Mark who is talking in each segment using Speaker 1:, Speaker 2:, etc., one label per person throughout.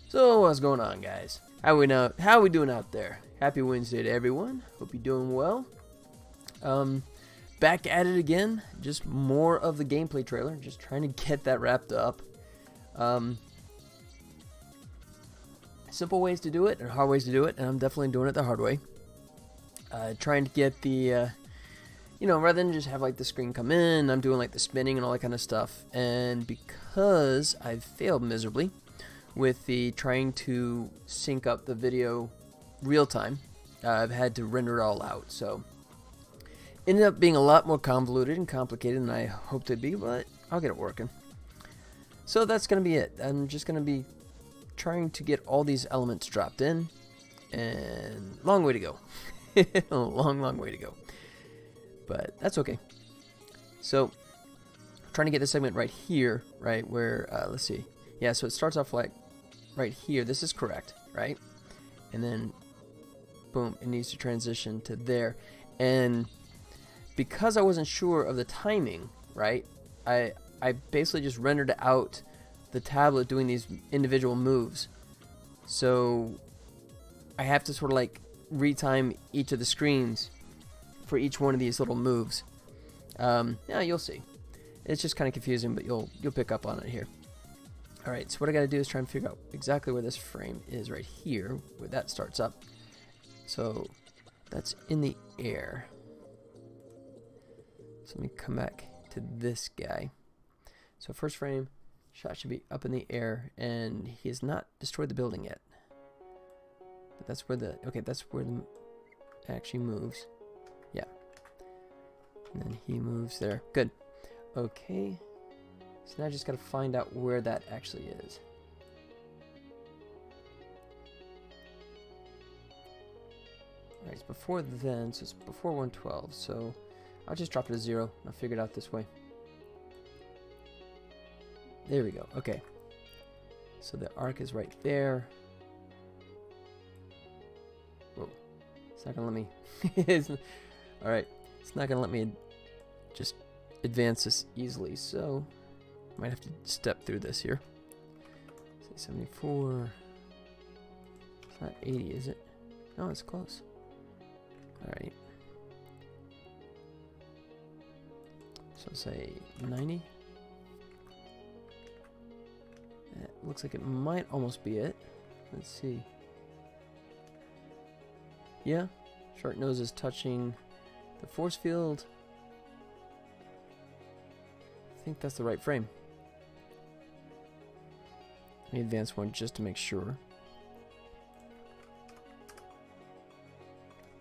Speaker 1: So what's going on, guys? How we doing out there? Happy Wednesday to everyone. Hope you're doing well. Back at it again. Just more of the gameplay trailer. Just trying to get that wrapped up. Simple ways to do it and hard ways to do it, and I'm definitely doing it the hard way. Trying to get the, rather than just have like the screen come in, I'm doing like the spinning and all that kind of stuff. And because I've failed miserably with the trying to sync up the video real time, I've had to render it all out. So ended up being a lot more convoluted and complicated than I hoped it'd be, but I'll get it working. So that's going to be it. I'm just going to be trying to get all these elements dropped in, and long way to go. A long way to go, but that's okay. So trying to get this segment right here, right where let's see, yeah, so it starts off like right here. This is correct, right? And then boom, it needs to transition to there. And because I wasn't sure of the timing, right, I basically just rendered out the tablet doing these individual moves. So I have to sort of like retime each of the screens for each one of these little moves. Yeah, you'll see. It's just kind of confusing, but you'll pick up on it here. All right, so what I got to do is try and figure out exactly where this frame is right here, where that starts up. So that's in the air. So let me come back to this guy. So first frame, shot should be up in the air, and he has not destroyed the building yet. But that's where the, okay, that's where the actually moves. Yeah. And then he moves there. Good. Okay. So now I just got to find out where that actually is. Alright, it's before then, so it's before 112. So I'll just drop it to 0. I'll figure it out this way. There we go. Okay. So the arc is right there. Whoa. It's not going to let me... Alright. It's not going to let me just advance this easily, so I might have to step through this here. Say 74. It's not 80, is it? No, it's close. Alright. So say 90. It looks like it might almost be it. Let's see. Yeah, shark nose is touching the force field. I think that's the right frame. Let me advance one just to make sure.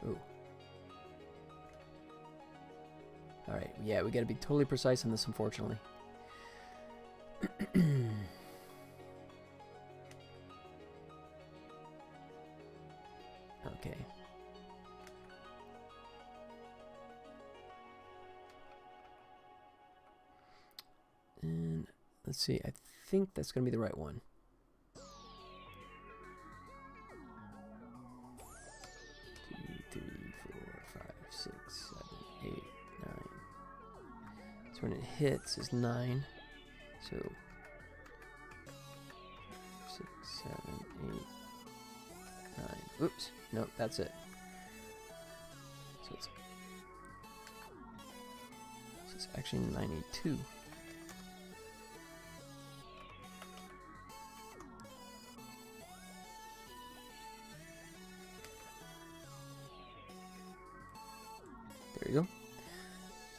Speaker 1: Ooh. Alright, yeah, we gotta be totally precise on this, unfortunately. Okay. And let's see, I think that's going to be the right one. 2, 3, 4, 5, 6, 7, 8, 9. So when it hits is 9. So 6, 7, 8, 9. Oops. Nope, that's it. So it's actually 92. There you go.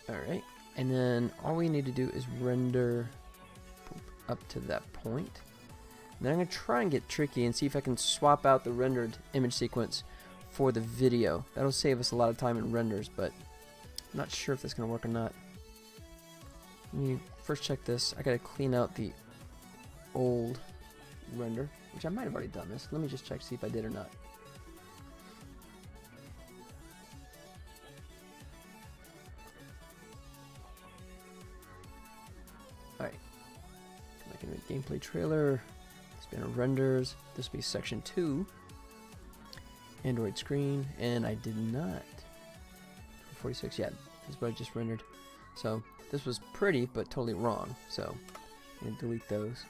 Speaker 1: Alright, and then all we need to do is render up to that point. Then I'm going to try and get tricky and see if I can swap out the rendered image sequence for the video. That'll save us a lot of time in renders, but I'm not sure if that's going to work or not. Let me first check this. I got to clean out the old render, which I might have already done this. Let me just check, see if I did or not. Alright. Come back into the gameplay trailer. Spinner renders. This will be section 2. Android screen, and I did not. 46, yeah, this is what I just rendered. So this was pretty, but totally wrong. So I'm gonna delete those.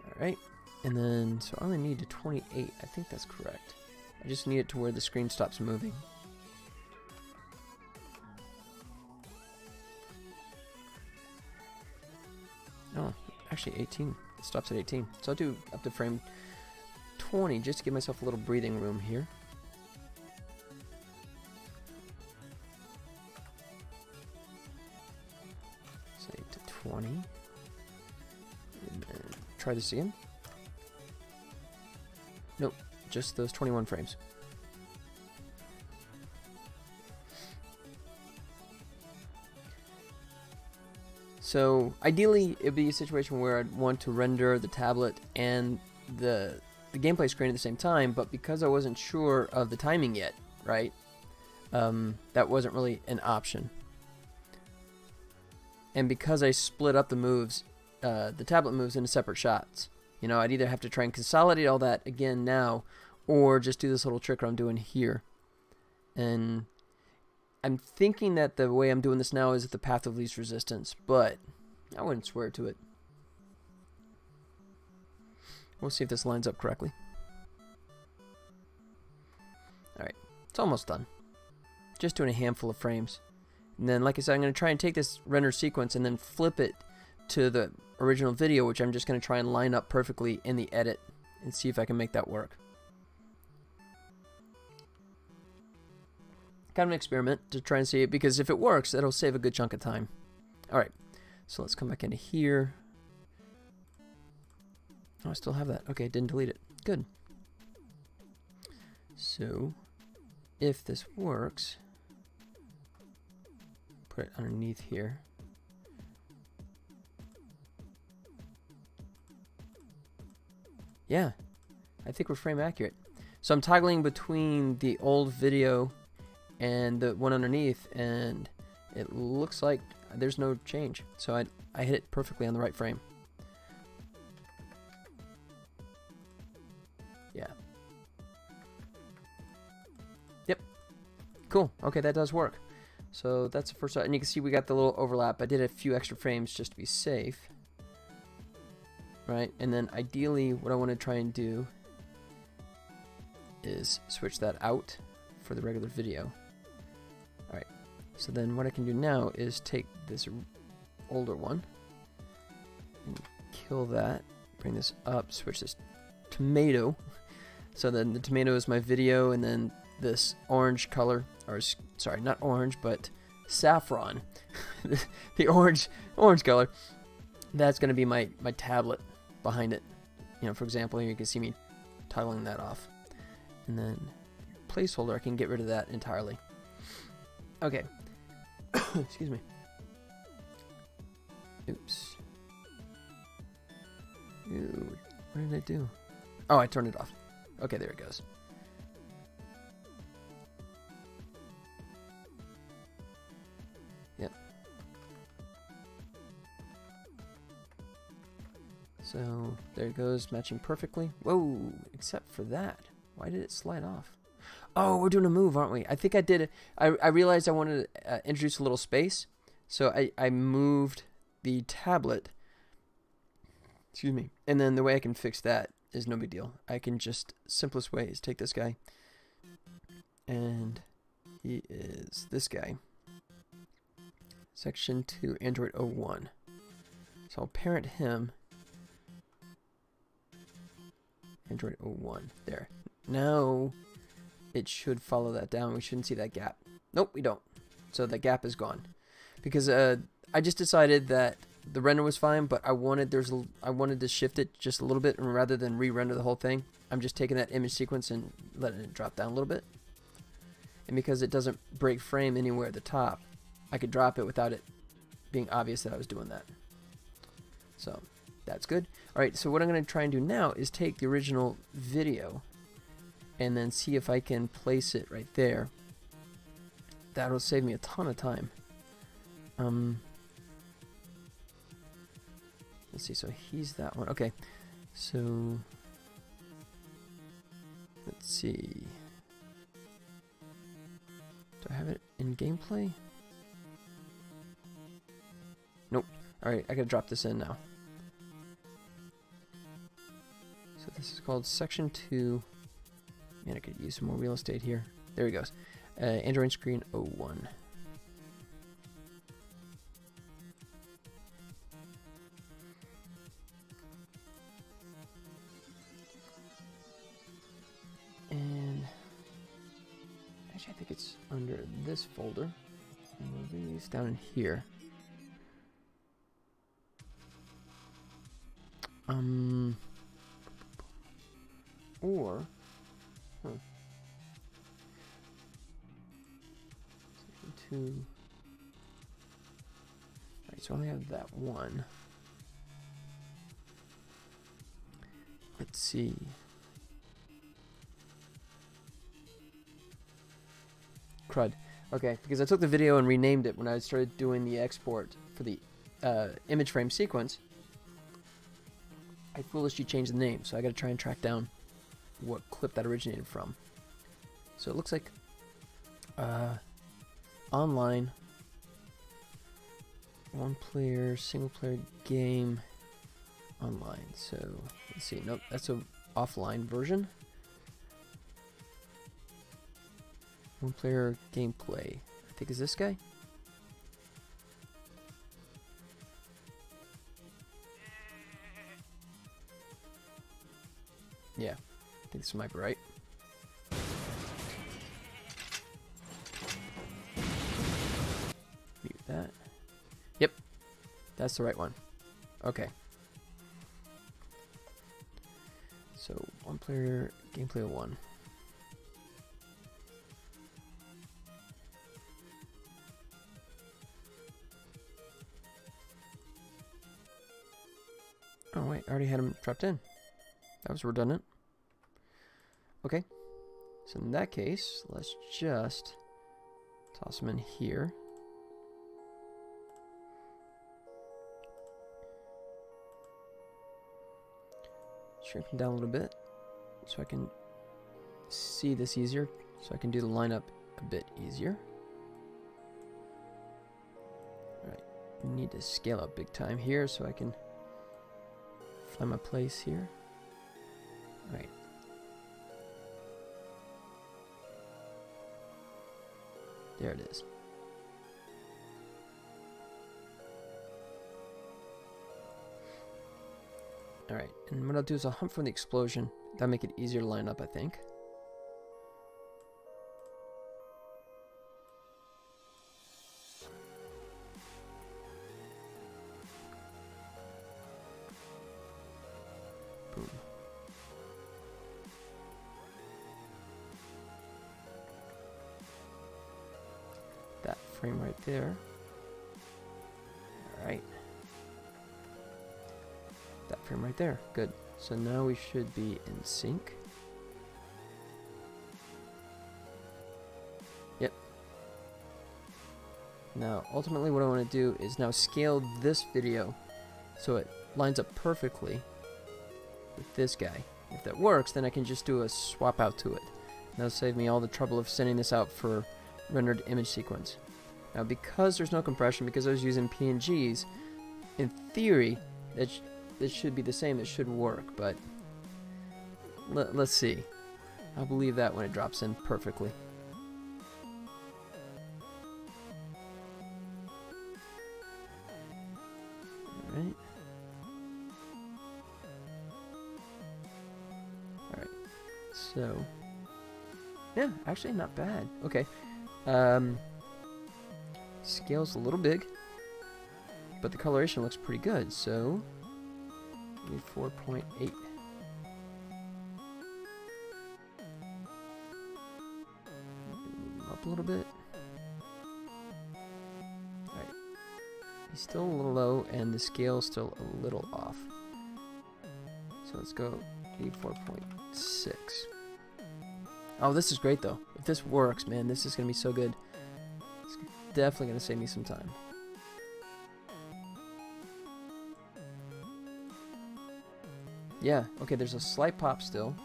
Speaker 1: All right, And then, so I only need to 28. I think that's correct. I just need it to where the screen stops moving. Oh, actually 18. It stops at 18. So I'll do up to frame 20 just to give myself a little breathing room here. Say to 20. And then try this again. Nope, just those 21 frames. So ideally, it'd be a situation where I'd want to render the tablet and the gameplay screen at the same time, but because I wasn't sure of the timing yet, right? That wasn't really an option. And because I split up the moves, the tablet moves into separate shots. You know, I'd either have to try and consolidate all that again now, or just do this little trick I'm doing here. And I'm thinking that the way I'm doing this now is the path of least resistance, but I wouldn't swear to it. We'll see if this lines up correctly. Alright, it's almost done. Just doing a handful of frames. And then, like I said, I'm going to try and take this render sequence and then flip it to the original video, which I'm just going to try and line up perfectly in the edit and see if I can make that work. Kind of an experiment to try and see it, because if it works, that'll save a good chunk of time. Alright, so let's come back into here. Oh, I still have that. Okay, didn't delete it. Good. So, if this works, put it underneath here. Yeah, I think we're frame accurate. So I'm toggling between the old video and the one underneath, and it looks like there's no change. So I hit it perfectly on the right frame. Yeah. Yep. Cool. Okay, that does work. So that's the first shot, and you can see we got the little overlap. I did a few extra frames just to be safe. Right, and then ideally what I want to try and do is switch that out for the regular video. Alright, so then what I can do now is take this older one and kill that, bring this up, switch this tomato. So then the tomato is my video, and then this orange color, or sorry, not orange, but saffron, the orange color, that's going to be my tablet behind it. You know, for example, you can see me toggling that off. And then placeholder, I can get rid of that entirely. Okay. Excuse me. Oops. Ew, what did I do? Oh, I turned it off. Okay, there it goes. Yep. So there it goes, matching perfectly. Whoa, except for that. Why did it slide off? Oh, we're doing a move, aren't we? I think I did it. I realized I wanted to introduce a little space. So I moved the tablet. Excuse me. And then the way I can fix that is no big deal. I can just, simplest way is take this guy. And he is this guy. Section 2, Android 01. So I'll parent him. Android 01. There. Now it should follow that down. We shouldn't see that gap. Nope, we don't. So that gap is gone. Because I just decided that the render was fine, but I wanted to shift it just a little bit, and rather than re-render the whole thing, I'm just taking that image sequence and letting it drop down a little bit. And because it doesn't break frame anywhere at the top, I could drop it without it being obvious that I was doing that. So that's good. Alright, so what I'm going to try and do now is take the original video and then see if I can place it right there. That'll save me a ton of time. Let's see, so he's that one. Okay, so let's see. Do I have it in gameplay? Nope. Alright, I gotta drop this in now. So this is called Section 2. Man, I could use some more real estate here. There he goes. Android screen 01. And actually, I think it's under this folder. Movies down in here. Or, Section 2. Alright, so I only have that one. Let's see. Crud. Okay, because I took the video and renamed it when I started doing the export for the image frame sequence. I foolishly changed the name, so I gotta try and track down what clip that originated from. So it looks like online, one player, single player game, online. So let's see, nope, that's a offline version. One player gameplay, I think is this guy. Yeah, I think this might be right. Mute that. Yep, that's the right one. Okay. So, one player, gameplay 1. Oh wait, I already had him dropped in. That was redundant. Okay, so in that case, let's just toss them in here. Shrink them down a little bit so I can see this easier, so I can do the lineup a bit easier. Alright, need to scale up big time here so I can find my place here. Alright. There it is. Alright, and what I'll do is I'll hunt for the explosion. That'll make it easier to line up, I think. Boom. That frame right there. Alright. That frame right there. Good. So now we should be in sync. Yep. Now, ultimately what I want to do is now scale this video so it lines up perfectly with this guy. If that works, then I can just do a swap out to it. That'll save me all the trouble of sending this out for rendered image sequence. Now, because there's no compression, because I was using PNGs, in theory, this should be the same. It should work, but let's see. I'll believe that when it drops in perfectly. Alright. Alright. So, yeah, actually not bad. Okay. Scale's a little big, but the coloration looks pretty good, so 4.8. Up a little bit. Alright. He's still a little low, and the scale's still a little off. So let's go 84.6. Oh, this is great though. If this works, man, this is gonna be so good. It's definitely gonna save me some time. Yeah, okay, there's a slight pop still.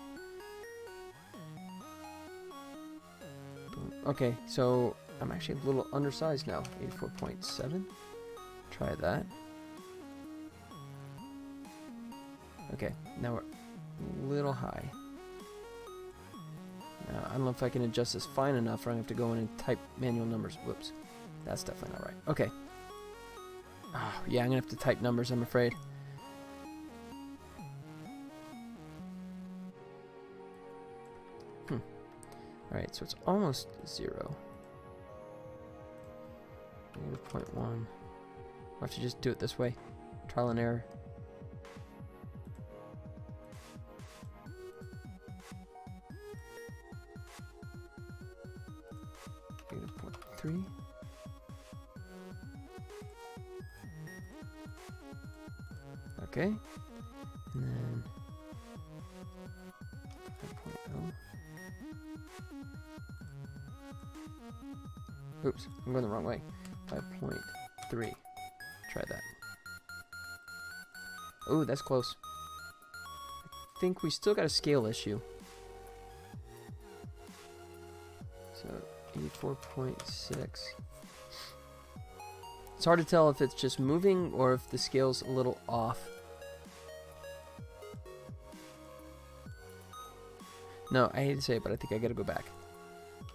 Speaker 1: Boom. Okay, so I'm actually a little undersized now. 84.7. Try that. Okay, now we're A little high. Now, I don't know if I can adjust this fine enough or I'm going to have to go in and type manual numbers. Whoops. That's definitely not right. Okay. Oh, yeah, I'm going to have to type numbers, I'm afraid. Alright, so it's almost 0. -0.1. I'll have to just do it this way. Trial and error. -0.3. Okay. And then 5.0. Oops, I'm going the wrong way. 5.3. Try that. Oh, that's close. I think we still got a scale issue. So, 84.6. It's hard to tell if it's just moving or if the scale's a little off. No, I hate to say it, but I think I gotta go back.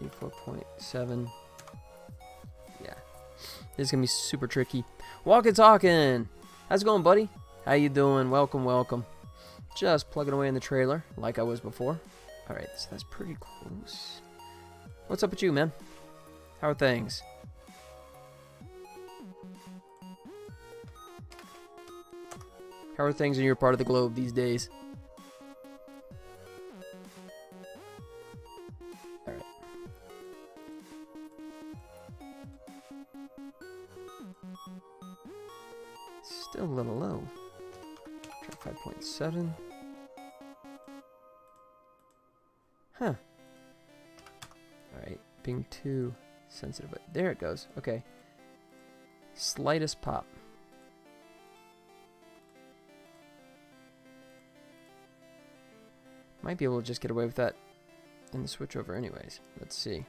Speaker 1: 84.7. Yeah. This is gonna be super tricky. Walking talking! How's it going, buddy? How you doing? Welcome, welcome. Just plugging away in the trailer, like I was before. Alright, so that's pretty close. What's up with you, man? How are things? How are things in your part of the globe these days? Alright. Still a little low. Try 5.7. Huh. Alright, being too sensitive, but there it goes. Okay. Slightest pop. Might be able to just get away with that in the switch over anyways. Let's see.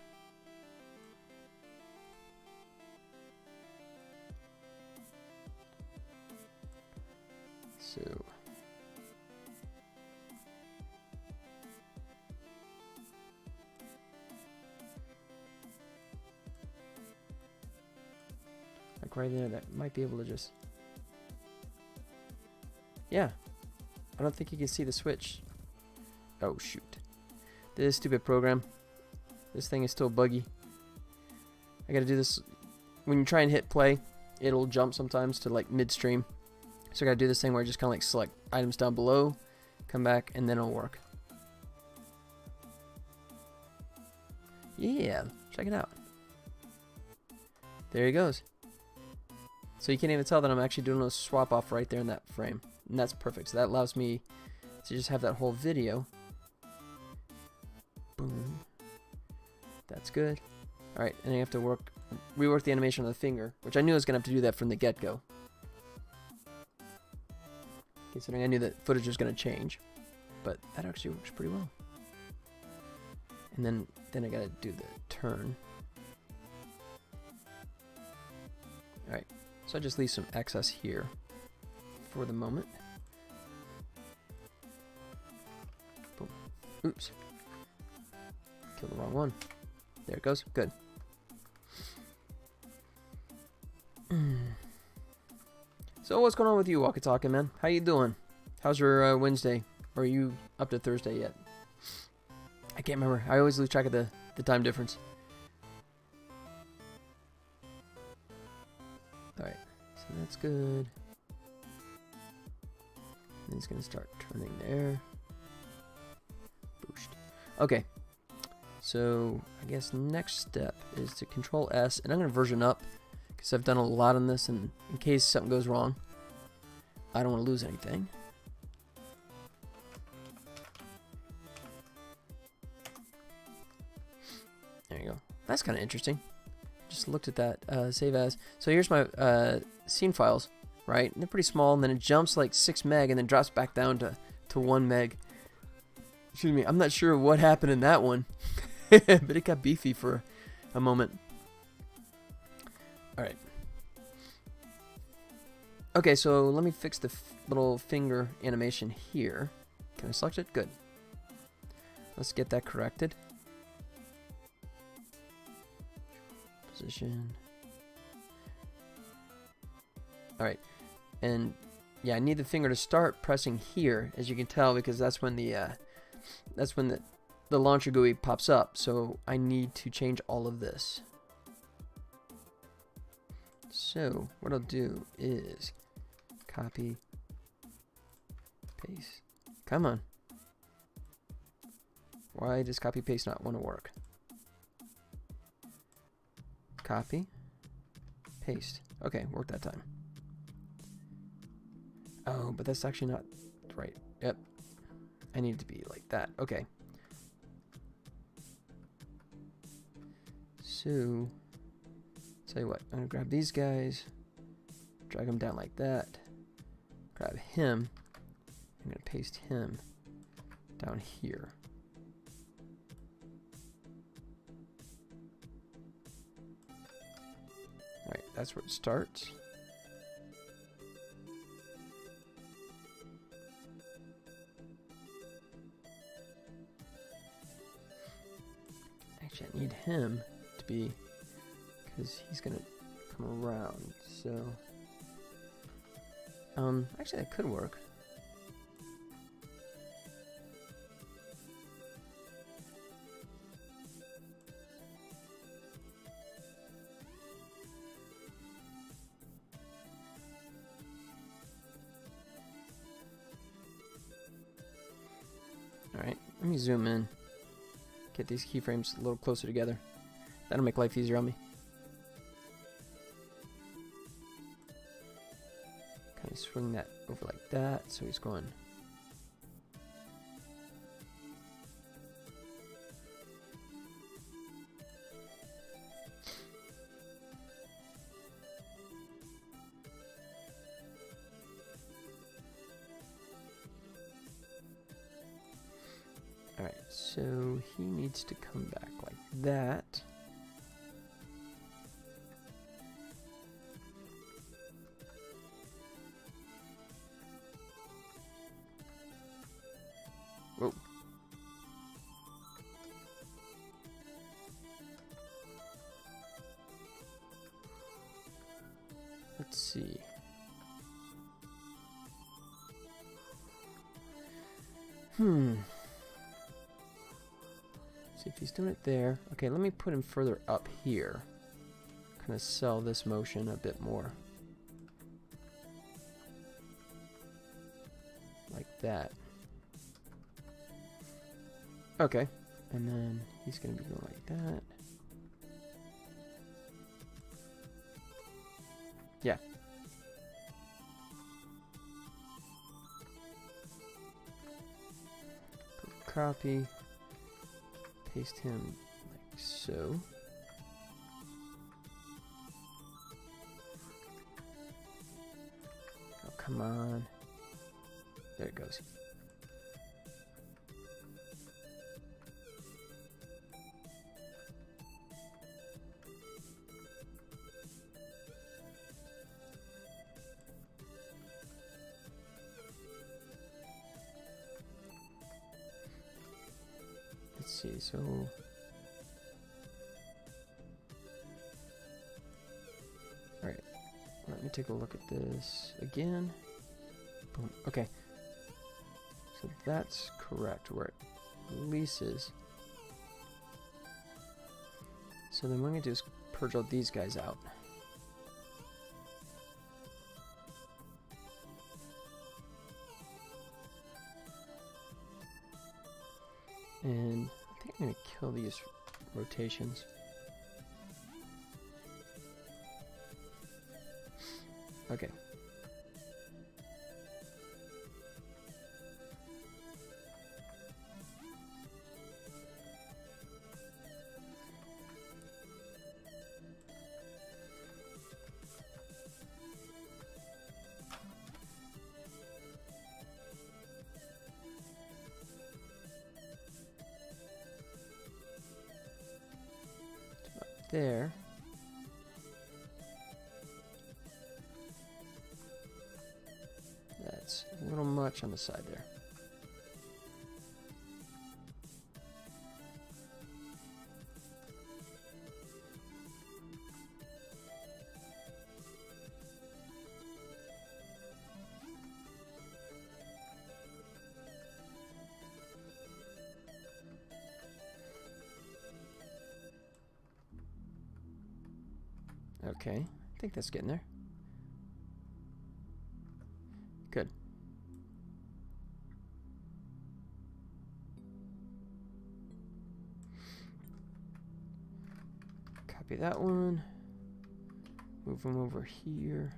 Speaker 1: So like right there, that might be able to just, yeah. I don't think you can see the switch. Oh shoot. This stupid program. This thing is still buggy. I gotta do this. When you try and hit play, it'll jump sometimes to like midstream. So I gotta do this thing where I just kinda like select items down below, come back, and then it'll work. Yeah, check it out. There he goes. So you can't even tell that I'm actually doing a swap off right there in that frame. And that's perfect. So that allows me to just have that whole video. Boom. That's good. Alright, and I have to rework the animation of the finger, which I knew I was going to have to do that from the get-go. Considering I knew that footage was going to change. But that actually works pretty well. And then I got to do the turn. Alright, so I just leave some excess here for the moment. Boom. Oops. Killed the wrong one. There it goes. Good. So what's going on with you, Walkie Talkie, man? How you doing? How's your Wednesday? Or are you up to Thursday yet? I can't remember. I always lose track of the time difference. Alright, so that's good. And it's going to start turning there. Boost. Okay. So, I guess next step is to Control S, and I'm going to version up, because I've done a lot on this, and in case something goes wrong, I don't want to lose anything. There you go. That's kind of interesting. Just looked at that, save as. So here's my scene files, right? And they're pretty small, and then it jumps like 6 meg, and then drops back down to 1 meg. Excuse me, I'm not sure what happened in that one. But it got beefy for a moment. Alright. Okay, so let me fix the little finger animation here. Can I select it? Good. Let's get that corrected. Position. Alright. And yeah, I need the finger to start pressing here, as you can tell, because that's when the launcher GUI pops up. So I need to change all of this. So what I'll do is copy, paste. Come on. Why does copy paste not want to work? Copy, paste. Okay, worked that time. Oh, but that's actually not right. Yep. I need it to be like that. Okay. So, tell you what, I'm going to grab these guys, drag them down like that, grab him, I'm going to paste him down here. Alright, that's where it starts. Actually, I need him to be, because he's going to come around, so... actually that could work. Alright, let me zoom in. Get these keyframes a little closer together. That'll make life easier on me. Kind of swing that over like that, so he's going. Alright, so he needs to come back like that. Whoa. Let's see. See if he's doing it there. Okay, let me put him further up here. Kind of sell this motion a bit more. Like that. Okay, and then he's going to be going like that. Yeah. Copy. Paste him like so. Oh, come on. There it goes. Let's see, so alright, let me take a look at this again. Boom. Okay, so that's correct where it releases. So then what I'm going to do is purge all these guys out. And I think I'm going to kill these rotations. Okay. There. That's a little much on the side there. Okay, I think that's getting there. Good. Copy that one. Move them over here.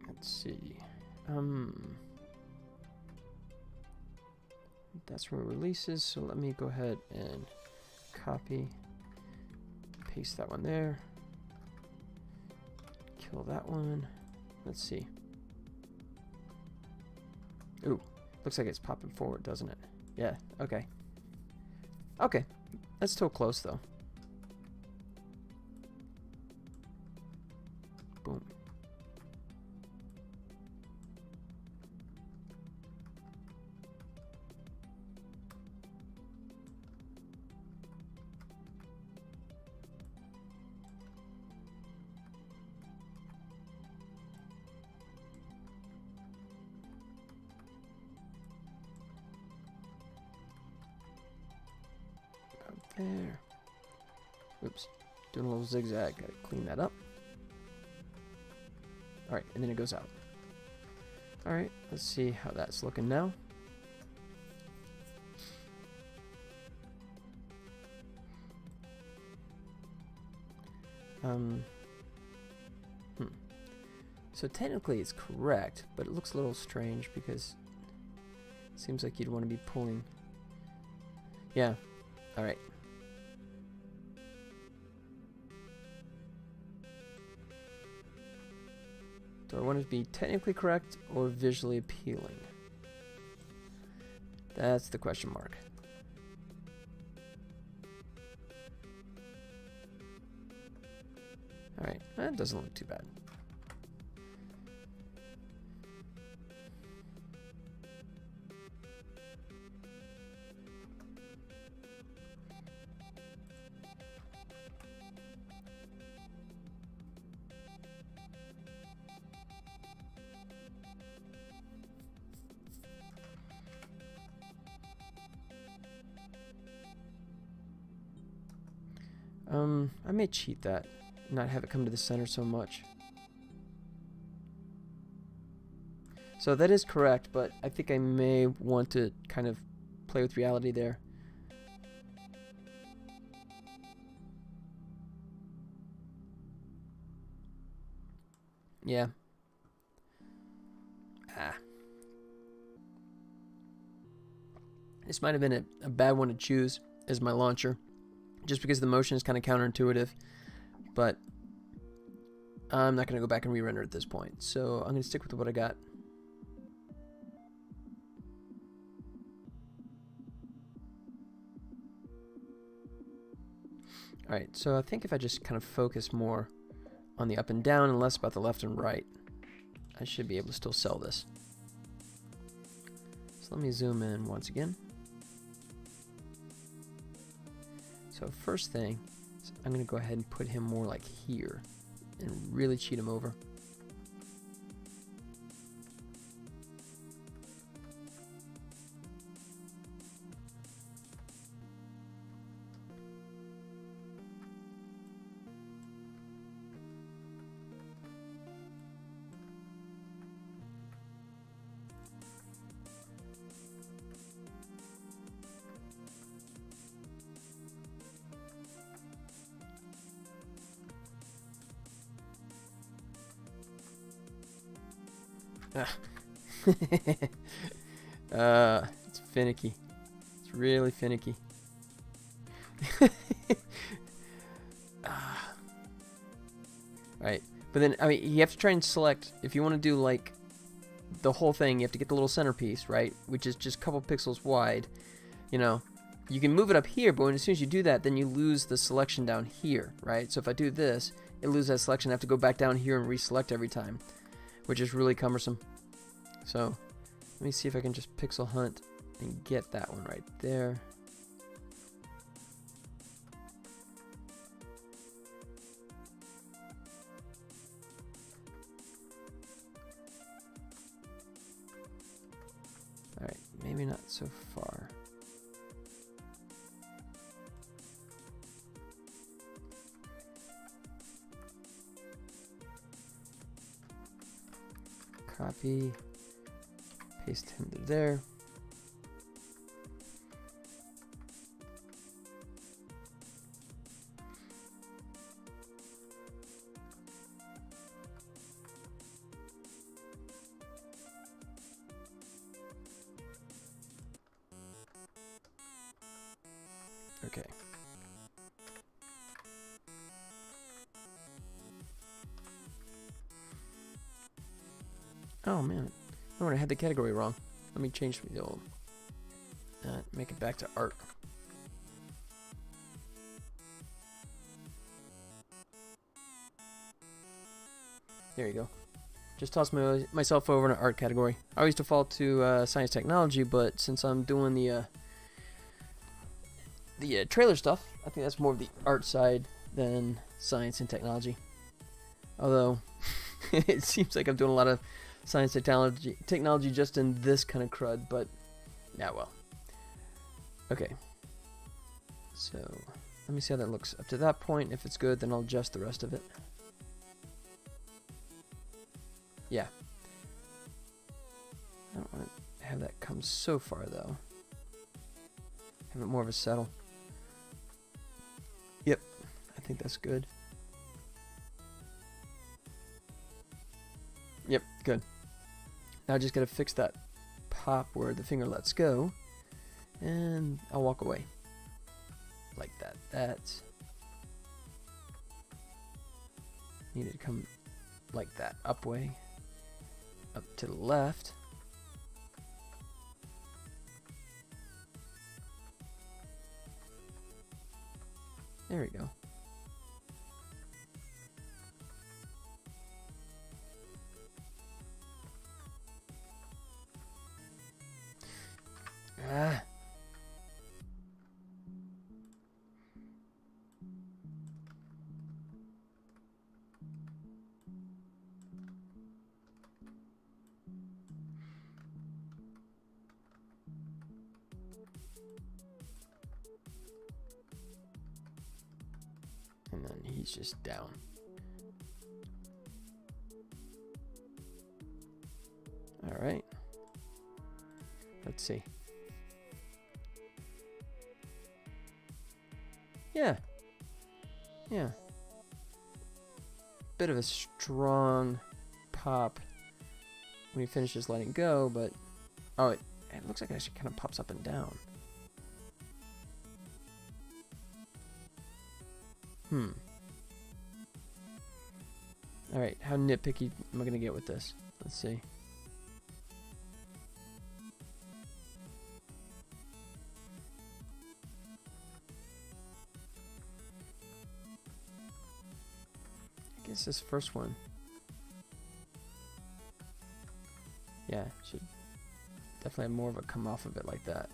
Speaker 1: Let's see. That's where it releases, so let me go ahead and copy, paste that one there, kill that one. Let's see. Ooh, looks like it's popping forward, doesn't it? Yeah, okay. Okay, that's still close though. Boom. There. Oops. Doing a little zigzag. Gotta clean that up. Alright, and then it goes out. Alright, let's see how that's looking now. So technically it's correct, but it looks a little strange because it seems like you'd want to be pulling. Yeah. Alright. Do I want it to be technically correct or visually appealing? That's the question mark. Alright, that doesn't look too bad. I may cheat that, not have it come to the center so much. So that is correct, but I think I may want to kind of play with reality there. Yeah. This might have been a bad one to choose as my launcher, just because the motion is kind of counterintuitive, but I'm not going to go back and re-render at this point, so I'm going to stick with what I got. Alright, so I think if I just kind of focus more on the up and down and less about the left and right, I should be able to still sell this. So let me zoom in once again. So first thing, I'm going to go ahead and put him more like here and really cheat him over. It's finicky. It's really finicky. Right, but then I mean you have to try and select if you want to do like the whole thing, you have to get the little centerpiece, right? Which is just a couple pixels wide. You know, you can move it up here, but as soon as you do that, then you lose the selection down here, right? So if I do this, it loses that selection. I have to go back down here and reselect every time, which is really cumbersome. So let me see if I can just pixel hunt and get that one right there. Alright, maybe not so far. Copy, paste him to there. Okay. Oh man, no, I had the category wrong. Let me change the old. Make it back to art. There you go. Just toss myself over in an art category. I always default to science technology, but since I'm doing the trailer stuff, I think that's more of the art side than science and technology. Although it seems like I'm doing a lot of science technology just in this kind of crud, but yeah, well. Okay. So let me see how that looks up to that point. If it's good, then I'll adjust the rest of it. Yeah. I don't want to have that come so far though. Have it more of a settle. Yep, I think that's good. Yep, good. Now I just gotta fix that pop where the finger lets go, and I'll walk away. Like that. That's needed to come like that, up way, up to the left. There we go. Ah. And then he's just down. All right. Let's see. Yeah. Yeah. Bit of a strong pop when he finishes letting go, but oh, it looks like it actually kind of pops up and down. Alright, how nitpicky am I going to get with this? Let's see. I guess this first one. Yeah, should definitely have more of a come off of it like that.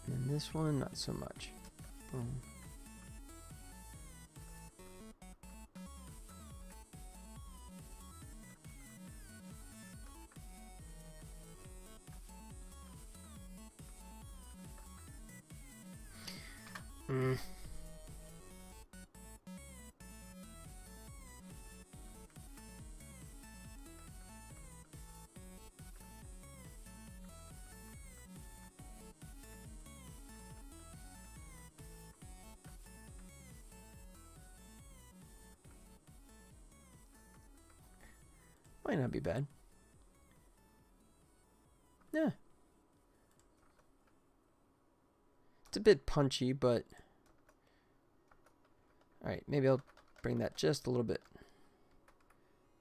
Speaker 1: And this one, not so much. Boom. Might not be bad. Yeah. It's a bit punchy, but alright, maybe I'll bring that just a little bit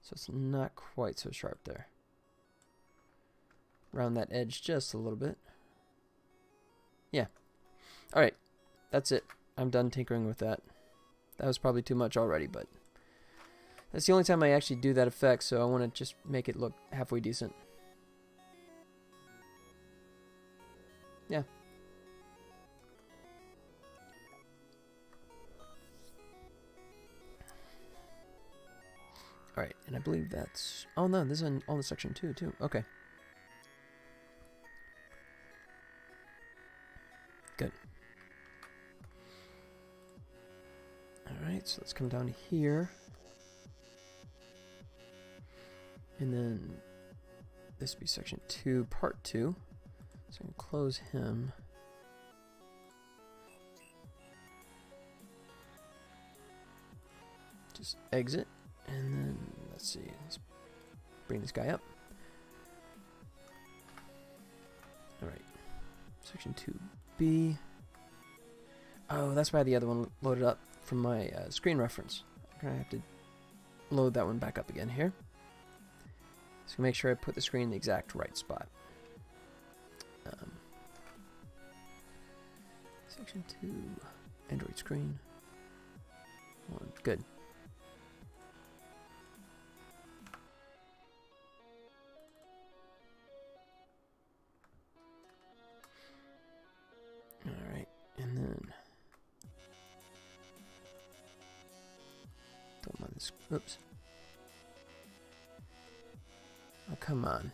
Speaker 1: So it's not quite so sharp there. Round that edge just a little bit. Yeah. Alright, that's it. I'm done tinkering with that. That was probably too much already, but that's the only time I actually do that effect, so I want to just make it look halfway decent. Yeah. Alright, and I believe that's... Oh no, this is on all the section 2 too. Okay. Good. Alright, so let's come down here. And then this would be section 2, part 2. So I'm going to close him. Just exit. And then, let's see, let's bring this guy up. Alright, section 2B. Oh, that's why the other one loaded up from my screen reference. I'm going to have to load that one back up again here. So make sure I put the screen in the exact right spot. Section 2, Android screen. 1, good. Alright, and then don't mind this. Oops. Oh, come on.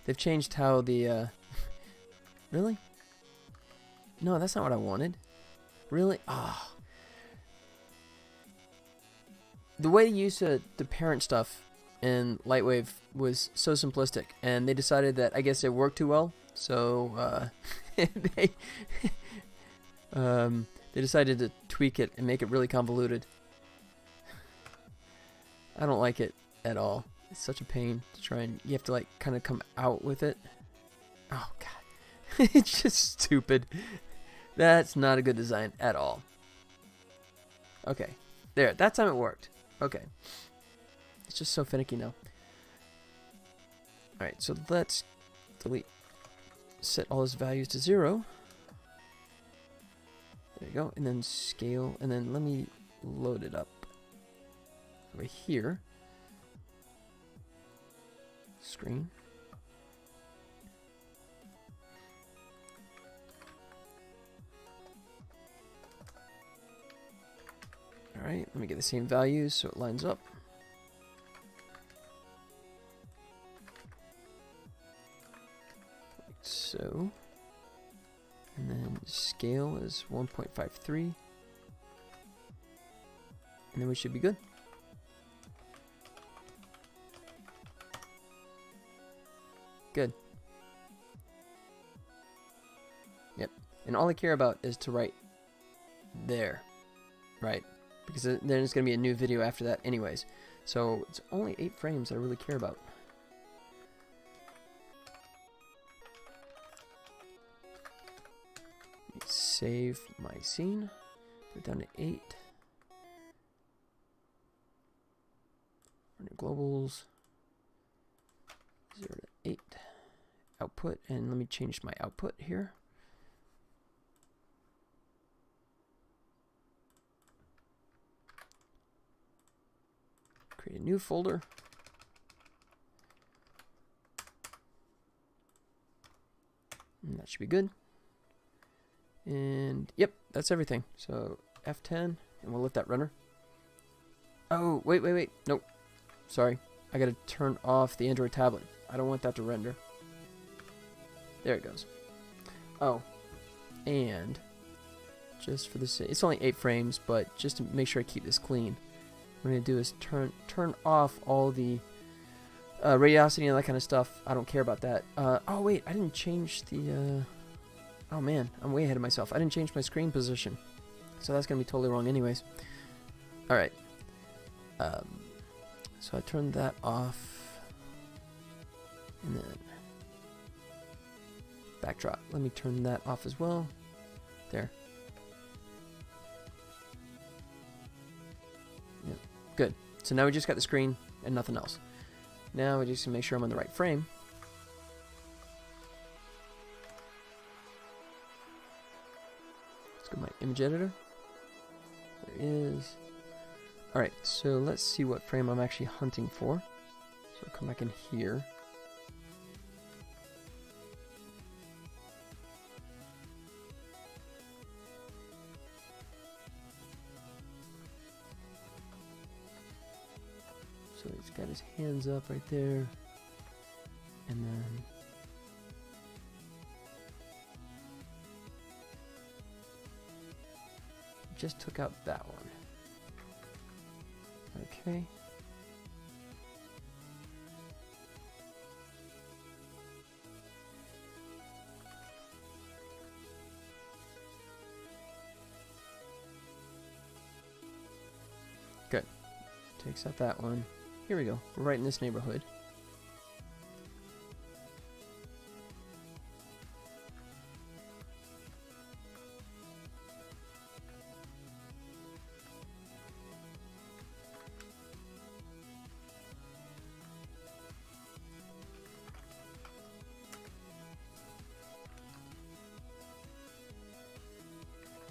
Speaker 1: They've changed how the really? No, that's not what I wanted. Really? Ah. Oh. The way they used to parent stuff in Lightwave was so simplistic, and they decided that I guess it worked too well, so they decided to tweak it and make it really convoluted. I don't like it at all. It's such a pain to try and you have to like kind of come out with it. Oh god. It's just stupid. That's not a good design at all. Okay. There, that time it worked. Okay. It's just so finicky now. Alright, so let's delete. Set all those values to 0. There you go. And then scale. And then let me load it up over here. Screen. Alright, let me get the same values so it lines up. Like so. And then scale is 1.53. And then we should be good. Good. Yep. And all I care about is to write there. Right. Because then it's going to be a new video after that anyways. So it's only 8 frames I really care about. Let me save my scene. Put it down to 8. Run your globals. 0 to 8. Output. And let me change my output here. Create a new folder. And that should be good. And yep, that's everything. So F10, and we'll lift that runner. Oh, wait. Nope. Sorry. I gotta turn off the Android tablet. I don't want that to render. There it goes. Oh. And just for the sake, it's only 8 frames, but just to make sure I keep this clean, what I'm going to do is turn off all the radiosity and that kind of stuff. I don't care about that. Oh, wait. I didn't change the... Oh, man. I'm way ahead of myself. I didn't change my screen position. So that's going to be totally wrong anyways. Alright. So I turned that off. And then... backdrop. Let me turn that off as well. There. Yeah, good. So now we just got the screen and nothing else. Now we just make sure I'm on the right frame. Let's go to my image editor. There is. Alright, so let's see what frame I'm actually hunting for. So come back in here. So he's got his hands up right there. And then just took out that one. Okay. Good. Takes out that one. Here we go. We're right in this neighborhood.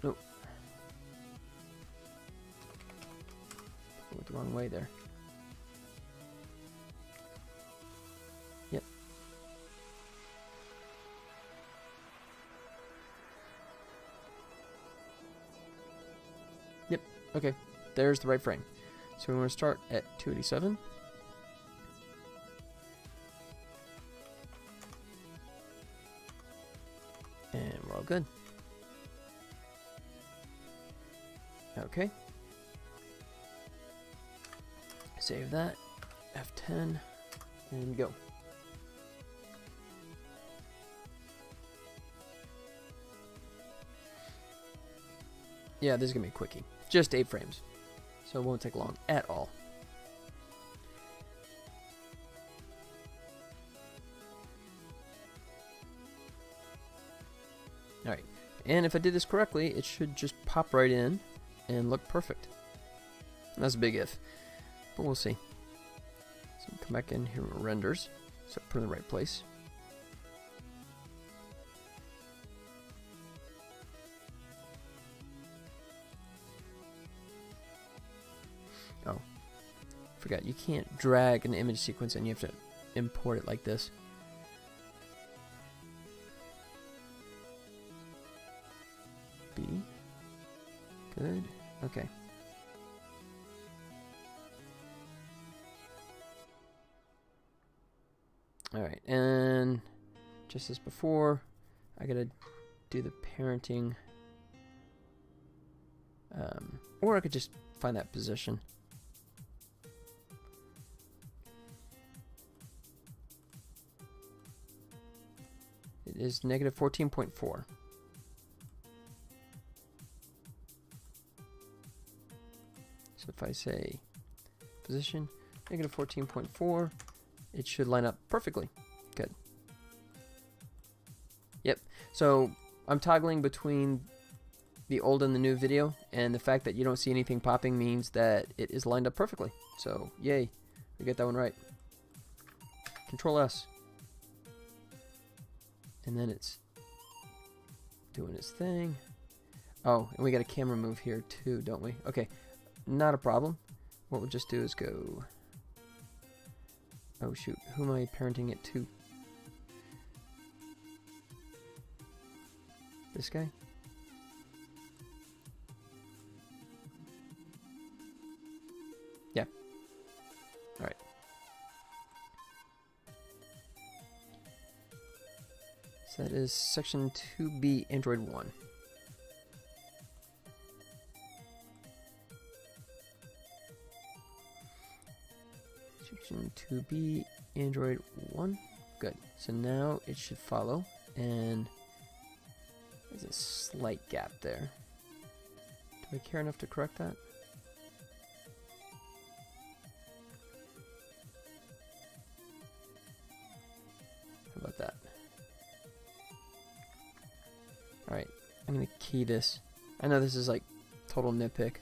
Speaker 1: Nope. Went the wrong way there. Yep. Yep. Okay. There's the right frame. So we want to start at 287. And we're all good. Okay. Save that. F10 and go. Yeah, this is gonna be a quickie. Just 8 frames. So it won't take long at all. Alright. And if I did this correctly, it should just pop right in and look perfect. That's a big if, but we'll see. So come back in here with renders, so put it in the right place. Oh, forgot, you can't drag an image sequence and you have to import it like this. B. Good. Okay. Alright, and just as before, I gotta do the parenting. Or I could just find that position. It is negative 14.4. So if I say position, negative 14.4, it should line up perfectly. Good. Yep. So I'm toggling between the old and the new video, and the fact that you don't see anything popping means that it is lined up perfectly. So yay, we get that one right. Control S. And then it's doing its thing. Oh, and we got a camera move here too, don't we? Okay, not a problem. What we'll just do is go... Oh shoot, who am I parenting it to? This guy? Yeah. Alright. So that is section 2B, Android 1. Section 2B, Android 1. Good. So now it should follow, and there's a slight gap there. Do I care enough to correct that? How about that? I'm gonna key this. I know this is like total nitpick.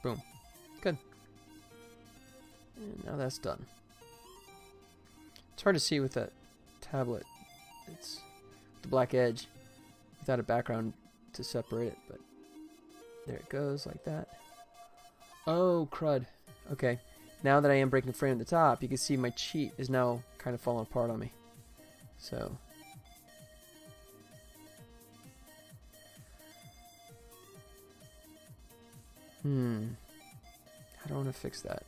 Speaker 1: Boom. Good. And now that's done. It's hard to see with that tablet. It's the black edge without a background to separate it, but there it goes like that. Oh, crud. Okay. Now that I am breaking frame at the top, you can see my cheat is now kind of falling apart on me. So how do I want to fix that?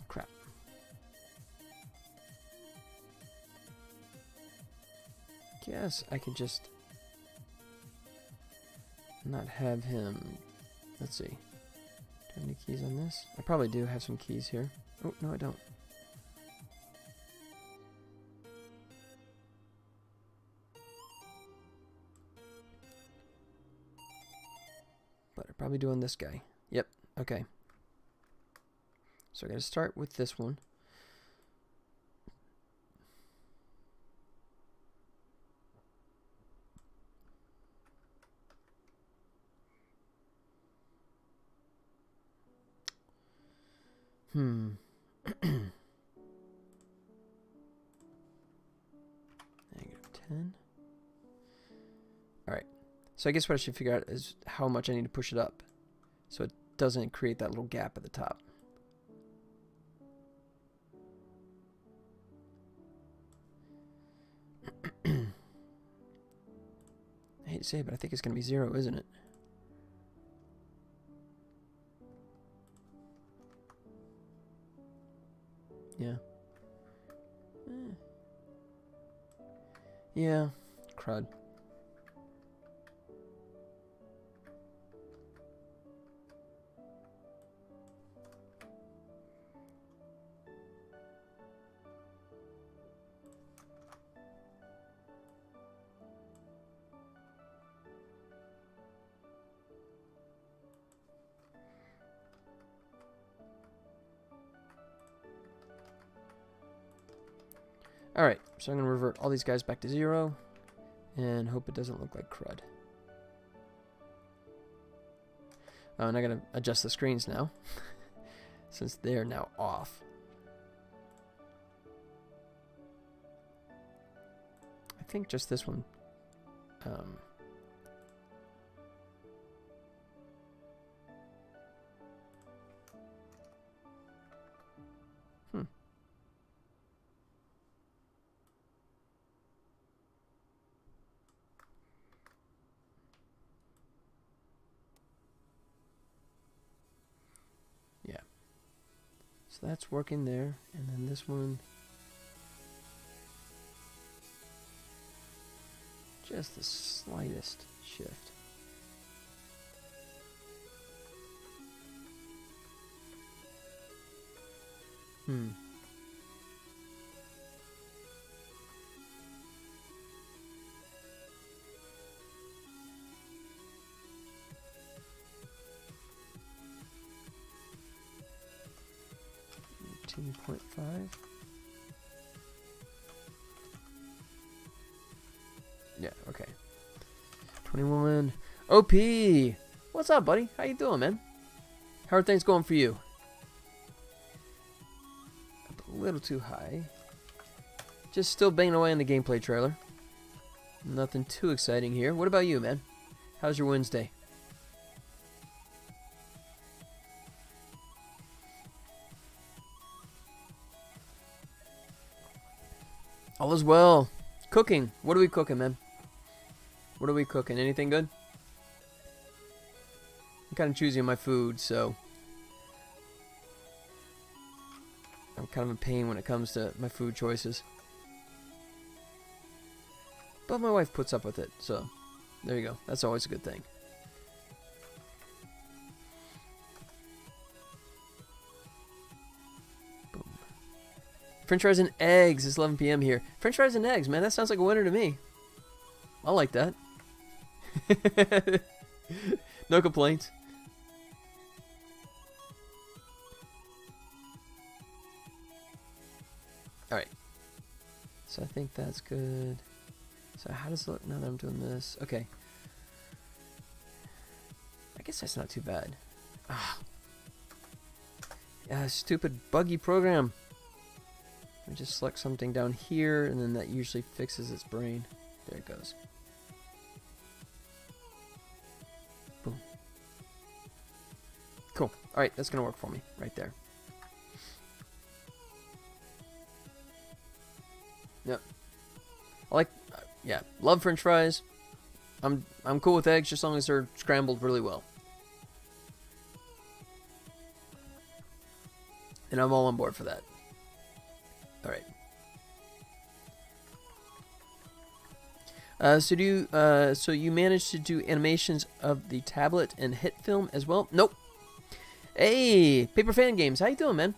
Speaker 1: Crap. Guess I could just not have him. Let's see. Do I have any keys on this? I probably do have some keys here. Oh, no, I don't. But I probably do on this guy. Yep, okay. So I gotta start with this one. -10. Alright. So I guess what I should figure out is how much I need to push it up so it doesn't create that little gap at the top. I hate to say it, but I think it's going to be 0, isn't it? Yeah. Yeah. Crud. Alright, so I'm going to revert all these guys back to 0 and hope it doesn't look like crud. Oh, and I got to adjust the screens now since they're now off. I think just this one. Yeah. So that's working there, and then this one. Just the slightest shift. Hmm. .5. Yeah, okay. 21. OP! What's up, buddy? How you doing, man? How are things going for you? Up a little too high. Just still banging away on the gameplay trailer. Nothing too exciting here. What about you, man? How's your Wednesday? All is well. Cooking. What are we cooking, man? What are we cooking? Anything good? I'm kind of choosy on my food, so I'm kind of a pain when it comes to my food choices. But my wife puts up with it, so there you go. That's always a good thing. French fries and eggs. It's 11 p.m. here. French fries and eggs, man. That sounds like a winner to me. I like that. No complaints. Alright. So I think that's good. So how does it look now that I'm doing this? Okay. I guess that's not too bad. Ah. Yeah, stupid buggy program. I just select something down here, and then that usually fixes its brain. There it goes. Boom. Cool. Alright, that's going to work for me right there. Yep. I like, yeah, love French fries. I'm cool with eggs just as long as they're scrambled really well. And I'm all on board for that. Alright. So you managed to do animations of the tablet and hit film as well? Nope. Hey, Paper Fan Games, how you doing, man?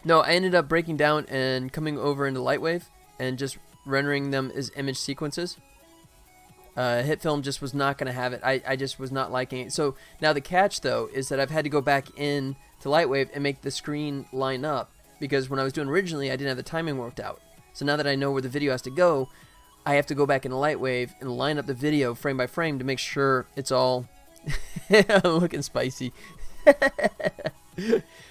Speaker 1: No, I ended up breaking down and coming over into Lightwave and just rendering them as image sequences. Hit film just was not going to have it. I just was not liking it. So now the catch, though, is that I've had to go back in to Lightwave and make the screen line up, because when I was doing originally, I didn't have the timing worked out. So now that I know where the video has to go, I have to go back into Lightwave and line up the video frame by frame to make sure it's all looking spicy.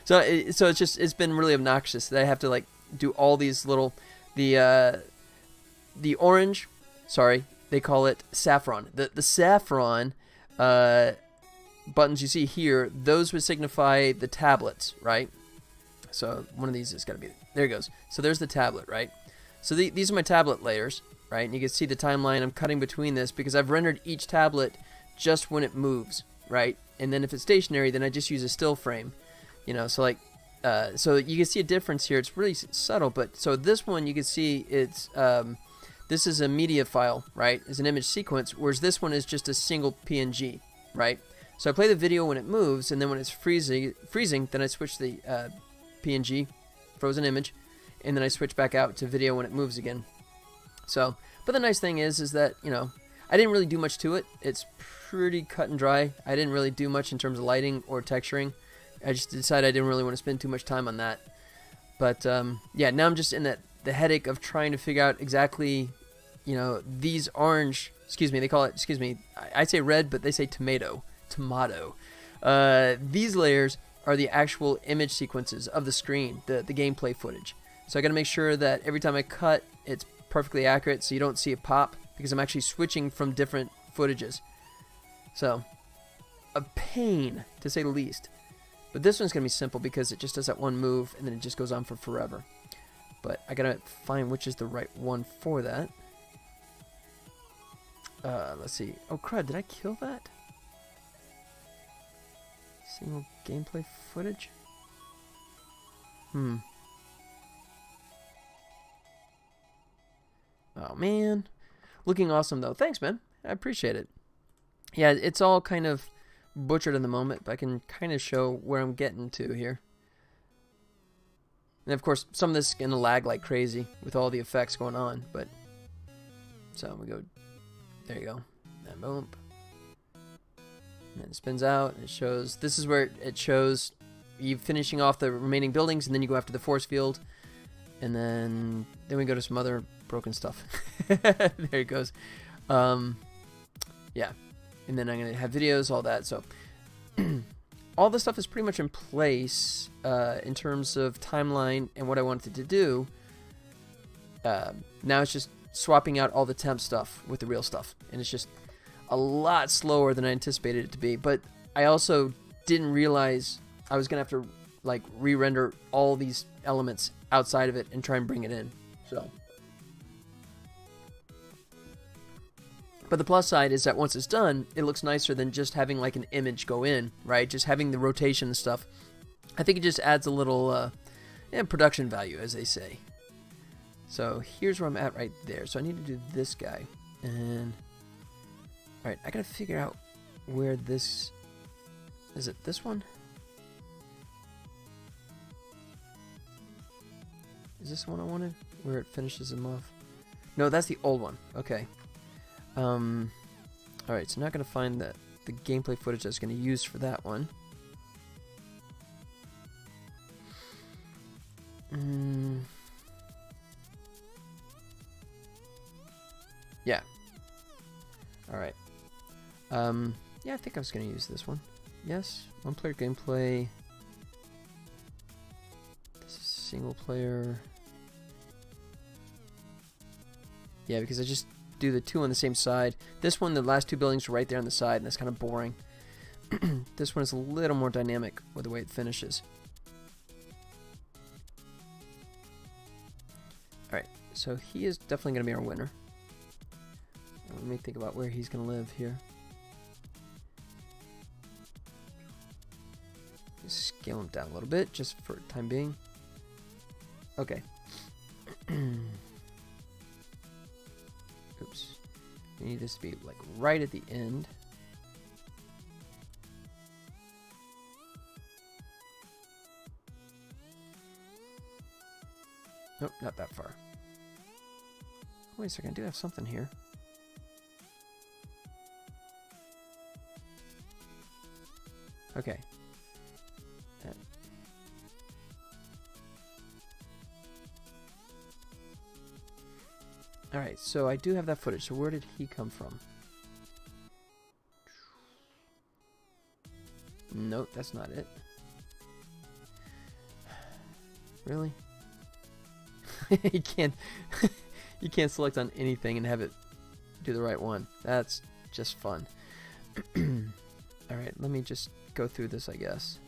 Speaker 1: So it's been really obnoxious that I have to like do all these little the orange, sorry, they call it saffron. The saffron buttons you see here, those would signify the tablets, right? So one of these is going to be, there it goes. So there's the tablet, right? So these are my tablet layers, right? And you can see the timeline. I'm cutting between this because I've rendered each tablet just when it moves, right? And then if it's stationary, then I just use a still frame, you know, so like, so you can see a difference here. It's really subtle, but so this one you can see it's, this is a media file, right? It's an image sequence, whereas this one is just a single PNG, right? So I play the video when it moves, and then when it's freezing, then I switch the PNG, frozen image, and then I switch back out to video when it moves again. So, but the nice thing is that, you know, I didn't really do much to it. It's pretty cut and dry. I didn't really do much in terms of lighting or texturing. I just decided I didn't really want to spend too much time on that. But, yeah, now I'm just in the headache of trying to figure out exactly, you know, these orange, excuse me, they call it, excuse me, I say red, but they say tomato. These layers are the actual image sequences of the screen, the gameplay footage. So I got to make sure that every time I cut, it's perfectly accurate so you don't see it pop, because I'm actually switching from different footages. So, a pain, to say the least. But this one's going to be simple because it just does that one move and then it just goes on for forever. But I got to find which is the right one for that. Let's see. Oh, crud, did I kill that? Single gameplay footage? Oh, man. Looking awesome, though. Thanks, man. I appreciate it. Yeah, it's all kind of butchered in the moment, but I can kind of show where I'm getting to here. And, of course, some of this is going to lag like crazy with all the effects going on, but... So, we go... There you go. And boom. And then it spins out, and it shows... This is where it shows you finishing off the remaining buildings, and then you go after the force field. And then we go to some other broken stuff. There it goes. Yeah. And then I'm going to have videos, all that. So all this stuff is pretty much in place in terms of timeline and what I wanted to do. Now it's just swapping out all the temp stuff with the real stuff. And it's just a lot slower than I anticipated it to be. But I also didn't realize I was going to have to like re-render all these elements outside of it and try and bring it in. So, but the plus side is that once it's done, it looks nicer than just having like an image go in, right? Just having the rotation and stuff. I think it just adds a little production value, as they say. So here's where I'm at right there. So I need to do this guy. And, all right, I gotta figure out where this, is it this one? Is this the one I wanted? Where it finishes him off? No, that's the old one. Okay. Alright, so not going to find the gameplay footage I was going to use for that one. Yeah. Alright. Yeah, I think I was going to use this one. Yes, one-player gameplay. This is single player. Yeah, because I just do the two on the same side. This one, the last two buildings are right there on the side, and that's kind of boring. This one is a little more dynamic with the way it finishes. Alright, so he is definitely going to be our winner. Let me think about where he's going to live here. Scale him down a little bit, just for time being. Okay. Oops. We need this to be like right at the end. Nope, not that far. Wait a second, I do have something here. Okay. Alright, so I do have that footage. So where did he come from? Nope, that's not it. Really? you can't you can't select on anything and have it do the right one. That's just fun. Alright, let me just go through this, I guess.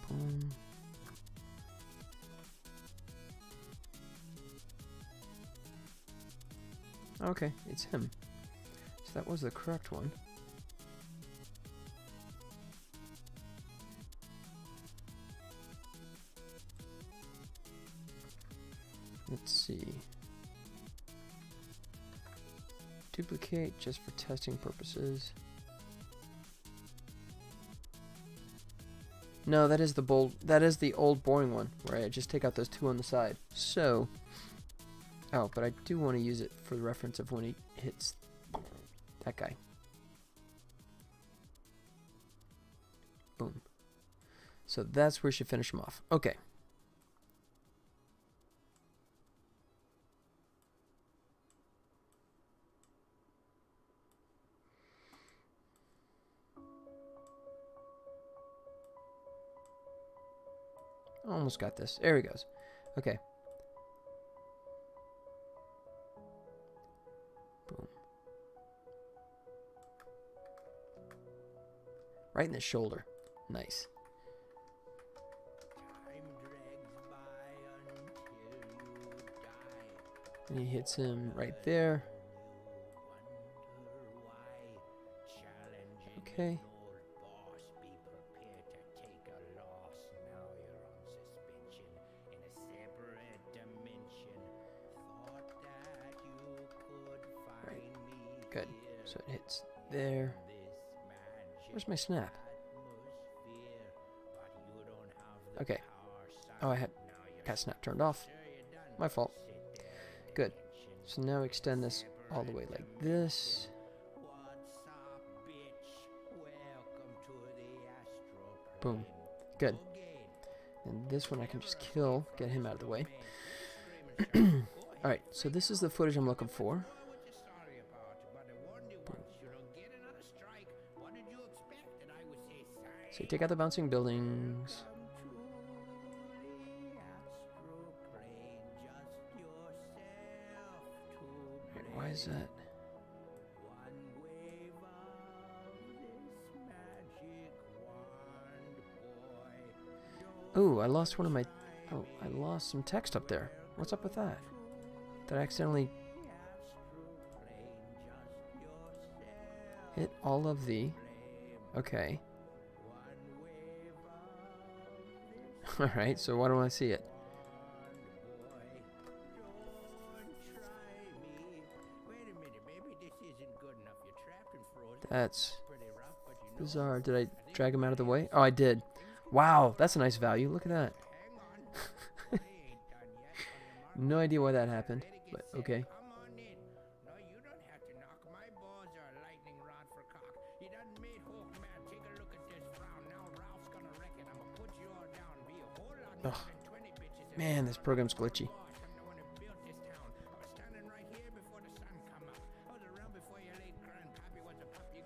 Speaker 1: Boom. Okay, it's him. So that was the correct one. Let's see. Duplicate just for testing purposes. No, that is the old boring one where I just take out those two on the side. So, oh, but I do want to use it for the reference of when he hits that guy. Boom. So that's where we should finish him off. Okay. Almost got this. There he goes. Okay. Boom. Right in the shoulder. Nice. And he hits him right there. Okay. Good. So it hits there. Where's my snap? Okay. Oh, I got snap turned off. My fault. Good. So now extend this all the way like this. Boom. Good. And this one I can just kill, get him out of the way. Alright, so this is the footage I'm looking for. So you take out the bouncing buildings. Wait, why is that? Oh, I lost one of my... Oh, I lost some text up there. What's up with that? Did I accidentally... hit all of the... Okay. Alright, so why don't I see it? That's bizarre. Did I drag him out of the way? Oh, I did. Wow, that's a nice value. Look at that. No idea why that happened, but okay. Ugh. Man, this program's glitchy.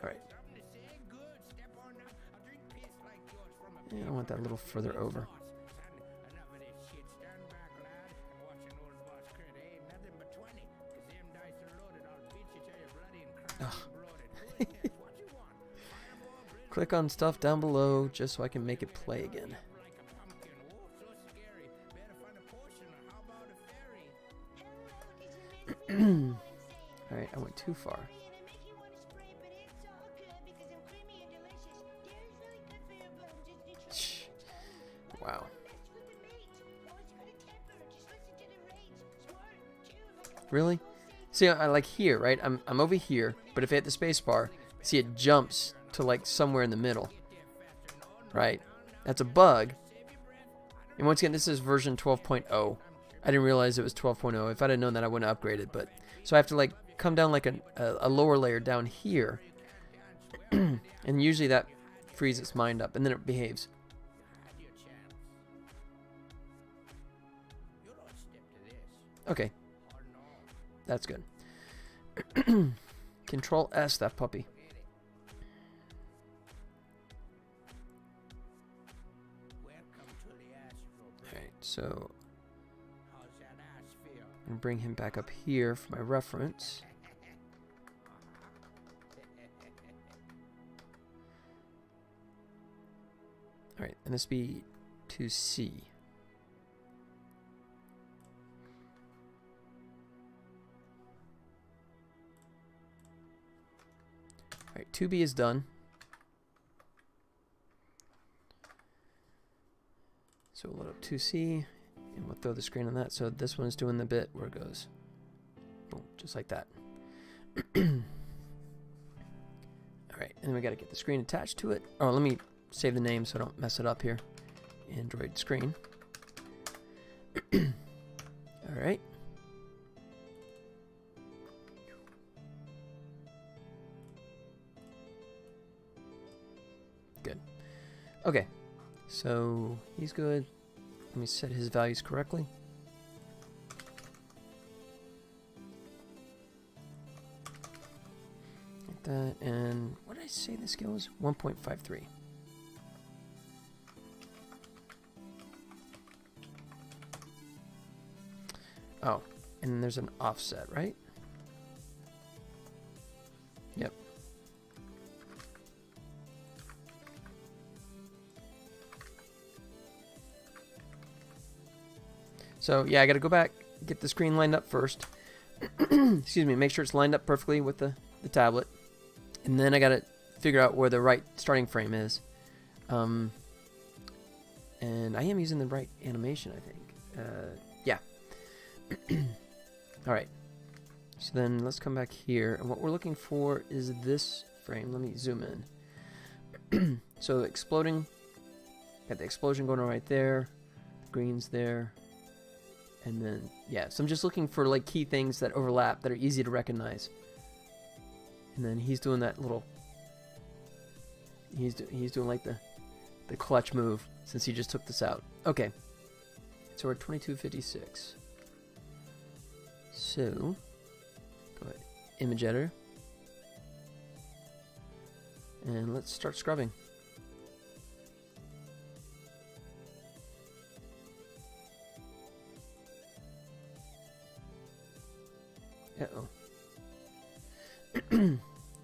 Speaker 1: Alright. Yeah, I want that a little further over. Click on stuff down below just so I can make it play again. Alright, I went too far. Wow. Really? See, I like here, right? I'm over here, but if I hit the space bar, see it jumps to like somewhere in the middle. Right? That's a bug. And once again, this is version 12.0. I didn't realize it was 12.0. If I'd have known that, I wouldn't have upgraded. But so I have to like come down like a lower layer down here. And usually that frees its mind up and then it behaves. Okay. That's good. Control S, that puppy. Alright, so I'm going to bring him back up here for my reference. Alright, and this be to C. Alright, 2B is done. So we'll load up 2C, and we'll throw the screen on that. So this one is doing the bit where it goes, boom, just like that. Alright, and then we got to get the screen attached to it. Oh, let me save the name so I don't mess it up here. Android screen. Alright. Good. Okay, so he's good. Let me set his values correctly. Like that, and what did I say the scale was? 1.53. Oh, and there's an offset, right? Yep. So yeah, I gotta go back, get the screen lined up first. Excuse me, make sure it's lined up perfectly with the tablet. And then I gotta figure out where the right starting frame is. And I am using the right animation, I think. Yeah. Alright. So then let's come back here. And what we're looking for is this frame. Let me zoom in. So exploding. Got the explosion going on right there. The green's there. And then, yeah, so I'm just looking for like key things that overlap that are easy to recognize. And then he's doing that little, he's doing like the clutch move since he just took this out. Okay, so we're at 2256. So go ahead, image editor, and let's start scrubbing. Uh-oh.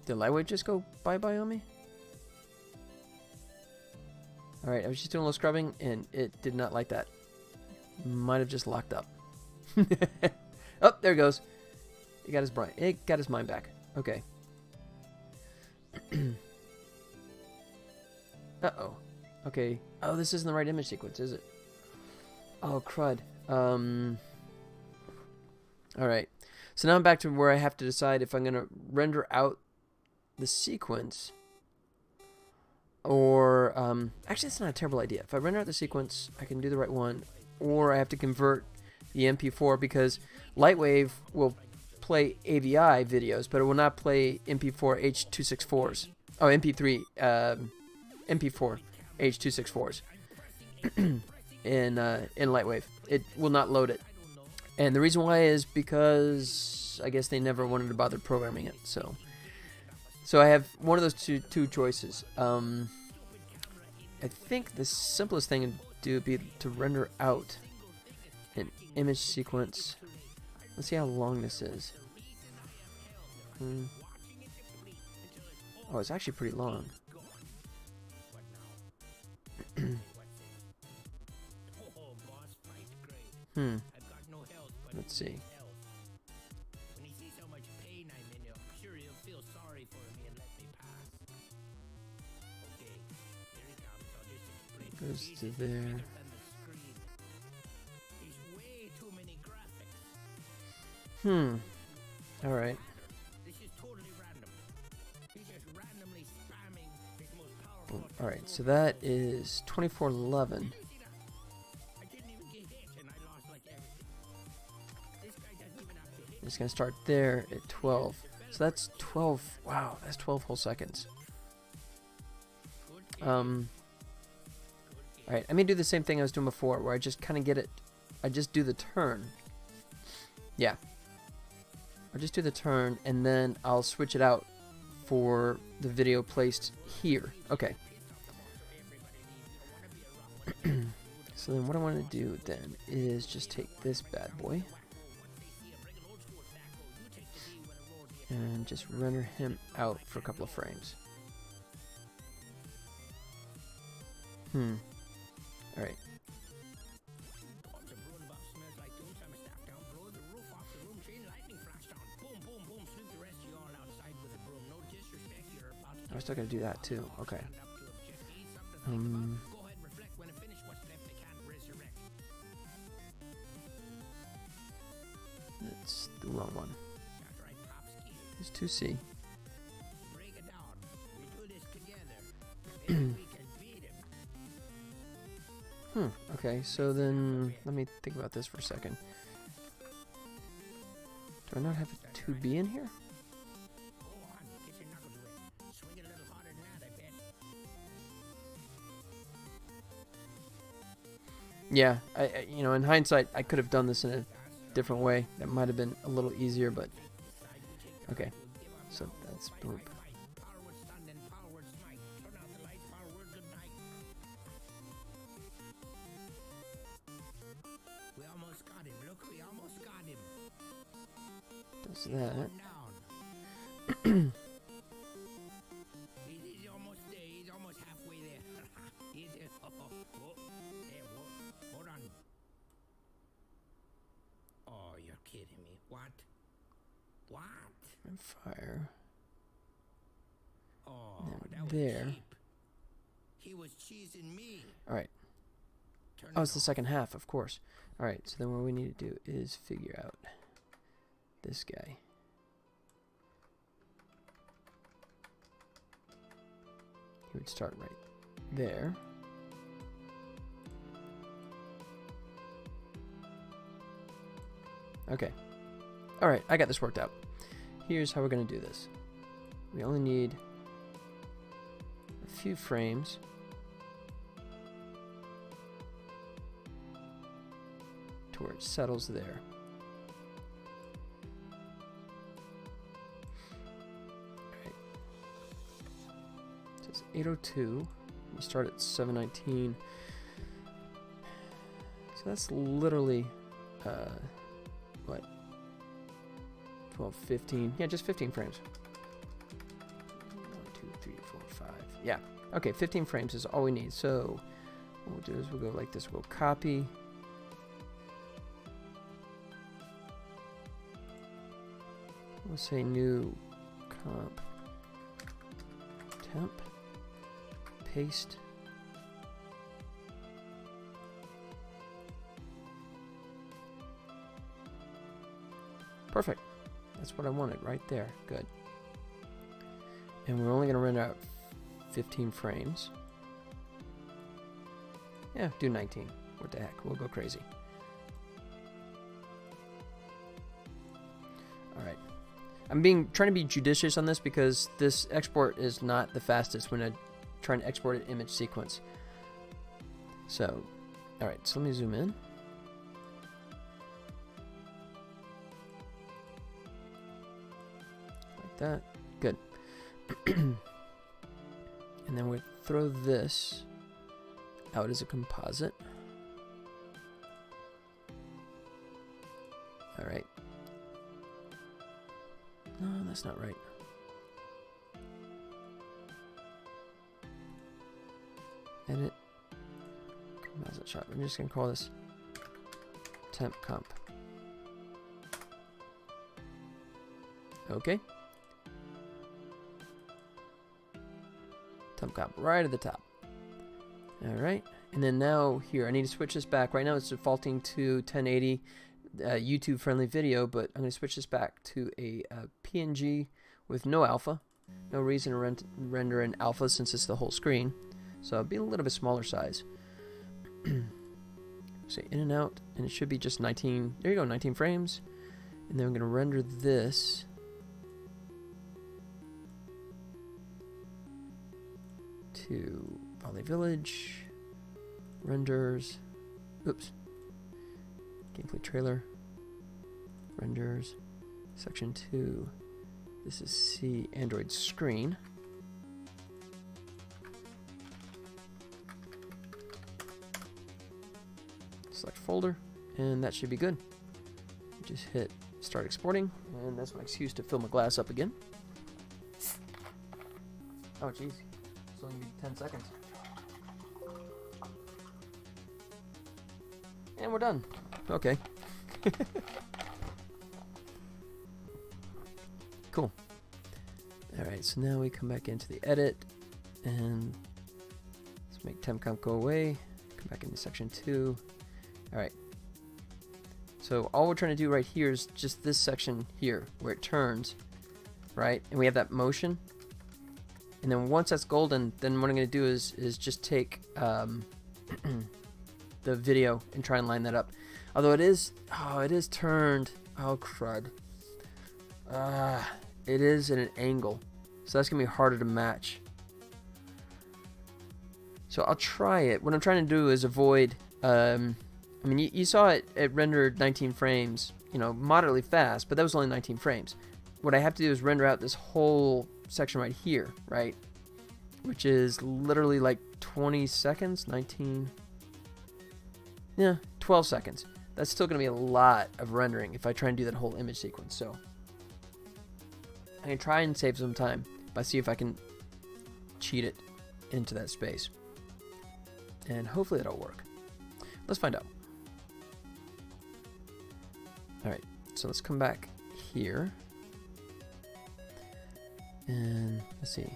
Speaker 1: Did lightweight just go bye-bye on me? Alright, I was just doing a little scrubbing, and it did not like that. Might have just locked up. Oh, there it goes. It got his mind back. Okay. Uh-oh. Okay. Oh, this isn't the right image sequence, is it? Oh, crud. Alright. So now I'm back to where I have to decide if I'm going to render out the sequence or... actually, that's not a terrible idea. If I render out the sequence, I can do the right one, or I have to convert the MP4 because Lightwave will play AVI videos, but it will not play MP4 H.264s. Oh, MP3, MP4 H.264s in Lightwave. It will not load it, and the reason why is because I guess they never wanted to bother programming it. So I have one of those two choices. I think the simplest thing to do would be to render out an image sequence. Let's see how long this is. Oh, it's actually pretty long. Let's see. Goes to there. All right. All right. So that is 2411. It's gonna start there at 12. So that's 12. Wow, that's 12 whole seconds. Alright, I may do the same thing I was doing before, where I just kind of get it. I just do the turn. Yeah. I'll just do the turn, and then I'll switch it out for the video placed here. Okay. So then what I want to do then is just take this bad boy and just render him out for a couple of frames. Alright. I still gotta do that too. Okay. That's the wrong one. It's 2C. Okay, so then let me think about this for a second. Do I not have a 2B in here? Yeah, I you know, in hindsight, I could have done this in a different way. That might have been a little easier, but okay. So that's boop. Does that. And fire. And there. Alright. Oh, it's the second half, of course. Alright, so then what we need to do is figure out this guy. He would start right there. Okay. Alright, I got this worked out. Here's how we're going to do this. We only need a few frames. To where it settles there. Alright. So it's 8:02. We start at 7:19. So that's literally, what? 12, 15. Yeah, just 15 frames. 1, 2, 3, 4, 5. Yeah. Okay, 15 frames is all we need. So what we'll do is we'll go like this. We'll copy. We'll say new comp temp. Paste. Perfect. That's what I wanted right there. Good. And we're only going to render out 15 frames. Yeah, do 19. What the heck? We'll go crazy. Alright. I'm trying to be judicious on this because this export is not the fastest when I try to export an image sequence. So, alright, so let me zoom in. Like that. Good. And then we throw this out as a composite. Alright. No, that's not right. Edit. Composite shot. I'm just going to call this temp comp. Okay. Temp comp right at the top. Alright. And then now here, I need to switch this back. Right now it's defaulting to 1080 YouTube friendly video, but I'm going to switch this back to a PNG with no alpha. No reason to render an alpha since it's the whole screen. So it'll be a little bit smaller size. So in and out, and it should be just 19, there you go, 19 frames. And then I'm going to render this to Volley Village, renders, oops, gameplay trailer, renders, section 2, this is C, Android screen. Select folder, and that should be good. Just hit start exporting, and that's my excuse to fill my glass up again. Oh jeez, it's only 10 seconds. And we're done. Okay. Cool. Alright, so now we come back into the edit, and let's make temp comp go away. Come back into section 2. Alright. So all we're trying to do right here is just this section here, where it turns, right? And we have that motion. And then once that's golden, then what I'm going to do is just take the video and try and line that up. Although it is turned, oh crud. It is at an angle. So that's going to be harder to match. So I'll try it. What I'm trying to do is avoid, I mean, you saw it rendered 19 frames, you know, moderately fast, but that was only 19 frames. What I have to do is render out this whole section right here, right? Which is literally like 20 seconds, 19, yeah, 12 seconds. That's still going to be a lot of rendering if I try and do that whole image sequence. So I can try and save some time by see if I can cheat it into that space. And hopefully that'll work. Let's find out. Alright, so let's come back here. And let's see.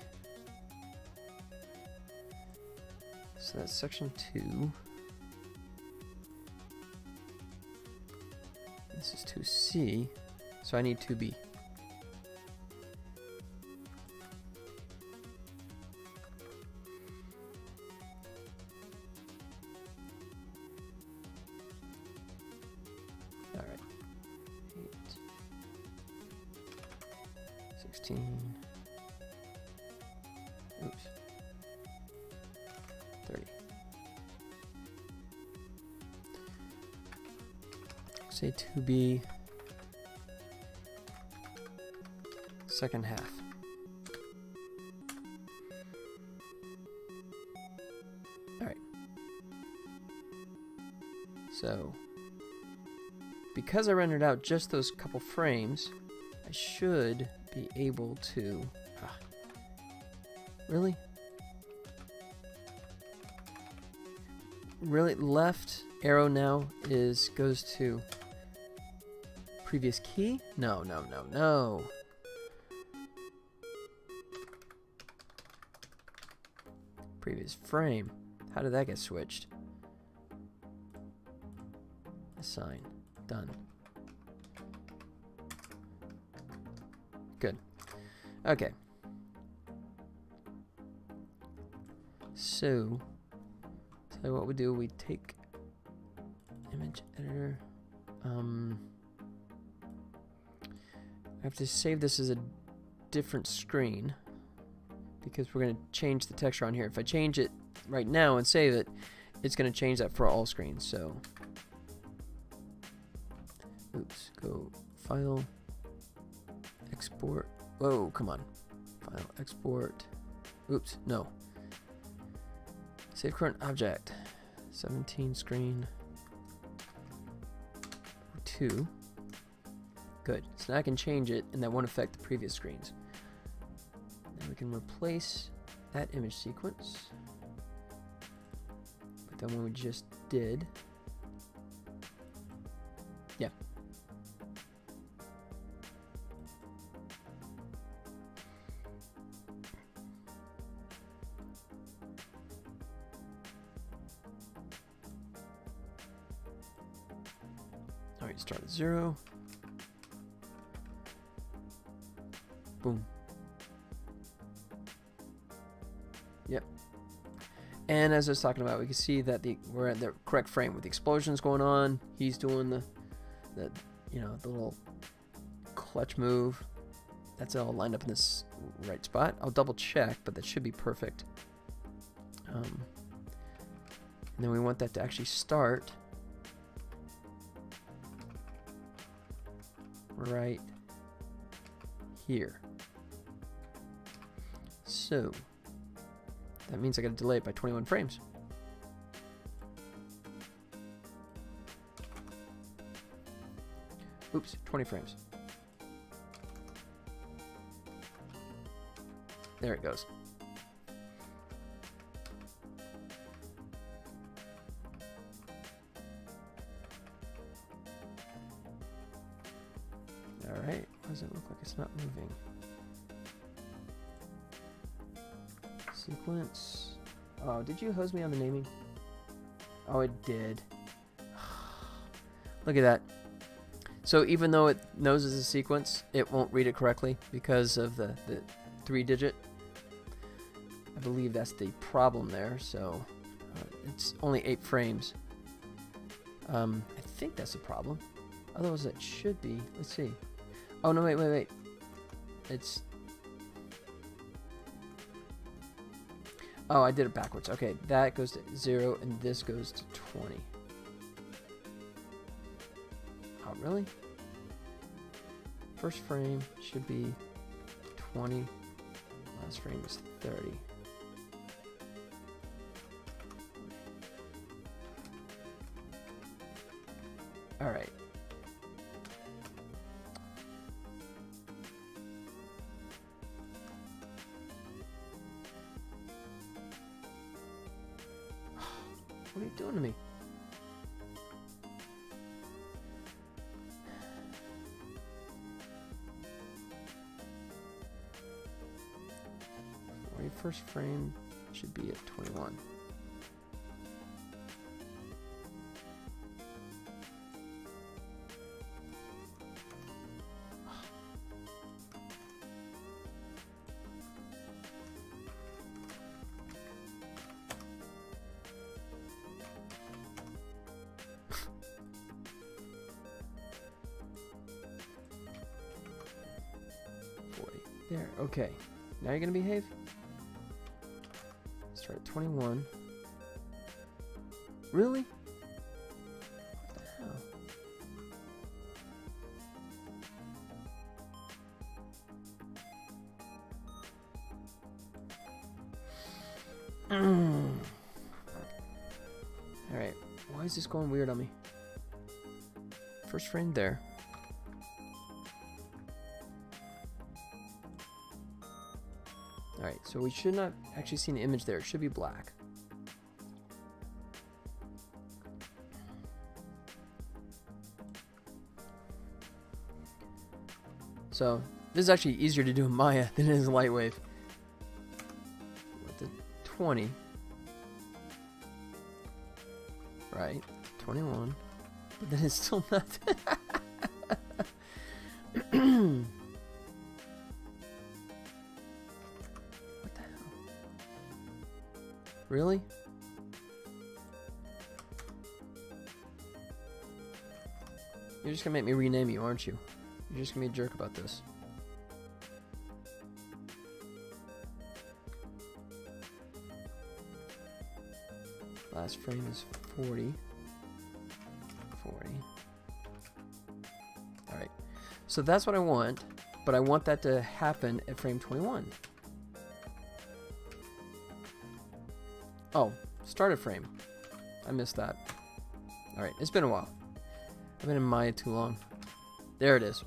Speaker 1: So that's section 2. This is 2C. So I need 2B. Alright. 8. 16. Oops. 30. Say 2B. Second half. Alright. So, because I rendered out just those couple frames, I should be able to... Really? Really? Left arrow now goes to previous key? No, no, no, no. Previous frame. How did that get switched? Assign. Done. Good. Okay. So, tell you what we do, we take image editor, I have to save this as a different screen because we're going to change the texture on here. If I change it right now and save it, it's going to change that for all screens. So, oops, go File, Export. Whoa, come on. File, Export. Oops, no. Save current object. 17 screen. 2. Good. So now I can change it, and that won't affect the previous screens. Now we can replace that image sequence with the one we just did. Yeah. All right, start at 0. Boom. Yep. And as I was talking about, we can see that we're at the correct frame with the explosions going on. He's doing the little clutch move. That's all lined up in this right spot. I'll double check, but that should be perfect. And then we want that to actually start right here. So that means I got to delay it by 21 frames. Oops, 20 frames. There it goes. All right, why does it look like it's not moving? Sequence. Oh, did you hose me on the naming? Oh, it did. Look at that. So even though it knows it's a sequence, it won't read it correctly because of the 3-digit. I believe that's the problem there. So it's only 8 frames. I think that's the problem. Otherwise, it should be. Let's see. Oh no! Wait. It's. Oh, I did it backwards. Okay, that goes to 0 and this goes to 20. Oh, really? First frame should be 20. Last frame is 30. All right. What are you doing to me? First frame should be at 21. There, okay. Now you're gonna behave? Start at 21. Really? What the hell? Alright, why is this going weird on me? First frame there. Alright, so we should not actually see an image there. It should be black. So, this is actually easier to do in Maya than it is in Lightwave. With the 20. Right, 21. But then it's still not... Really? You're just gonna make me rename you, aren't you? You're just gonna be a jerk about this. Last frame is 40. 40. Alright. So that's what I want, but I want that to happen at frame 21. Oh, start a frame. I missed that. Alright, it's been a while. I've been in Maya too long. There it is.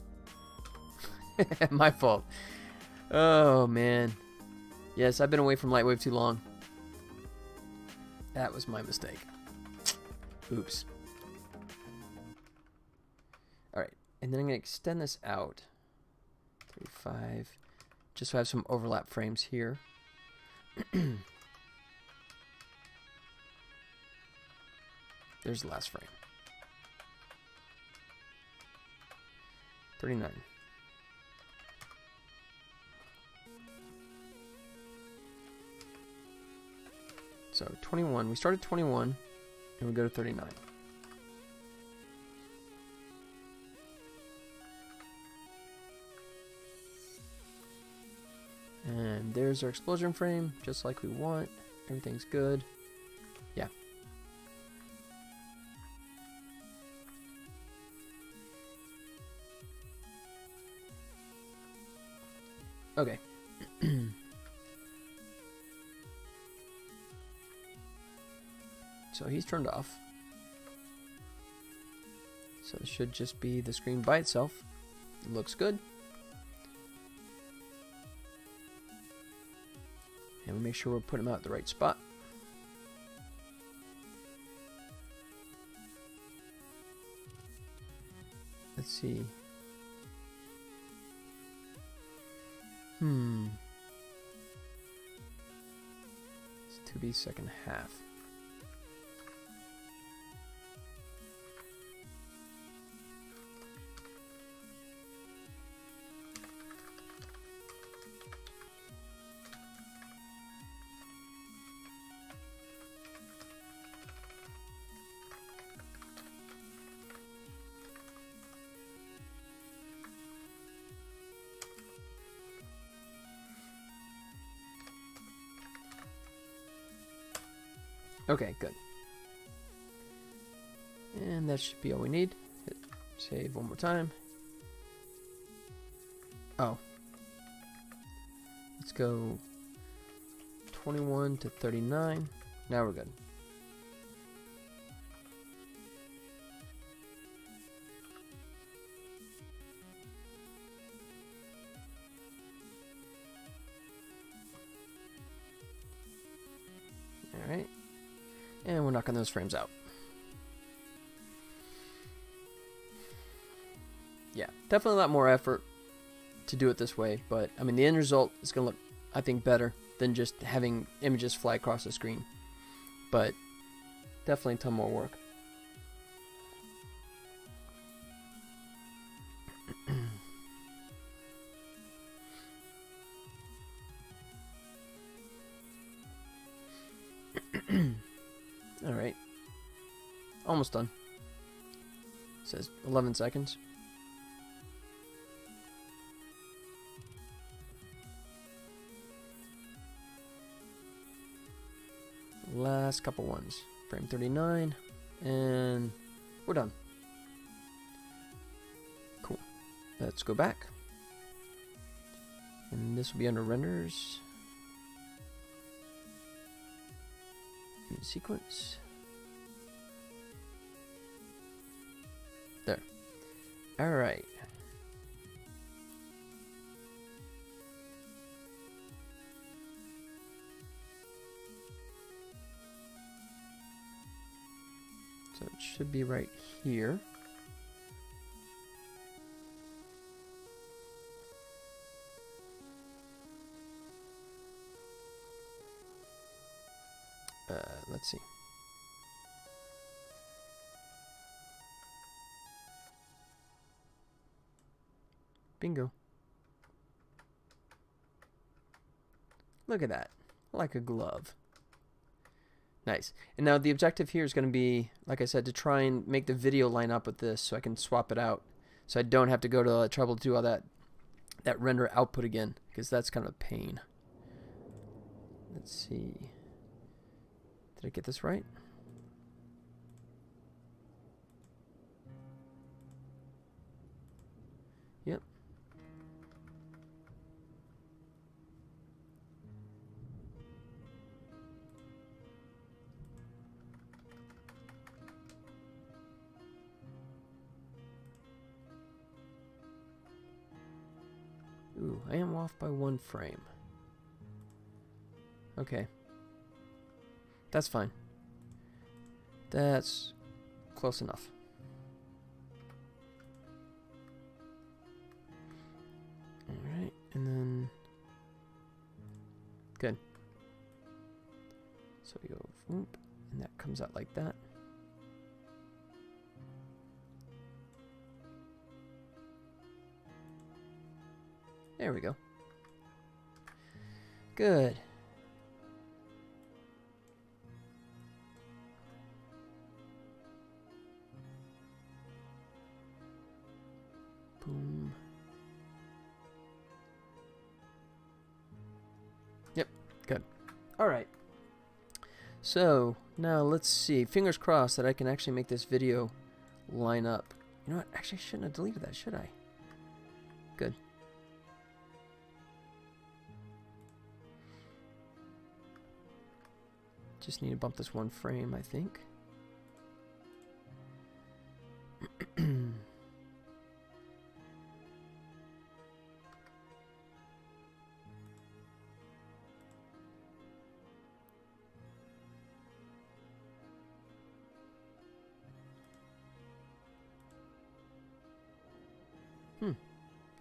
Speaker 1: My fault. Oh, man. Yes, I've been away from Lightwave too long. That was my mistake. Oops. Alright, and then I'm going to extend this out. 35. Just so I have some overlap frames here. There's the last frame. 39. So 21. We start at 21 and we go to 39. And there's our explosion frame, just like we want. Everything's good. Yeah. Okay. So he's turned off. So this should just be the screen by itself. It looks good. And we make sure we're putting them out at the right spot. Let's see. It's to be second half. Okay, good. And that should be all we need. Hit save one more time. Oh. Let's go 21 to 39. Now we're good. All right. And we're knocking those frames out. Yeah, definitely a lot more effort to do it this way, but I mean the end result is going to look, I think, better than just having images fly across the screen. But definitely a ton more work. Alright. Almost done. It says 11 seconds. Last couple ones. Frame 39. And we're done. Cool. Let's go back. And this will be under renders. Sequence. There. Alright. So it should be right here. Let's see. Bingo. Look at that. Like a glove. Nice. And now the objective here is going to be, like I said, to try and make the video line up with this so I can swap it out. so I don't have to go to the trouble to do all that render output again, because that's kind of a pain. Let's see. Did I get this right? Yep. Ooh, I am off by 1 frame. Okay. That's fine. That's close enough. Alright, and then... Good. So we go, whoop, and that comes out like that. There we go. Good. Boom. Yep, good. All right. So, now let's see. Fingers crossed that I can actually make this video line up. You know what? Actually, I shouldn't have deleted that, should I? Good. Just need to bump this 1 frame, I think.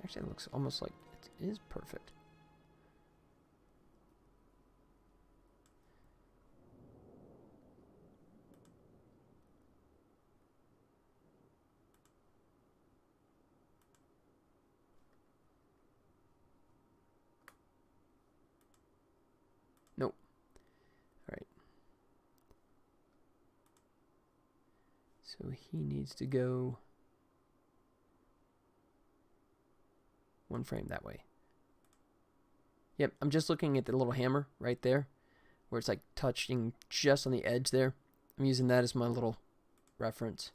Speaker 1: Actually, it looks almost like it is perfect. Nope. All right. So he needs to go 1 frame that way. Yep, I'm just looking at the little hammer right there, where it's like touching just on the edge there. I'm using that as my little reference.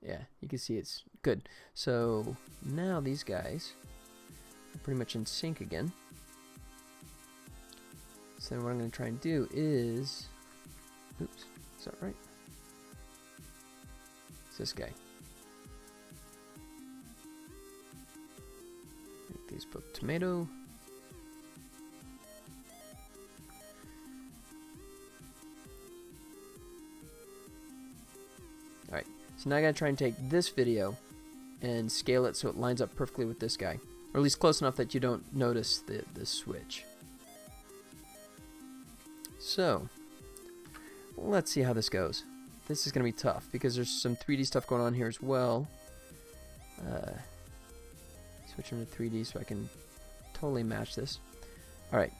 Speaker 1: Yeah, you can see it's good. So now these guys are pretty much in sync again. So what I'm going to try and do is, oops, is that right? It's this guy. Make these both tomato. Alright, so now I gotta try and take this video and scale it so it lines up perfectly with this guy. Or at least close enough that you don't notice the switch. So, let's see how this goes. This is gonna be tough because there's some 3D stuff going on here as well. Switch into 3D so I can totally match this. Alright.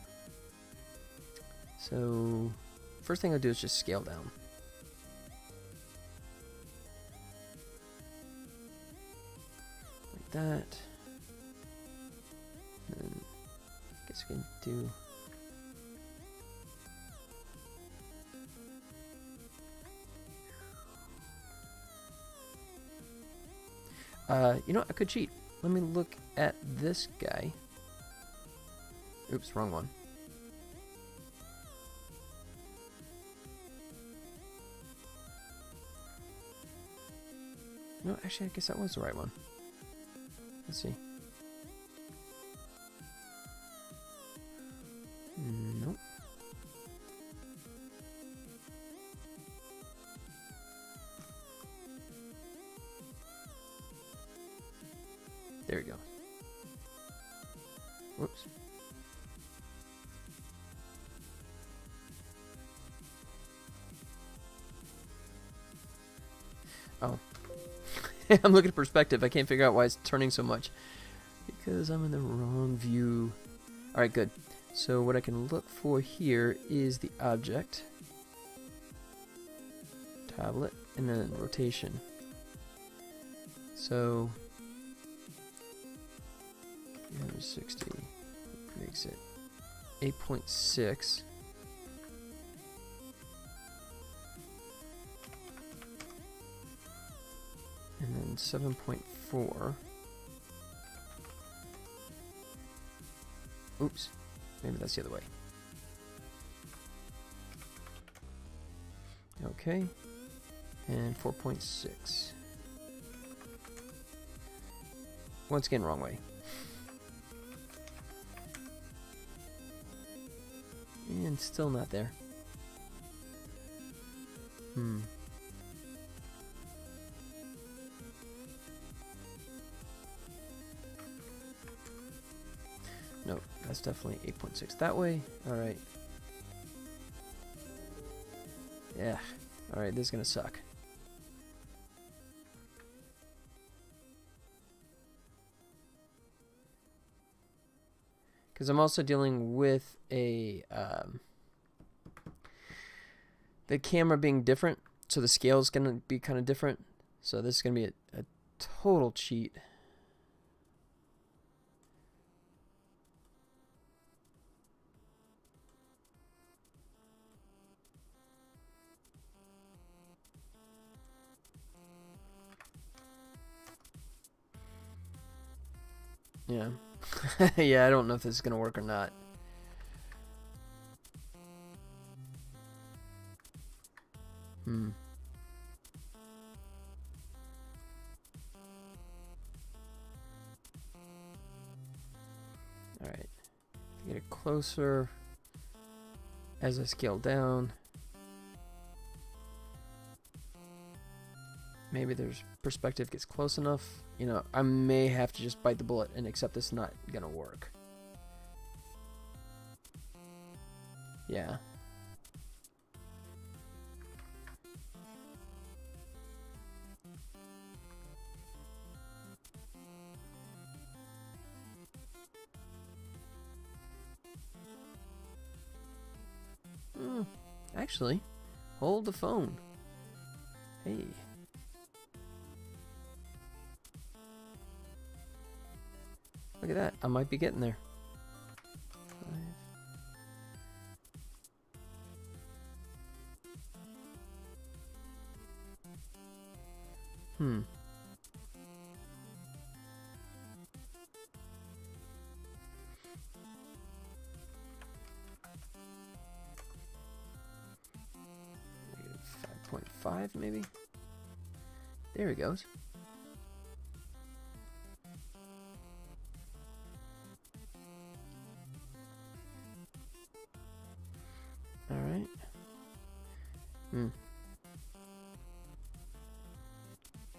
Speaker 1: So, first thing I'll do is just scale down. Like that. And then, I guess we can do... you know what? I could cheat. Let me look at this guy. Oops, wrong one. No, actually, I guess that was the right one. Let's see. Nope. There we go. Whoops. Oh. I'm looking at perspective. I can't figure out why it's turning so much. Because I'm in the wrong view. Alright, good. So what I can look for here is the object. tablet, and then rotation. So 360 makes it 8.6. And then 7.4. Oops, maybe that's the other way. Okay, and 4.6. Once again, wrong way. And still not there. Nope, that's definitely 8.6 that way. Alright. Yeah. Alright, this is gonna suck. Because I'm also dealing with a the camera being different, so the scale is gonna be kind of different. So this is gonna be a total cheat. Yeah. Yeah, I don't know if this is gonna work or not. Alright. Get it closer as I scale down. Maybe there's perspective gets close enough. You know, I may have to just bite the bullet and accept this is not gonna work. Yeah. Actually, hold the phone. Hey. Look at that. I might be getting there. 5. 5 maybe? There he goes. Alright.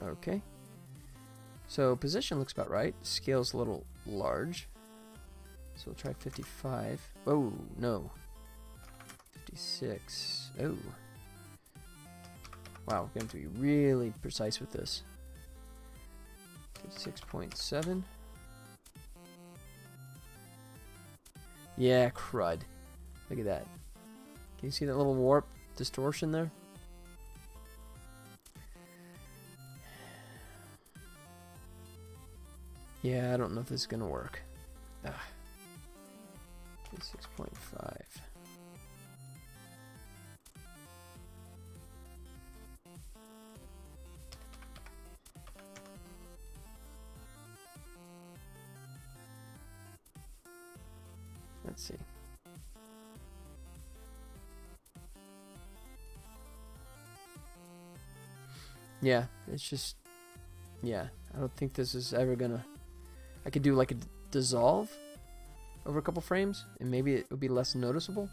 Speaker 1: Okay. So position looks about right. Scale's a little large. So we'll try 55. Oh, no. 56. Oh. Wow, we're going to be really precise with this. 56.7. Yeah, crud. Look at that. Can you see that little warp distortion there? Yeah, I don't know if this is going to work. 6.5. Let's see. Yeah, it's just, yeah, I don't think this is ever gonna, I could do like a dissolve over a couple frames and maybe it would be less noticeable.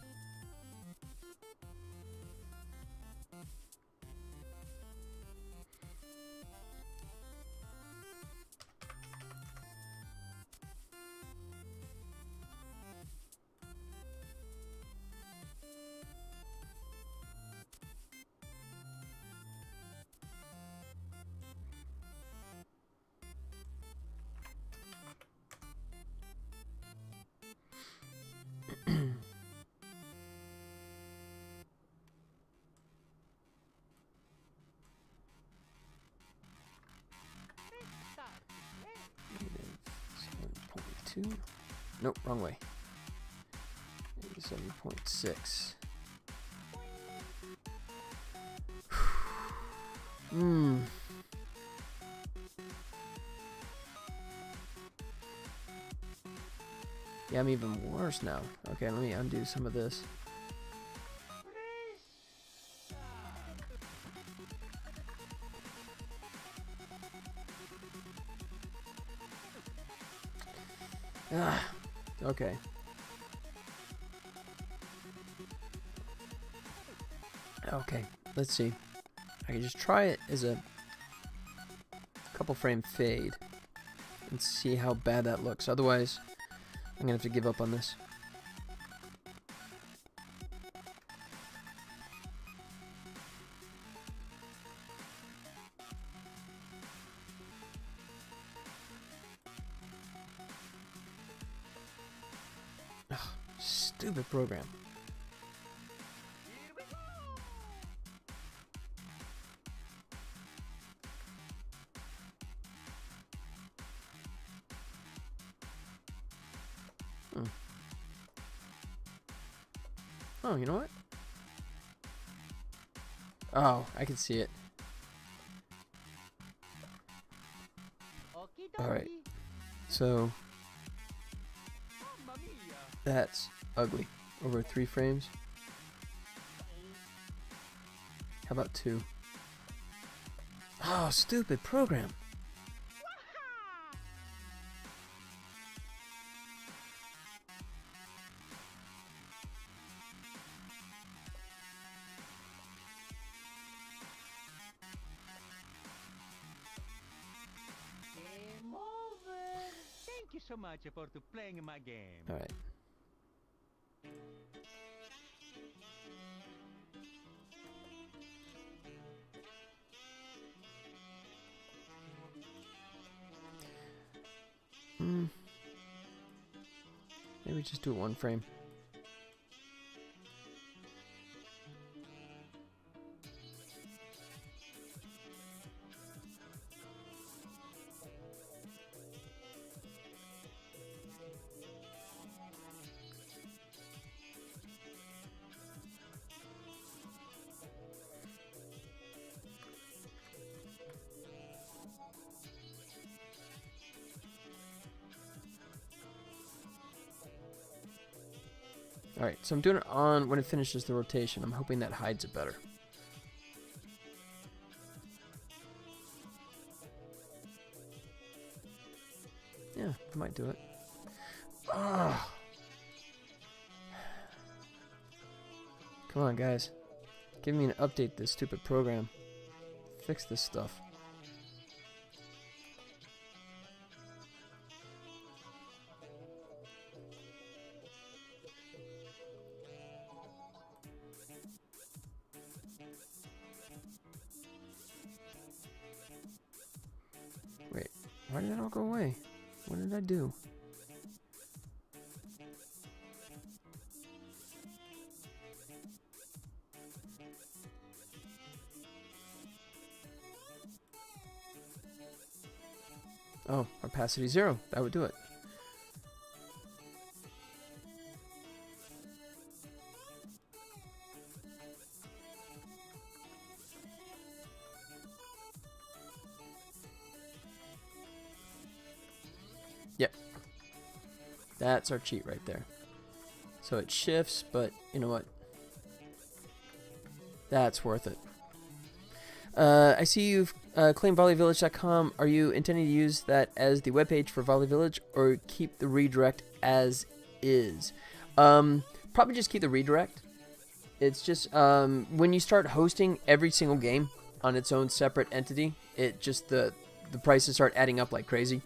Speaker 1: 82. Nope, wrong way. 87.6. Yeah, I'm even worse now. Okay, let me undo some of this. Okay. Okay, let's see. I can just try it as a couple frame fade and see how bad that looks. Otherwise, I'm gonna have to give up on this. Ugh, stupid program. Oh, you know what? Oh, I can see it. Alright. So, that's ugly. Over 3 frames. How about 2? Oh, stupid program.
Speaker 2: Thank you so much for playing my game.
Speaker 1: All right. Maybe just do it 1 frame. Alright, so I'm doing it on when it finishes the rotation. I'm hoping that hides it better. Yeah, I might do it. Ugh. Come on, guys. Give me an update this stupid program. Fix this stuff. Wait, why did that all go away? What did I do? Oh, opacity 0. That would do it. Yep. That's our cheat right there. So it shifts, but you know what? That's worth it. I see you've claimed volleyvillage.com. Are you intending to use that as the webpage for Volley Village or keep the redirect as is? Probably just keep the redirect. It's just when you start hosting every single game on its own separate entity, it just the prices start adding up like crazy.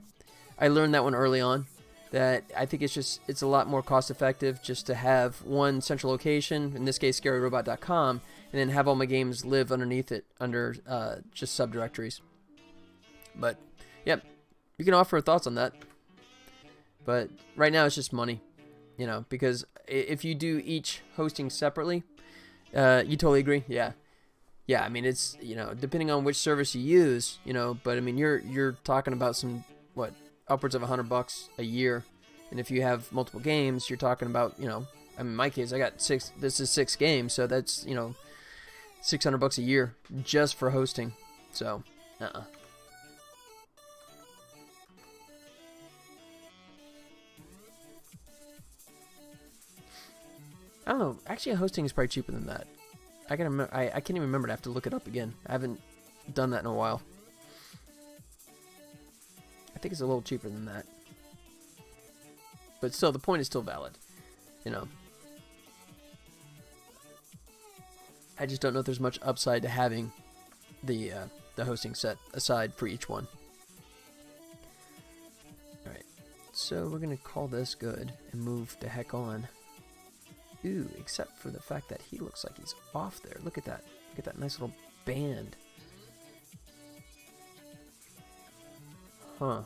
Speaker 1: I learned that one early on. That I think it's a lot more cost effective just to have one central location, in this case scaryrobot.com, and then have all my games live underneath it under just subdirectories. But yep, you can offer thoughts on that. But right now it's just money, you know, because if you do each hosting separately, you totally agree, yeah. Yeah, I mean it's, you know, depending on which service you use, you know, but I mean you're talking about some upwards of $100 a year And if you have multiple games, you're talking about, I mean, in my case, I got 6. This is 6 games, so that's $600 a year just for hosting. So, I don't know. Actually, hosting is probably cheaper than that. I can't even remember. I have to look it up again. I haven't done that in a while. I think it's a little cheaper than that. But still, the point is still valid. I just don't know if there's much upside to having the hosting set aside for each one. Alright, so we're going to call this good and move the heck on. Ooh, except for the fact that he looks like he's off there. Look at that. Look at that nice little band. Huh.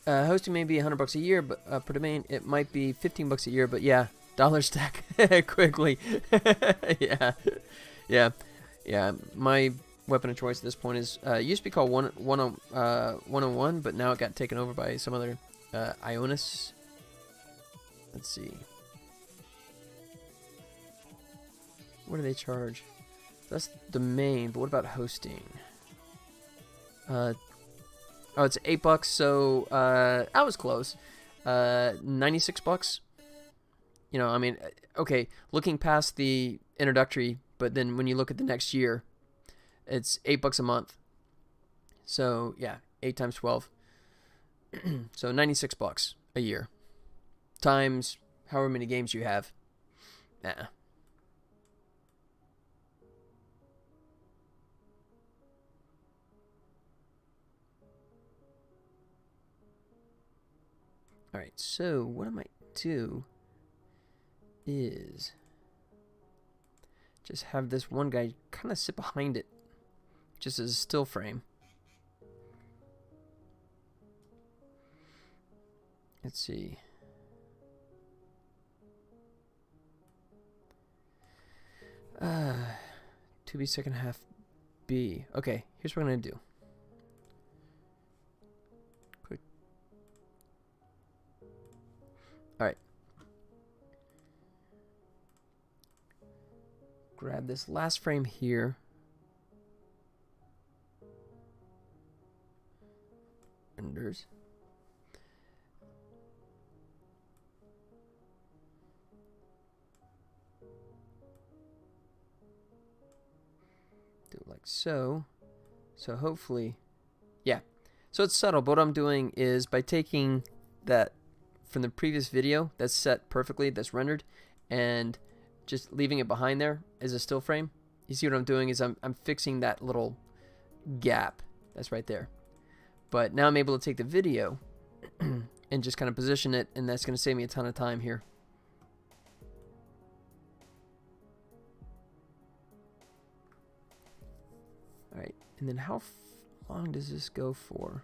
Speaker 1: Hosting may be $100 a year, but per domain it might be $15 a year. But yeah, dollar stack quickly. yeah. My weapon of choice at this point is used to be called 101, but now it got taken over by some other Ionis. Let's see. What do they charge? That's domain, but what about hosting? Oh, it's $8, so I was close. $96. I mean, okay, looking past the introductory, but then when you look at the next year, it's $8 a month. So yeah, 8 times 12. So $96 a year. Times however many games you have. Alright, so what I might do is just have this one guy kind of sit behind it, just as a still frame. Let's see. 2B second half B. Okay, here's what I'm gonna do. Quick. Alright. Grab this last frame here. Renders. Do it like so. So hopefully, yeah. So it's subtle, but what I'm doing is by taking that from the previous video that's set perfectly, that's rendered, and just leaving it behind there as a still frame. You see what I'm doing is I'm fixing that little gap that's right there. But now I'm able to take the video and just kind of position it, and that's going to save me a ton of time here. Alright, and then how long does this go for?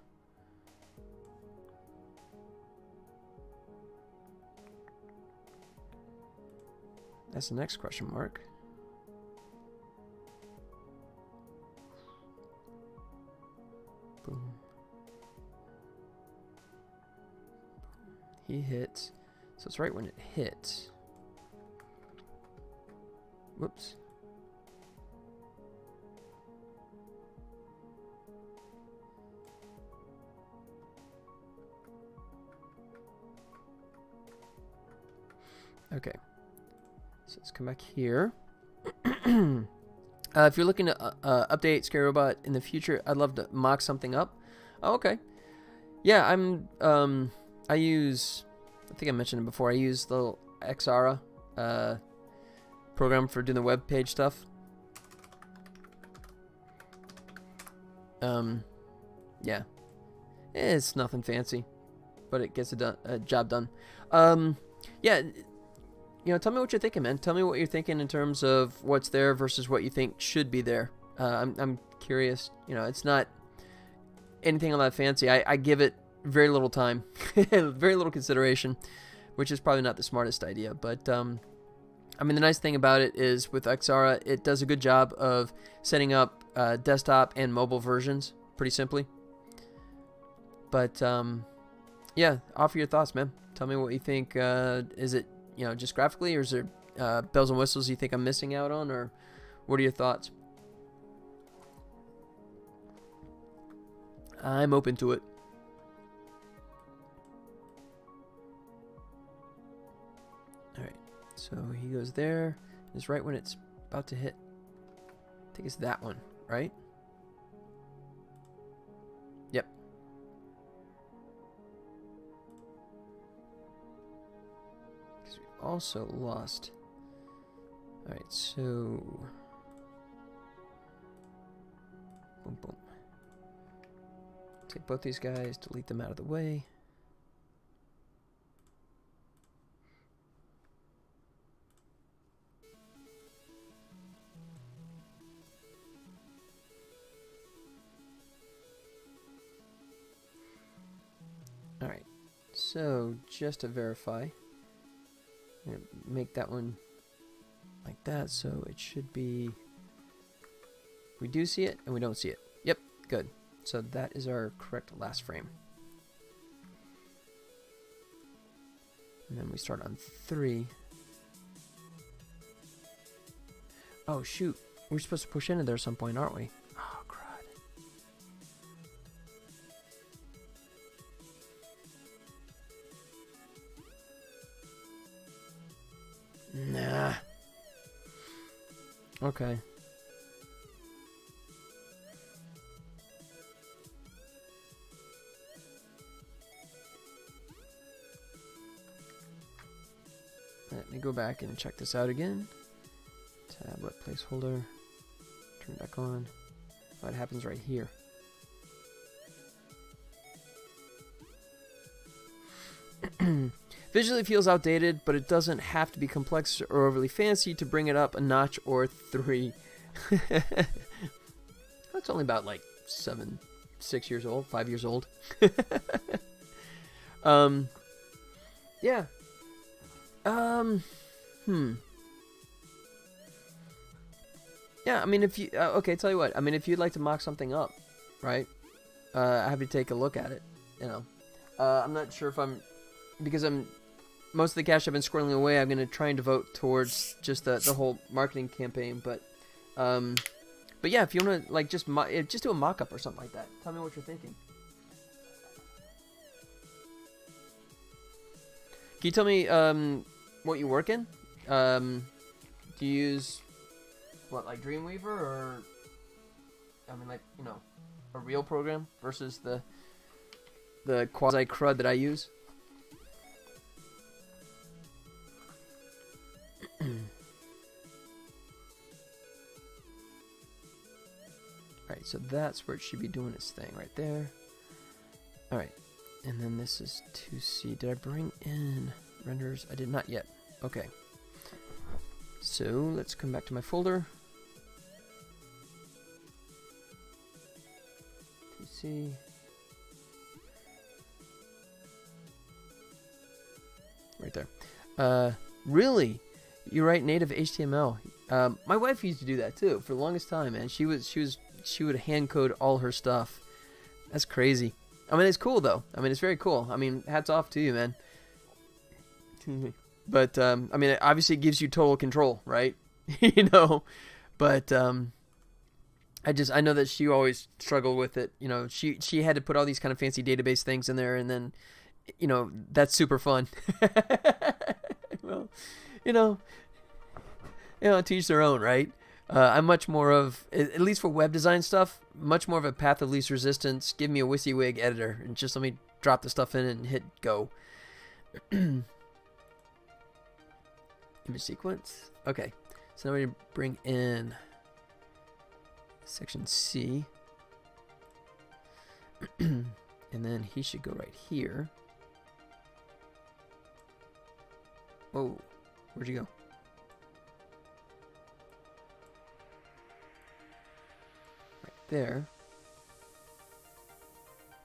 Speaker 1: That's the next question mark. Boom. He hits. So it's right when it hits. Whoops. Okay. So let's come back here. If you're looking to update Scary Robot in the future, I'd love to mock something up. Oh, okay. Yeah, I use, I think I mentioned it before, I use the Xara program for doing the web page stuff. Yeah. It's nothing fancy, but it gets a job done. Yeah. Tell me what you're thinking, man. Tell me what you're thinking in terms of what's there versus what you think should be there. I'm curious. It's not anything all that fancy. I give it very little time, very little consideration, which is probably not the smartest idea. But I mean, the nice thing about it is with Xara, it does a good job of setting up desktop and mobile versions pretty simply. But Yeah, offer your thoughts, man. Tell me what you think. Is it, just graphically, or is there bells and whistles you think I'm missing out on, or what are your thoughts? I'm open to it. Alright, so he goes there. It's right when it's about to hit. I think it's that one, right? Yep. Because we also lost. Alright, so... Boom, boom. Take both these guys, delete them out of the way. Alright, so just to verify, I'm going to make that one like that, so it should be, we do see it and we don't see it. Yep, good. So that is our correct last frame. And then we start on 3. Oh shoot, we're supposed to push into there at some point, aren't we? Oh crud. Nah. Okay. Let me go back and check this out again. Tablet placeholder. Turn it back on. Oh, it happens right here. Visually feels outdated, but it doesn't have to be complex or overly fancy to bring it up a notch or 3. That's only about like 6 years old, 5 years old. Yeah. Yeah, I mean, if you... okay, tell you what. I mean, if you'd like to mock something up, right? I have to take a look at it, I'm not sure if I'm... Because most of the cash I've been squirreling away, I'm going to try and devote towards just the whole marketing campaign. But yeah, if you want to, like, just do a mock-up or something like that. Tell me what you're thinking. Can you tell me what you work in? Do you use, what, like Dreamweaver, or, I mean, like, a real program versus the quasi-crud that I use? Alright, so that's where it should be doing its thing, right there. Alright, and then this is 2C. Did I bring in renders? I did not yet. Okay. So, let's come back to my folder. 2C. Right there. Really? You write native HTML. My wife used to do that too for the longest time, man. She would hand code all her stuff. That's crazy. I mean, it's cool though. I mean, it's very cool. I mean, hats off to you, man. But I mean, obviously it gives you total control, right? But I know that she always struggled with it. She had to put all these kind of fancy database things in there, and then that's super fun. Well, to each their own, right? I'm much more of, at least for web design stuff, much more of a path of least resistance. Give me a WYSIWYG editor and just let me drop the stuff in and hit go. Image sequence. Okay, so now we bring in section C. And then he should go right here. Whoa, where'd you go? There,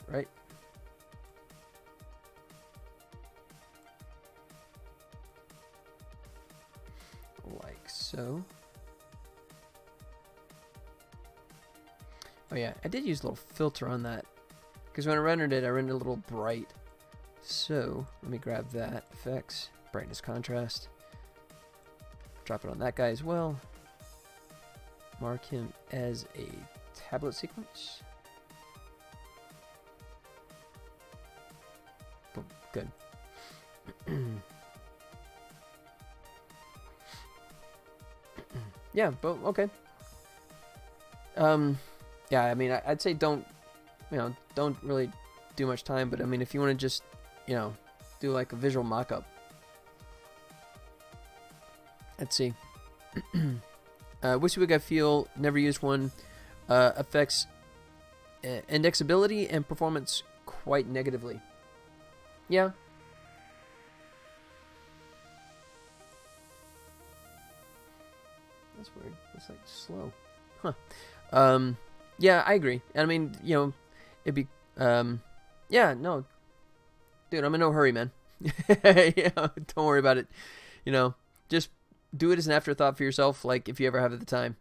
Speaker 1: right? Like so. Oh yeah, I did use a little filter on that because when I rendered it a little bright. So let me grab that effects, brightness, contrast. Drop it on that guy as well. Mark him as a tablet sequence. Boom, good. Yeah, but okay. Yeah, I mean, I'd say don't really do much time, but I mean, if you want to just, do like a visual mock-up. Let's see. WYSIWYG, I feel, never used one. Affects indexability and performance quite negatively. Yeah. That's weird. It's like slow. Huh. Yeah, I agree. I mean, it'd be, yeah, no. Dude, I'm in no hurry, man. Don't worry about it. Just do it as an afterthought for yourself, like if you ever have the time.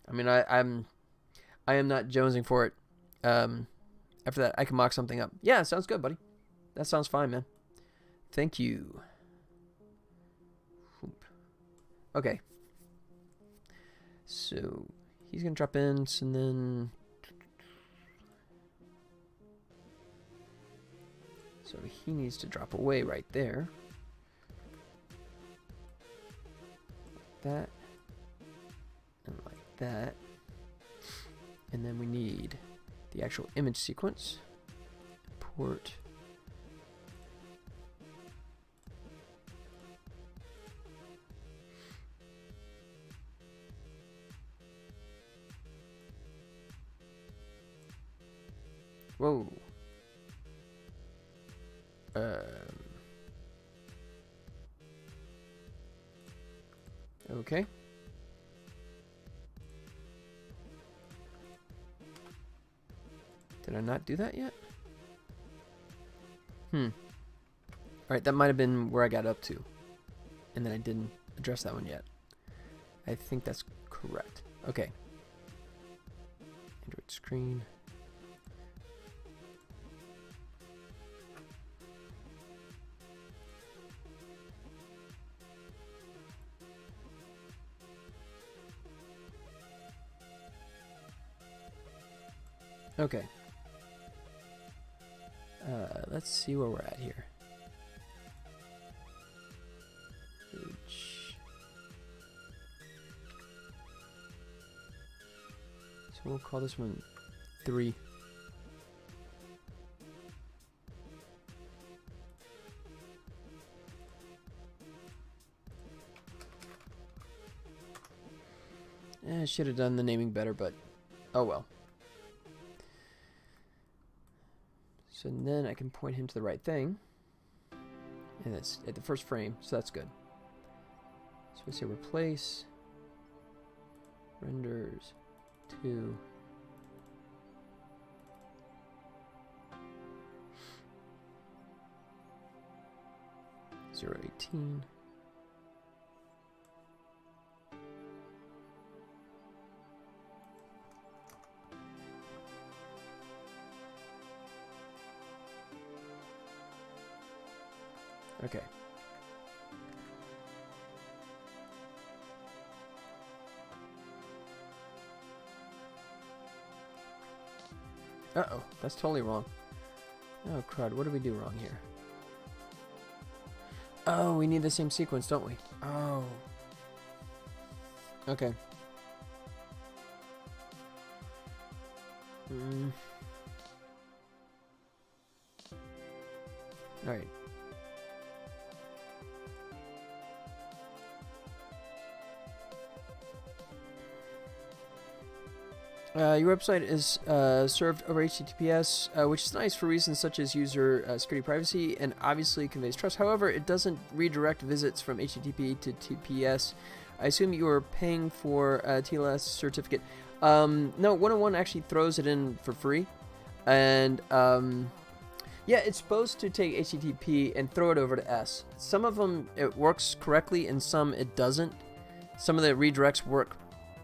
Speaker 1: I mean, I am not jonesing for it. After that, I can mock something up. Yeah, sounds good, buddy. That sounds fine, man. Thank you. Okay. So he's gonna drop in, and then so he needs to drop away right there. Like that, and like that, and then we need the actual image sequence. Import. Whoa. Okay. Did I not do that yet? Alright, that might have been where I got up to. And then I didn't address that one yet. I think that's correct. Okay. Android screen. Okay. Let's see where we're at here. So we'll call this one 3. I should have done the naming better, but oh well. So then I can point him to the right thing. And it's at the first frame, so that's good. So we say replace, renders to 018. Okay. Uh-oh, that's totally wrong. Oh, crud, what did we do wrong here? Oh, we need the same sequence, don't we? Oh. Okay. Alright. Your website is served over HTTPS, which is nice for reasons such as user security privacy and obviously conveys trust. However, it doesn't redirect visits from HTTP to TPS. I assume you are paying for a TLS certificate. No, 101 actually throws it in for free. And yeah, it's supposed to take HTTP and throw it over to S. Some of them it works correctly and some it doesn't. Some of the redirects work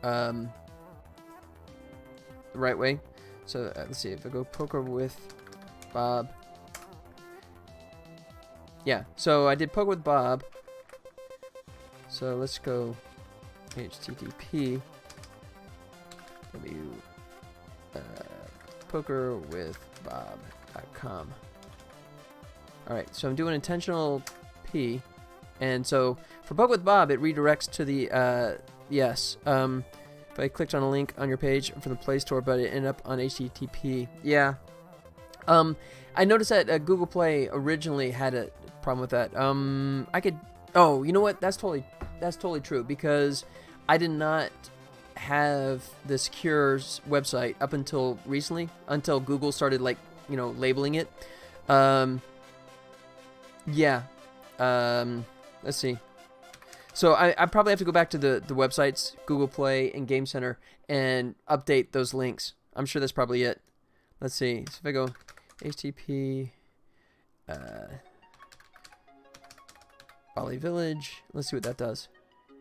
Speaker 1: the right way. So let's see, if I go poker with Bob, Yeah, so I did poke with Bob. So let's go HTTP pokerwithbob.com. Alright, so I'm doing intentional P. And so for Poke with Bob, it redirects to the, yes. If I clicked on a link on your page from the Play Store, but it ended up on HTTP. Yeah. I noticed that Google Play originally had a problem with that. I could... Oh, you know what? That's totally true, because I did not have the Secure's website up until recently, until Google started, like, you know, labeling it. Yeah. Let's see. So I probably have to go back to the websites, Google Play and Game Center, and update those links. I'm sure that's probably it. Let's see. So if I go HTTP Volley Village, let's see what that does.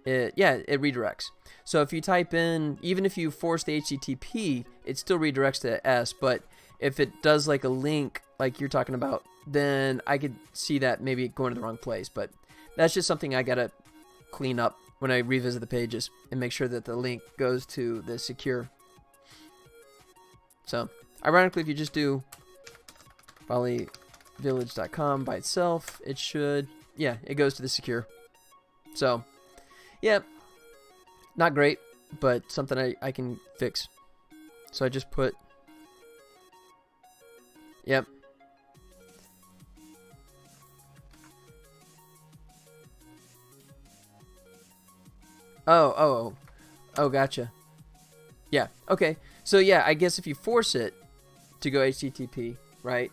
Speaker 1: It redirects. So if you type in, even if you force the HTTP, it still redirects to S, but if it does like a link like you're talking about, then I could see that maybe going to the wrong place. But that's just something I gotta clean up when I revisit the pages and make sure that the link goes to the secure. So ironically, if you just do volleyvillage.com by itself, it should, yeah, it goes to the secure. So yeah, not great, but something I can fix. So I just put, yep. Oh, gotcha. Yeah, okay. So yeah, I guess if you force it to go HTTP, right,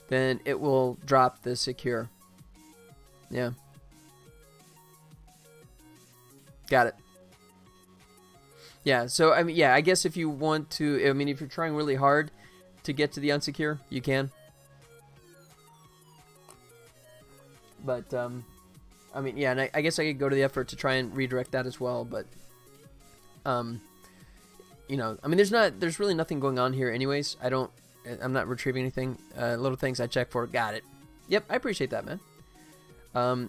Speaker 1: then it will drop the secure. Yeah. Got it. Yeah, so I mean, yeah, I guess if you want to, I mean, if you're trying really hard to get to the unsecure, you can. But I mean, yeah, and I guess I could go to the effort to try and redirect that as well, but you know, I mean, there's really nothing going on here anyways. I'm not retrieving anything. Little things I check for. Got it. Yep, I appreciate that, man.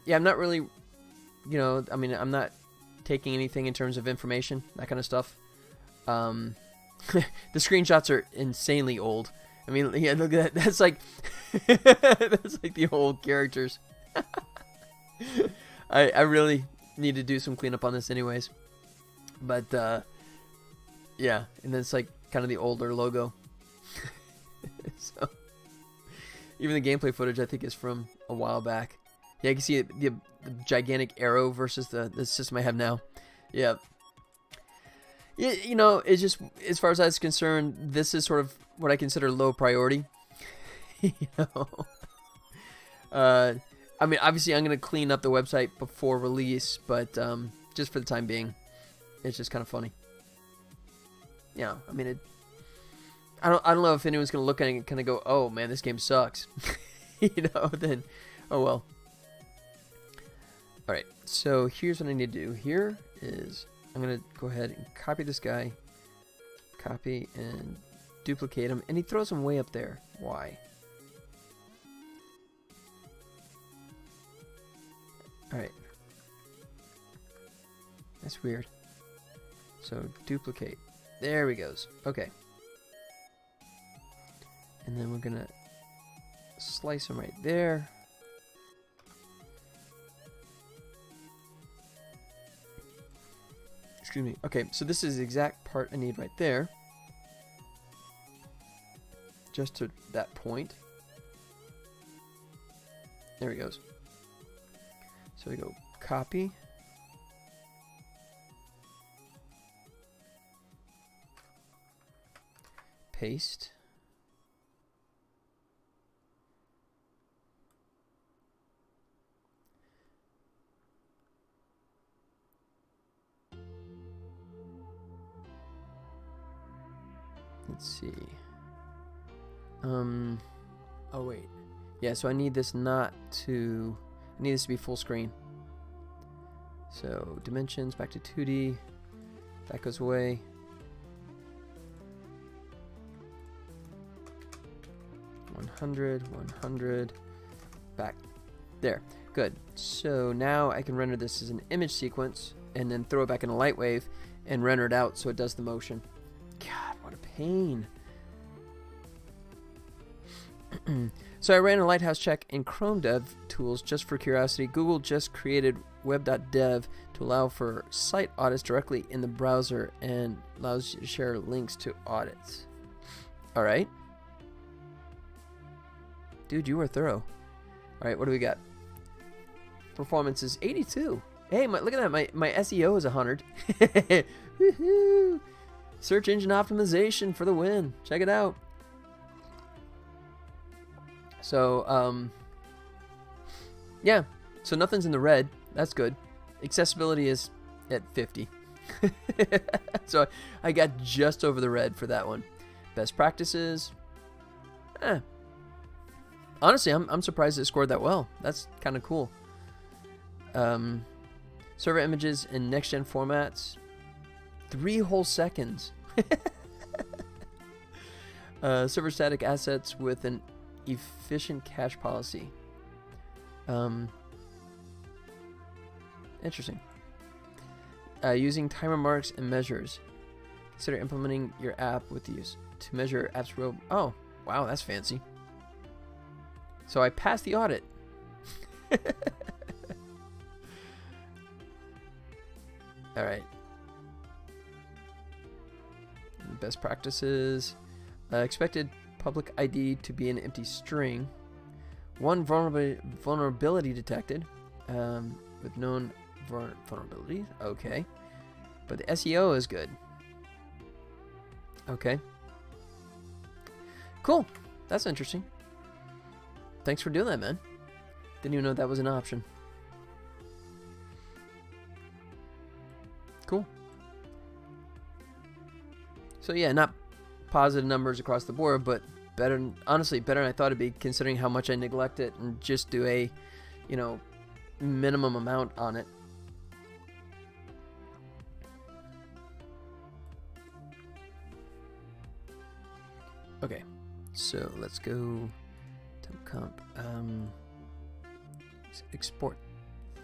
Speaker 1: Yeah, I'm not really, you know, I mean, I'm not taking anything in terms of information, that kind of stuff. The screenshots are insanely old. I mean, yeah, look at that. That's like that's like the old characters. I really need to do some cleanup on this anyways. But yeah, and then it's like kind of the older logo. So even the gameplay footage I think is from a while back. Yeah, you can see the gigantic arrow versus the system I have now. Yeah. Yeah, you know, it's just, as far as I was concerned, this is sort of what I consider low priority. You know? I mean, obviously I'm going to clean up the website before release, but just for the time being, it's just kind of funny. Yeah, I mean, I don't know if anyone's going to look at it and kind of go, oh man, this game sucks. You know, then, oh well. Alright, so here's what I need to do. Here is, I'm going to go ahead and copy this guy. Copy and duplicate him. And he throws him way up there. Why? Alright. That's weird. So, duplicate. There he goes. Okay. And then we're going to slice him right there. Excuse me. Okay, so this is the exact part I need right there. Just to that point. There he goes. So we go copy. Paste. Let's see. Oh wait. Yeah, so I need this I need this to be full screen. So dimensions back to 2D. That goes away. $100 back There. Good. So now I can render this as an image sequence and then throw it back in a light wave and render it out so it does the motion. God, what a pain. So I ran a lighthouse check in Chrome Dev Tools just for curiosity. Google just created web.dev to allow for site audits directly in the browser and allows you to share links to audits. All right. Dude, you were thorough. All right, what do we got? Performance is 82. Hey, look at that. My SEO is 100. Woohoo! Search engine optimization for the win. Check it out. So, yeah. So nothing's in the red. That's good. Accessibility is at 50. So I got just over the red for that one. Best practices. Honestly, I'm surprised it scored that well. That's kind of cool. Server images in next-gen formats. 3 whole seconds. Server static assets with an efficient cache policy. Interesting. Using timer marks and measures. Consider implementing your app with these to measure apps real. Oh, wow, that's fancy. So I passed the audit. All right. Best practices. Expected public ID to be an empty string. 1 vulnerability detected with known vulnerabilities. Okay. But the SEO is good. Okay. Cool. That's interesting. Thanks for doing that, man. Didn't even know that was an option. Cool. So yeah, not positive numbers across the board, but better, honestly, better than I thought it'd be, considering how much I neglect it and just do a, minimum amount on it. Okay, so let's go temp comp. Let's export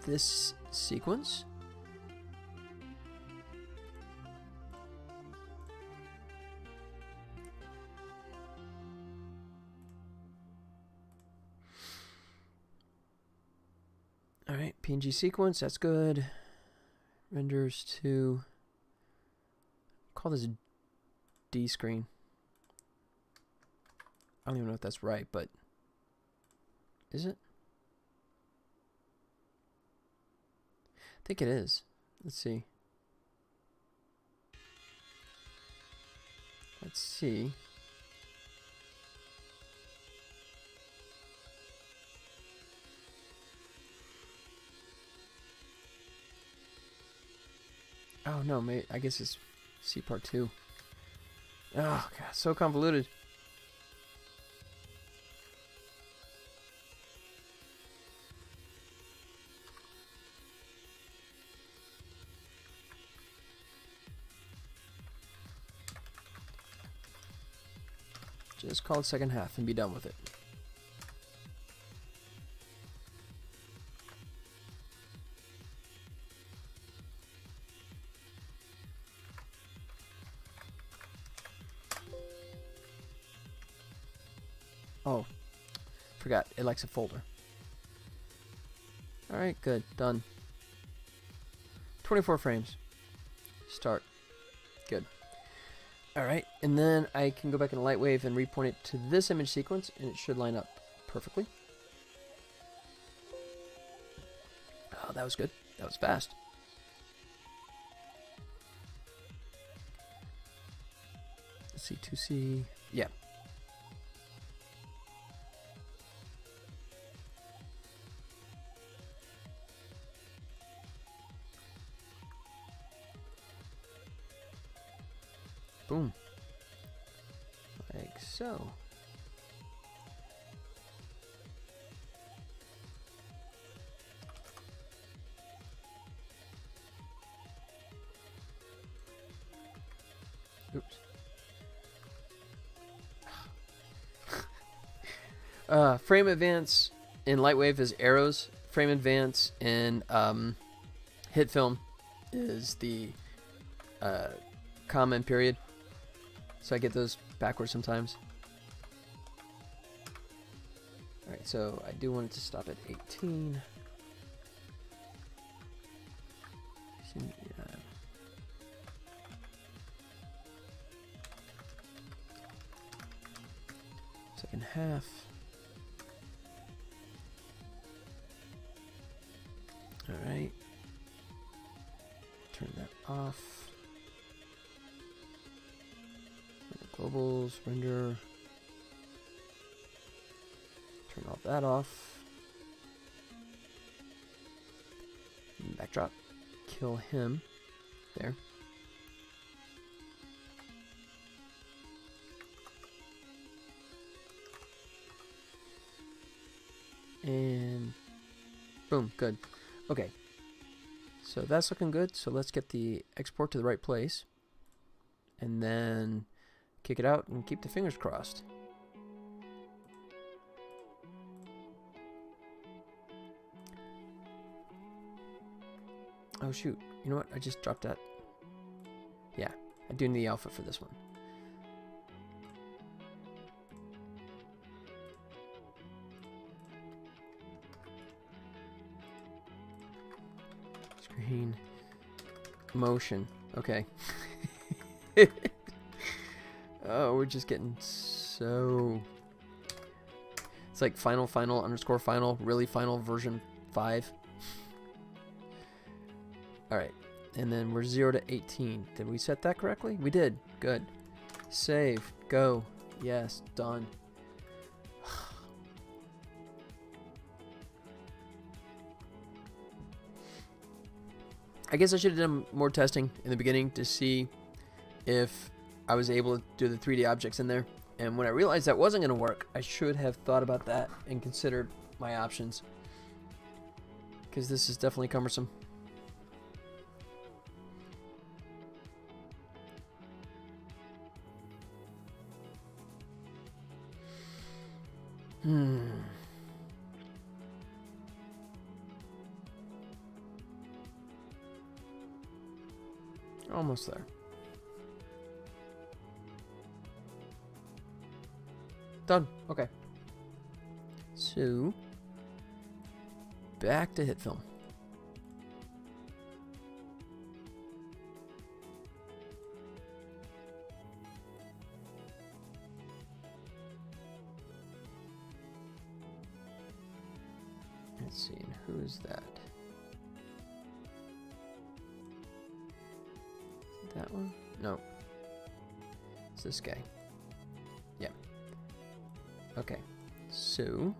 Speaker 1: this sequence. All right, PNG sequence, that's good. Renders to, call this D screen. I don't even know if that's right, but is it? I think it is. Let's see. Let's see. Oh no, mate. I guess it's C part 2. Oh god, so convoluted. Just call it second half and be done with it. Oh, forgot. It likes a folder. Alright, good. Done. 24 frames. Start. Good. Alright, and then I can go back in Lightwave and repoint it to this image sequence, and it should line up perfectly. Oh, that was good. That was fast. Let's see, 2C. Yeah. Boom. Like so. Oops. Frame advance in Lightwave is arrows, frame advance, and hit film is the comma and period. So I get those backwards sometimes. Alright, so I do want it to stop at 18. Second half. Alright. Turn that off. Globals, render. Turn all that off. Backdrop. Kill him. There. And boom, good. Okay. So that's looking good. So let's get the export to the right place. And then kick it out and keep the fingers crossed. Oh shoot, you know what? I just dropped that. Yeah, I do need the alpha for this one. Screen. Motion. Okay. Oh, we're just getting so... It's like final underscore final, really final version 5. Alright, and then we're 0 to 18. Did we set that correctly? We did. Good. Save. Go. Yes. Done. I guess I should have done more testing in the beginning to see if I was able to do the 3D objects in there. And when I realized that wasn't going to work, I should have thought about that and considered my options. Because this is definitely cumbersome. Almost there. Done. Okay. So, back to hit film. Let's see, and who is that? Is it that one? No. It's this guy. Yeah. Okay. So,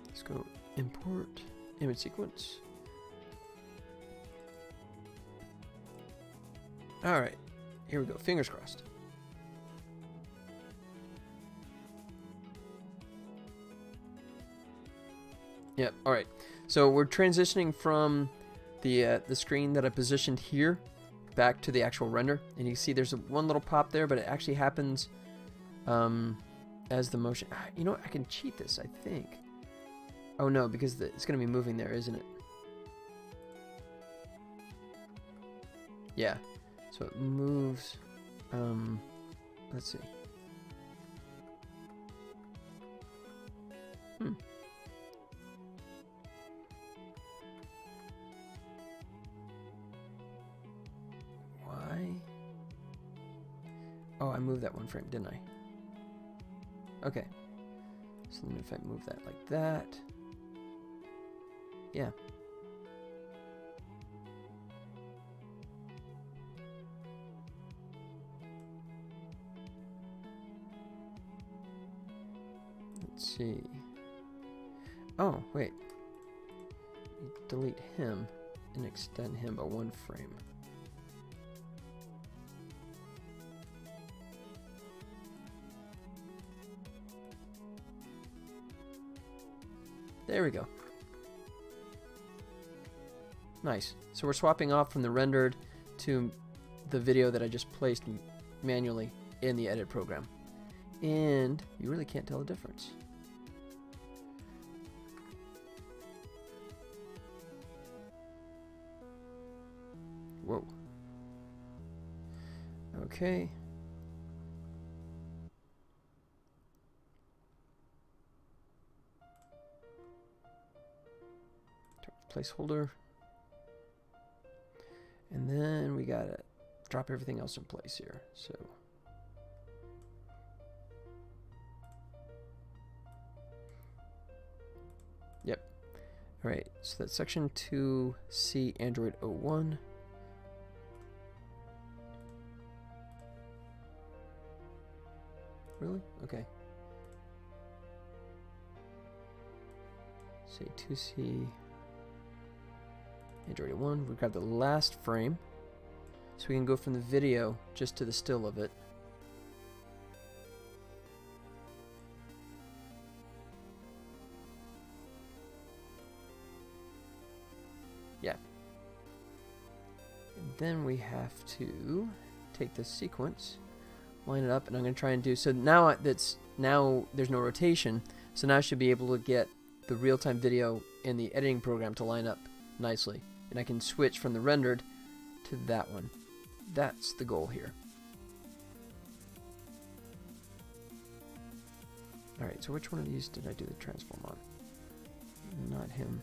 Speaker 1: let's go import image sequence. All right. Here we go. Fingers crossed. Yep. All right. So we're transitioning from the screen that I positioned here back to the actual render, and you can see there's one little pop there, but it actually happens as the motion. You know what? I can cheat this, I think. Oh no, because it's going to be moving there, isn't it? Yeah. So it moves. Let's see. Oh, I moved that one frame, didn't I? Okay. So then if I move that like that. Yeah. Let's see. Oh, wait. Delete him and extend him by 1 frame. There we go. Nice. So we're swapping off from the rendered to the video that I just placed manually in the edit program. and you really can't tell the difference. Whoa. Okay. Placeholder. And then we gotta drop everything else in place here. So yep. All right, so that's section 2C Android 01. Really? Okay. Say 2C Android 1. We've got the last frame. So we can go from the video just to the still of it. Yeah. And then we have to take this sequence, line it up, and I'm going to try and do so now now there's no rotation, so now I should be able to get the real-time video in the editing program to line up nicely, and I can switch from the rendered to that one. That's the goal here. Alright, so which one of these did I do the transform on? Not him.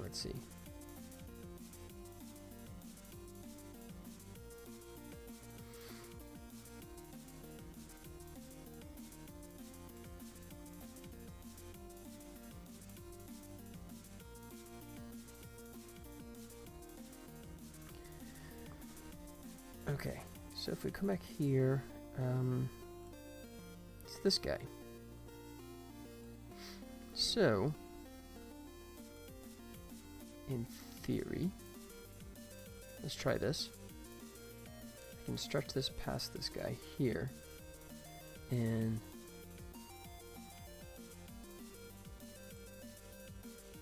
Speaker 1: Let's see. Okay, so if we come back here, it's this guy. So, in theory, let's try this. I can stretch this past this guy here, and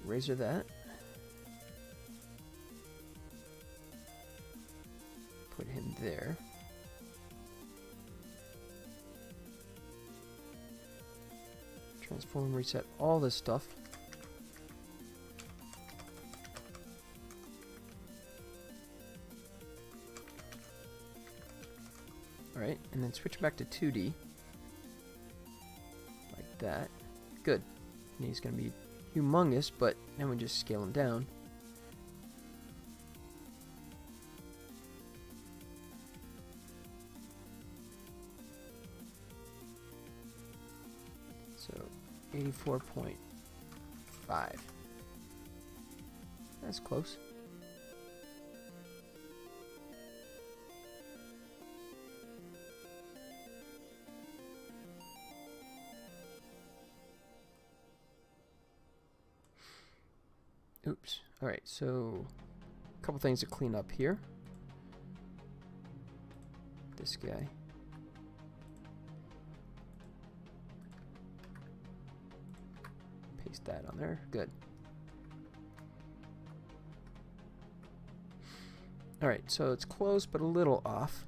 Speaker 1: razor that. Put him there. Transform, reset all this stuff. Alright, and then switch back to 2D. Like that. Good. And he's going to be humongous, but then we just scale him down. So 84.5. That's close. Oops. Alright, so a couple things to clean up here. This guy. Paste that on there. Good. Alright, so it's close but a little off.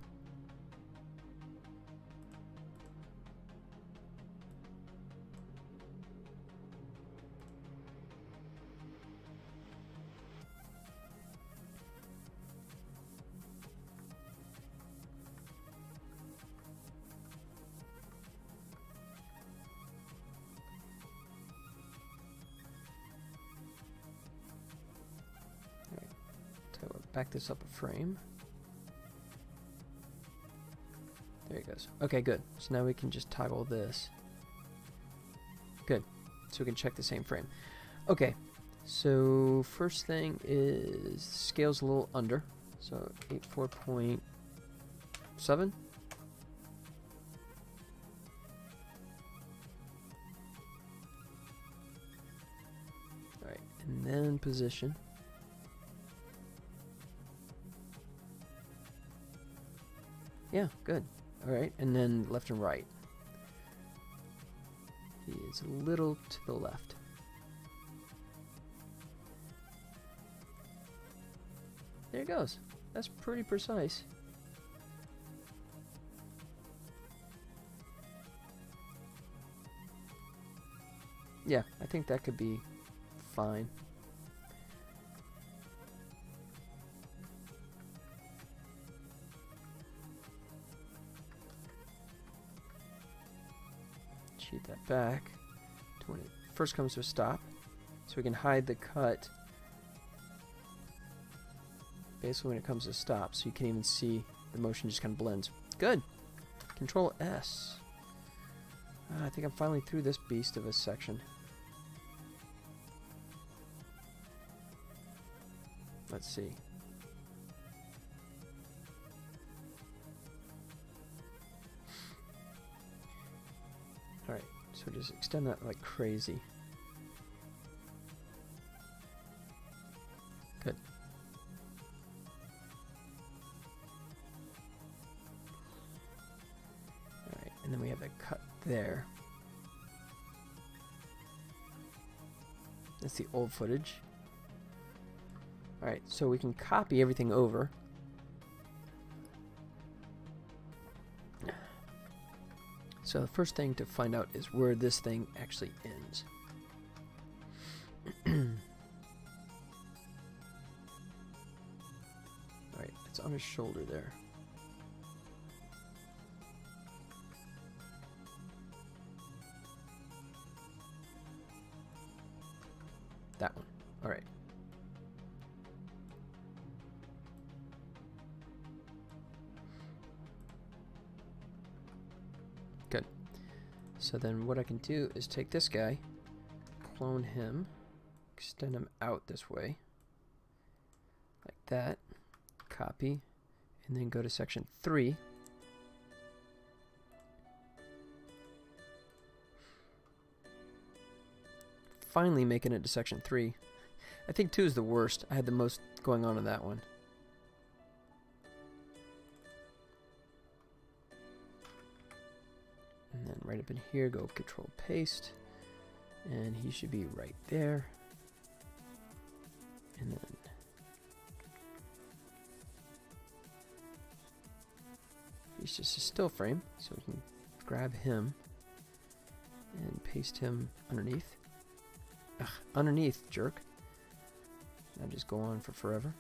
Speaker 1: Back this up a frame. There it goes. Okay, good. So now we can just toggle this. Good. So we can check the same frame. Okay. So first thing is scale's a little under. So 84.7. All right, and then position. Yeah, good. Alright, and then left and right. He is a little to the left. There it goes. That's pretty precise. Yeah, I think that could be fine. Cheat that back to when it first comes to a stop, so we can hide the cut basically when it comes to stop, so you can't even see the motion, just kind of blends. Good. Control S. I think I'm finally through this beast of a section. Let's see. Alright, so just extend that like crazy. Good. Alright, and then we have that cut there. That's the old footage. Alright, so we can copy everything over. So the first thing to find out is where this thing actually ends. Alright, it's on his shoulder there. That one. Alright. Good. So then what I can do is take this guy, clone him, extend him out this way, like that, copy, and then go to section 3. Finally making it to section 3. I think 2 is the worst. I had the most going on in that one. And then right up in here, go control paste. And he should be right there. And then he's just a still frame, so we can grab him and paste him underneath. Ugh, underneath, jerk. Now just go on for forever.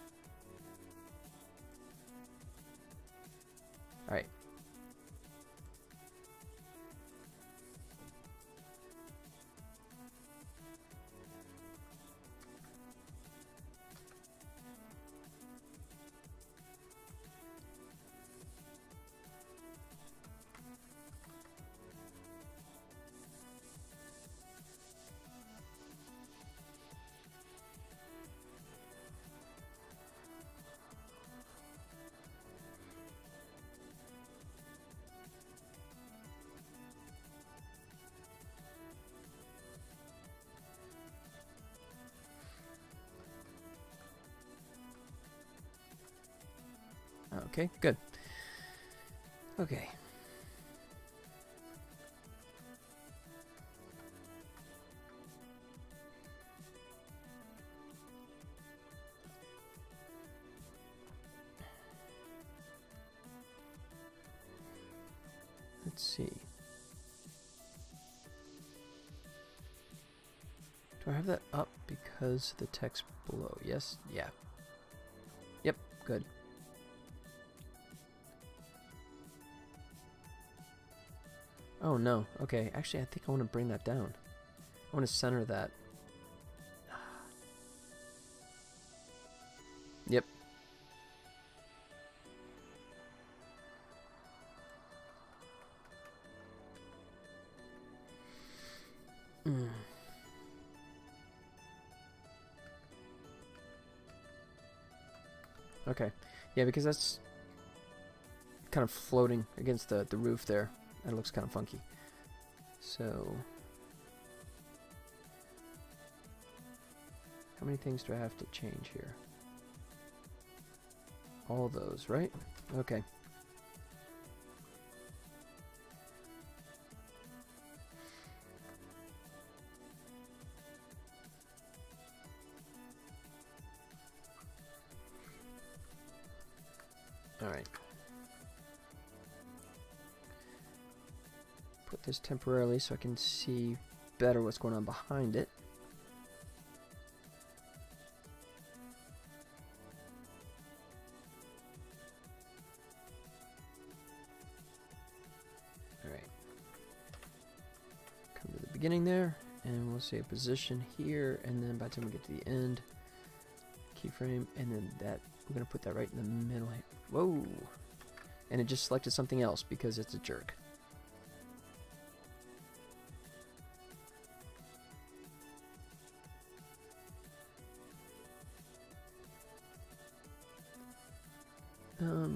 Speaker 1: Alright. Okay, good. Okay. Let's see. Do I have that up because the text below? Yes? Yeah. Yep, good. Oh no, okay, actually I think I want to bring that down. I want to center that. Yep. Okay, yeah, because that's kind of floating against the roof there. That looks kind of funky. So, how many things do I have to change here? All those, right? Okay. Alright. Put this temporarily so I can see better what's going on behind it. Alright. Come to the beginning there, and we'll say a position here, and then by the time we get to the end, keyframe, and then that, we're going to put that right in the middle here. Whoa! And it just selected something else because it's a jerk.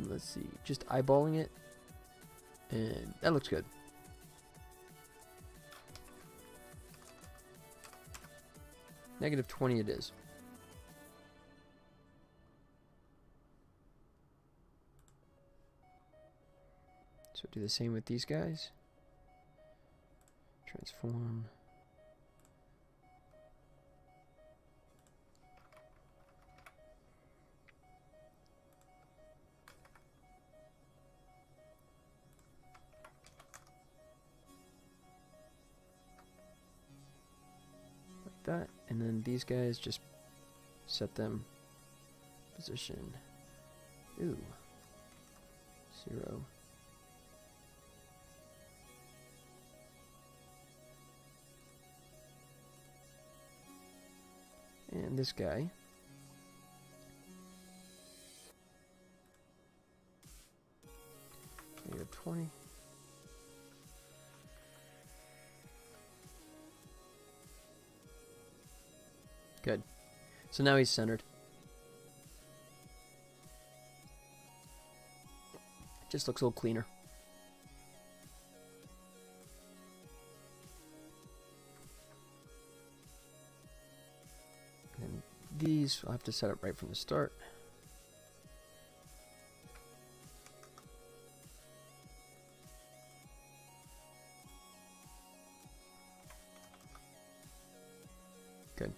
Speaker 1: Let's see, just eyeballing it, and that looks good. -20 it is. So do the same with these guys. Transform. That, and then these guys just set them position 0. And this guy -20. Good. So now he's centered. Just looks a little cleaner. And these I'll have to set up right from the start. Good.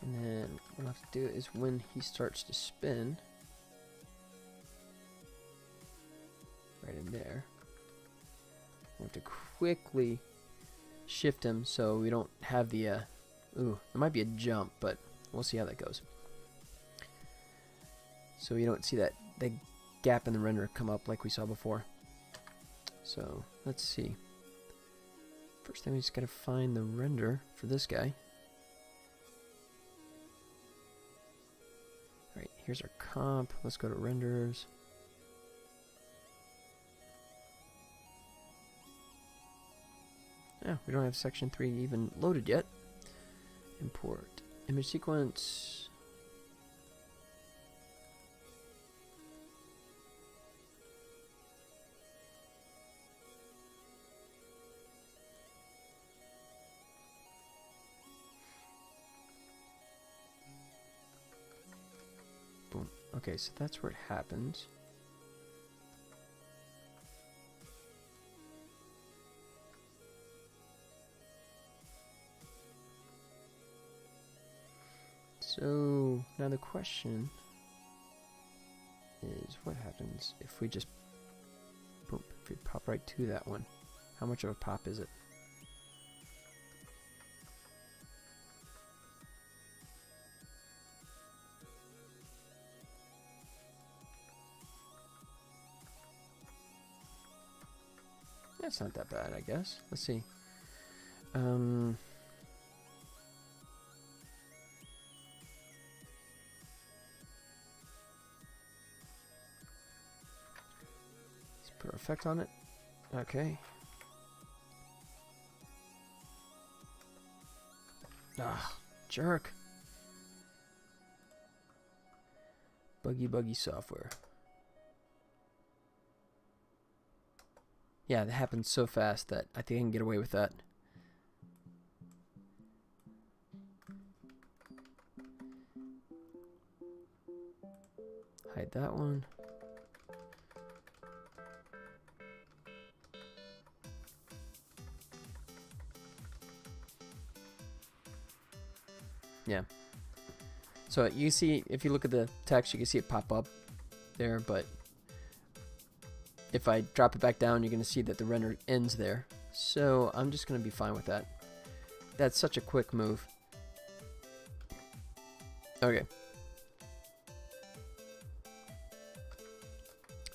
Speaker 1: And then what I'll have to do is when he starts to spin, right in there, we have to quickly shift him so we don't have the, ooh, there might be a jump, but we'll see how that goes. So you don't see that gap in the render come up like we saw before. So let's see. First thing we just gotta find the render for this guy. Alright, here's our comp. Let's go to renders. Yeah, we don't have section 3 even loaded yet. Import image sequence. Boom. Okay, so that's where it happens. So now the question is, what happens if we just boom, if we pop right to that one? How much of a pop is it? That's not that bad, I guess. Let's see. Put our effect on it. Okay. Ah, jerk. Buggy software. Yeah, that happens so fast that I think I can get away with that. Hide that one. Yeah. So you see, if you look at the text, you can see it pop up there, but if I drop it back down, you're going to see that the render ends there. So I'm just going to be fine with that. That's such a quick move. Okay.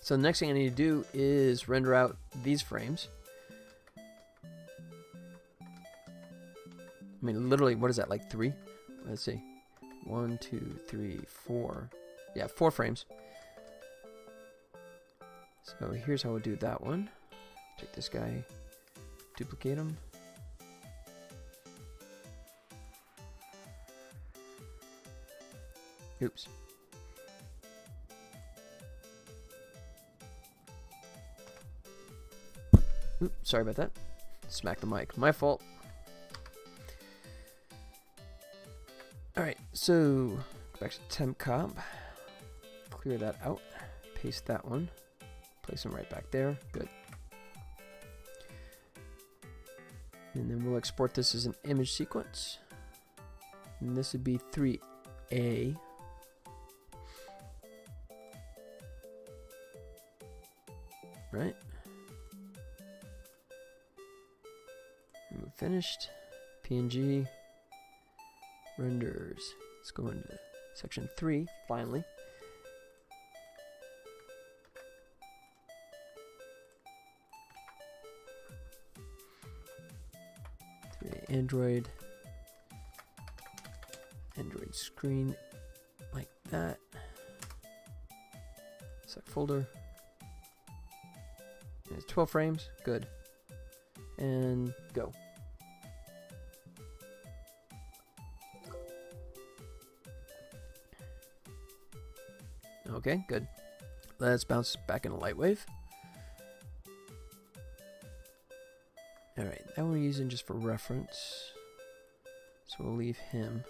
Speaker 1: So the next thing I need to do is render out these frames. I mean, literally, what is that, like 3? Let's see. 1, 2, 3, 4. Yeah, 4 frames. So here's how we'll do that one. Take this guy, duplicate him. Oops. Oops, sorry about that. Smack the mic. My fault. Alright, so back to temp comp. Clear that out. Paste that one. Place them right back there. Good. And then we'll export this as an image sequence. And this would be 3A. Right? Remove finished. PNG. Renders. Let's go into section 3, finally. Android screen like that. Select folder. It's 12 frames. Good. And go. Okay, good. Let's bounce back into Lightwave. Alright, that one we're using just for reference. So we'll leave him.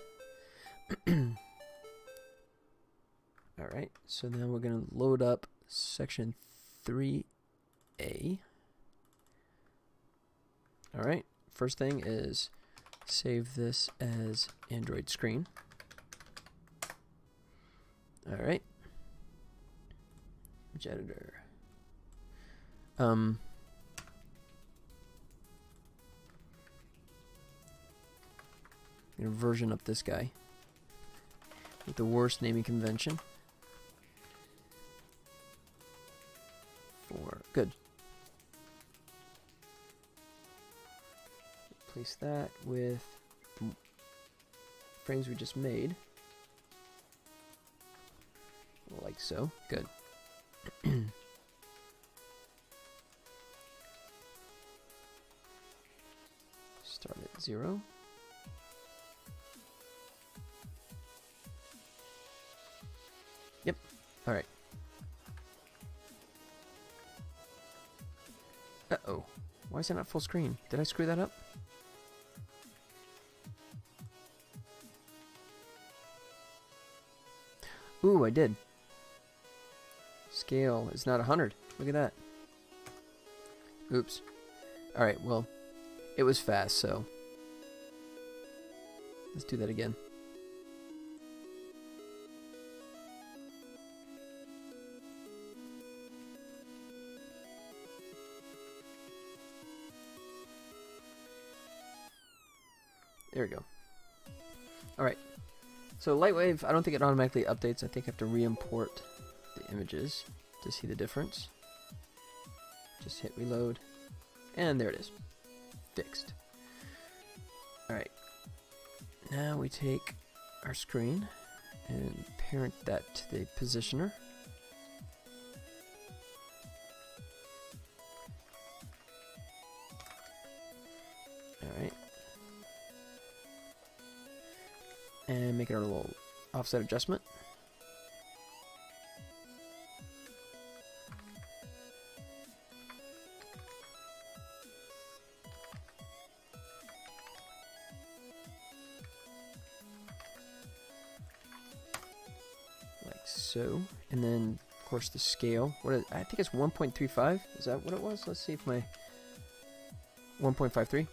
Speaker 1: Alright, so now we're going to load up section 3A. Alright, first thing is save this as Android screen. Alright. Image editor. I'm gonna version up this guy with the worst naming convention. Good. Replace that with frames we just made. Like so. Good. Start at 0. Yep. All right. Uh-oh. Why is that not full screen? Did I screw that up? Ooh, I did. Scale is not 100. Look at that. Oops. Alright, well, it was fast, so let's do that again. There we go. Alright. So Lightwave, I don't think it automatically updates. I think I have to re-import the images to see the difference. Just hit reload. And there it is. Fixed. Alright. Now we take our screen and parent that to the positioner. Alright. And make it a little offset adjustment. Like so. And then, of course, the scale. I think it's 1.35. Is that what it was? Let's see if my 1.53.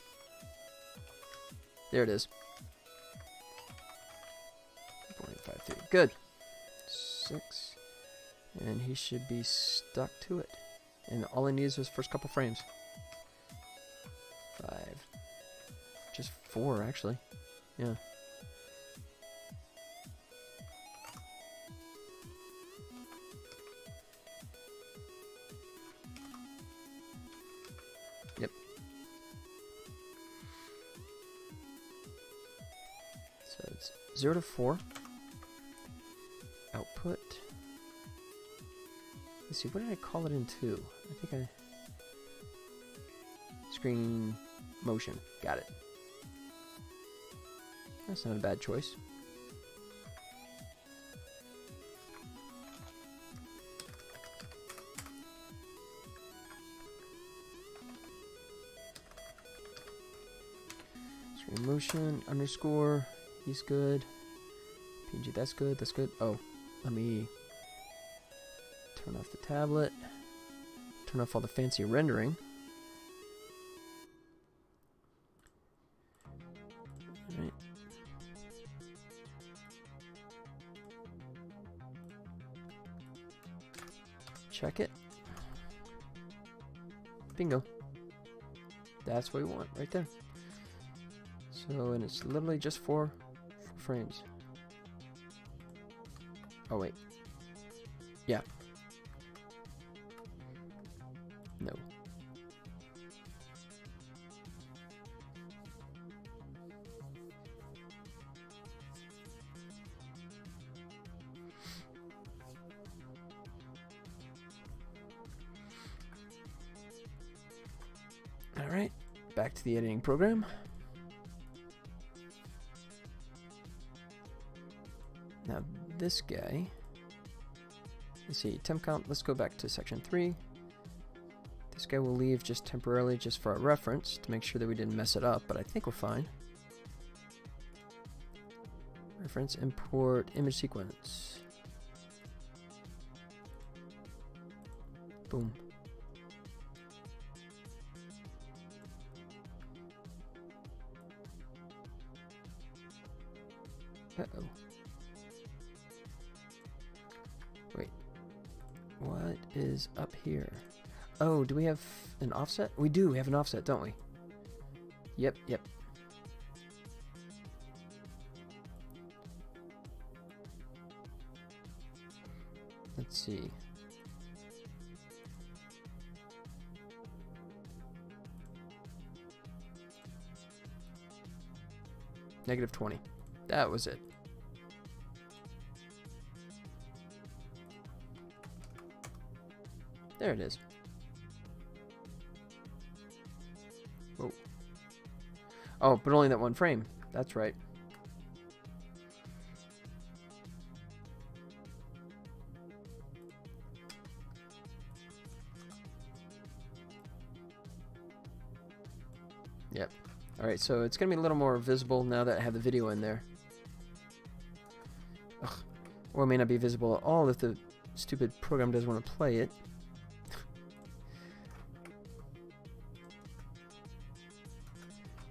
Speaker 1: There it is. good. 6. And he should be stuck to it. And all I need is his first couple frames. 5. Just 4, actually. Yeah. Yep. So it's 0 to 4. Output. Let's see, what did I call it into? I think screen motion. Got it. That's not a bad choice. Screen motion underscore. He's good. PNG, that's good. That's good. Oh, let me turn off the tablet. Turn off all the fancy rendering. Alright. Check it. Bingo. That's what we want right there. So, and it's literally just 4 frames. Oh, wait. Yeah. No. All right, back to the editing program. Now this guy, let's see, temp count, let's go back to section 3. This guy will leave just temporarily just for a reference to make sure that we didn't mess it up, but I think we're fine. Reference, import, image sequence. Boom. Uh-oh. Wait. What is up here? Oh, do we have an offset? We do. We have an offset, don't we? Yep, yep. Let's see. -20. That was it. There it is. Whoa. Oh, but only that one frame. That's right. Yep. Alright, so it's going to be a little more visible now that I have the video in there. Ugh. Or it may not be visible at all if the stupid program doesn't want to play it.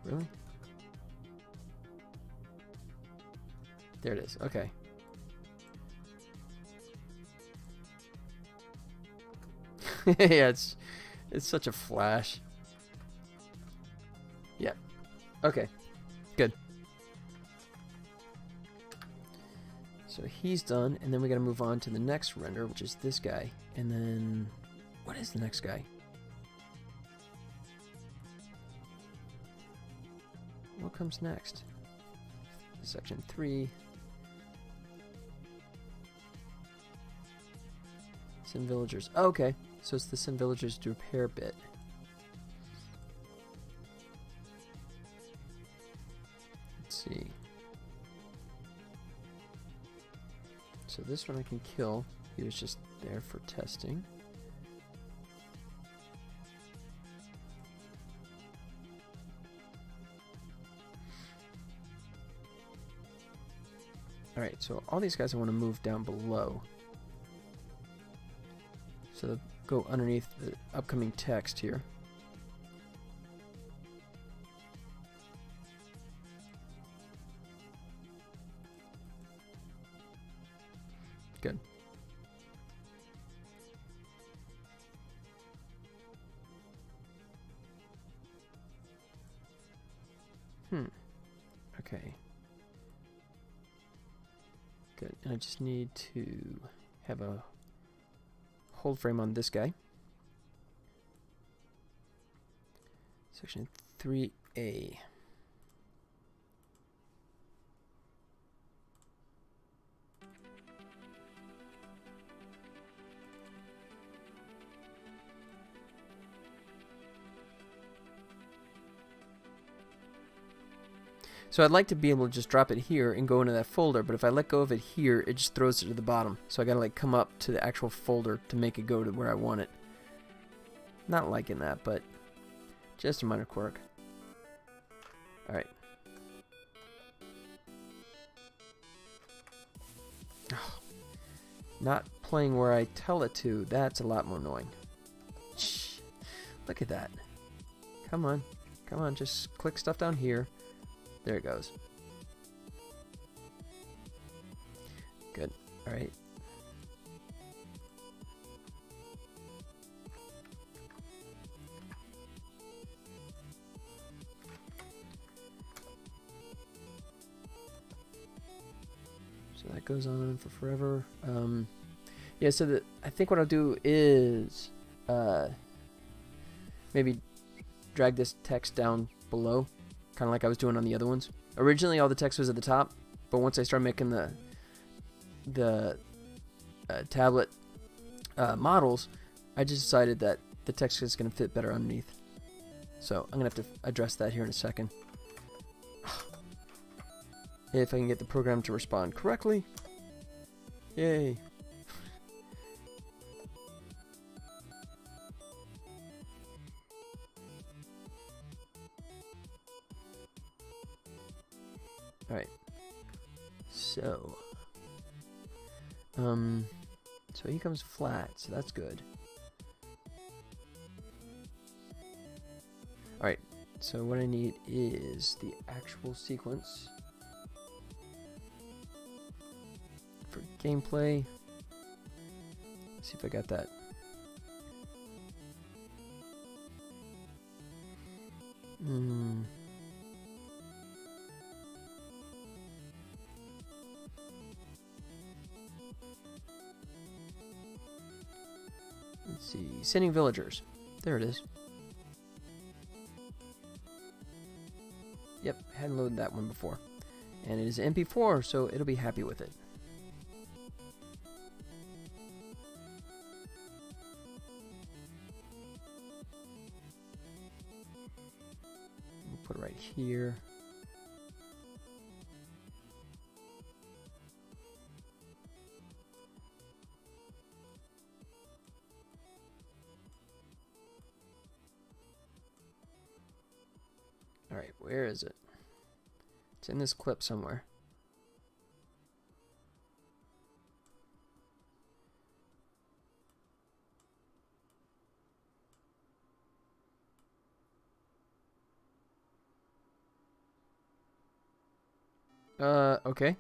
Speaker 1: Really? There it is. Okay. Yeah, it's such a flash. Yeah. Okay. Good. So he's done, and then we got to move on to the next render, which is this guy. And then what is the next guy? What comes next? Section 3. Sim Villagers. Oh, okay. So it's the Sim Villagers to repair bit. Let's see. So this one I can kill. He was just there for testing. Alright, so all these guys I want to move down below. So they'll go underneath the upcoming text here. Good. Okay. Good. And I just need to have a hold frame on this guy. Section 3A. So I'd like to be able to just drop it here and go into that folder, but if I let go of it here, it just throws it to the bottom. So I gotta like come up to the actual folder to make it go to where I want it. Not liking that, but just a minor quirk. Alright. Oh, not playing where I tell it to, that's a lot more annoying. Shh. Look at that. Come on. Come on, just click stuff down here. There it goes. Good. Alright. So that goes on for forever. Yeah, so I think what I'll do is maybe drag this text down below, kind of like I was doing on the other ones. Originally, all the text was at the top, but once I started making the tablet models, I just decided that the text is going to fit better underneath. So I'm going to have to address that here in a second. If I can get the program to respond correctly. Yay. Alright. So he comes flat, so that's good. Alright, so what I need is the actual sequence for gameplay. Let's see if I got that. Let's see, sending villagers. There it is. Yep, hadn't loaded that one before. And it is MP4, so it'll be happy with it. We'll put it right here. Alright, where is it? It's in this clip somewhere. Okay.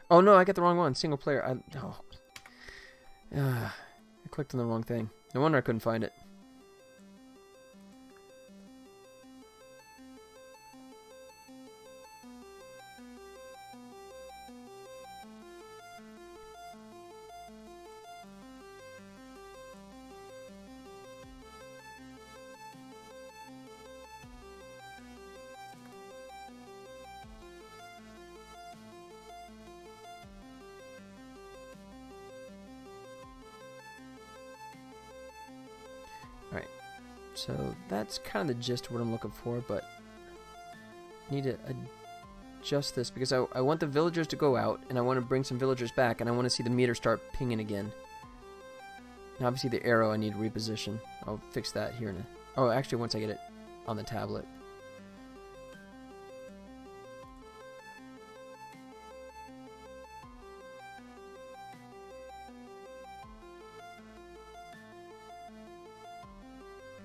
Speaker 1: Oh no, I got the wrong one. Single player. I clicked on the wrong thing. No wonder I couldn't find it. Alright, so that's kind of the gist of what I'm looking for, but I need to adjust this because I want the villagers to go out, and I want to bring some villagers back, and I want to see the meter start pinging again. And obviously the arrow I need to reposition. I'll fix that here in a... Oh, actually once I get it on the tablet.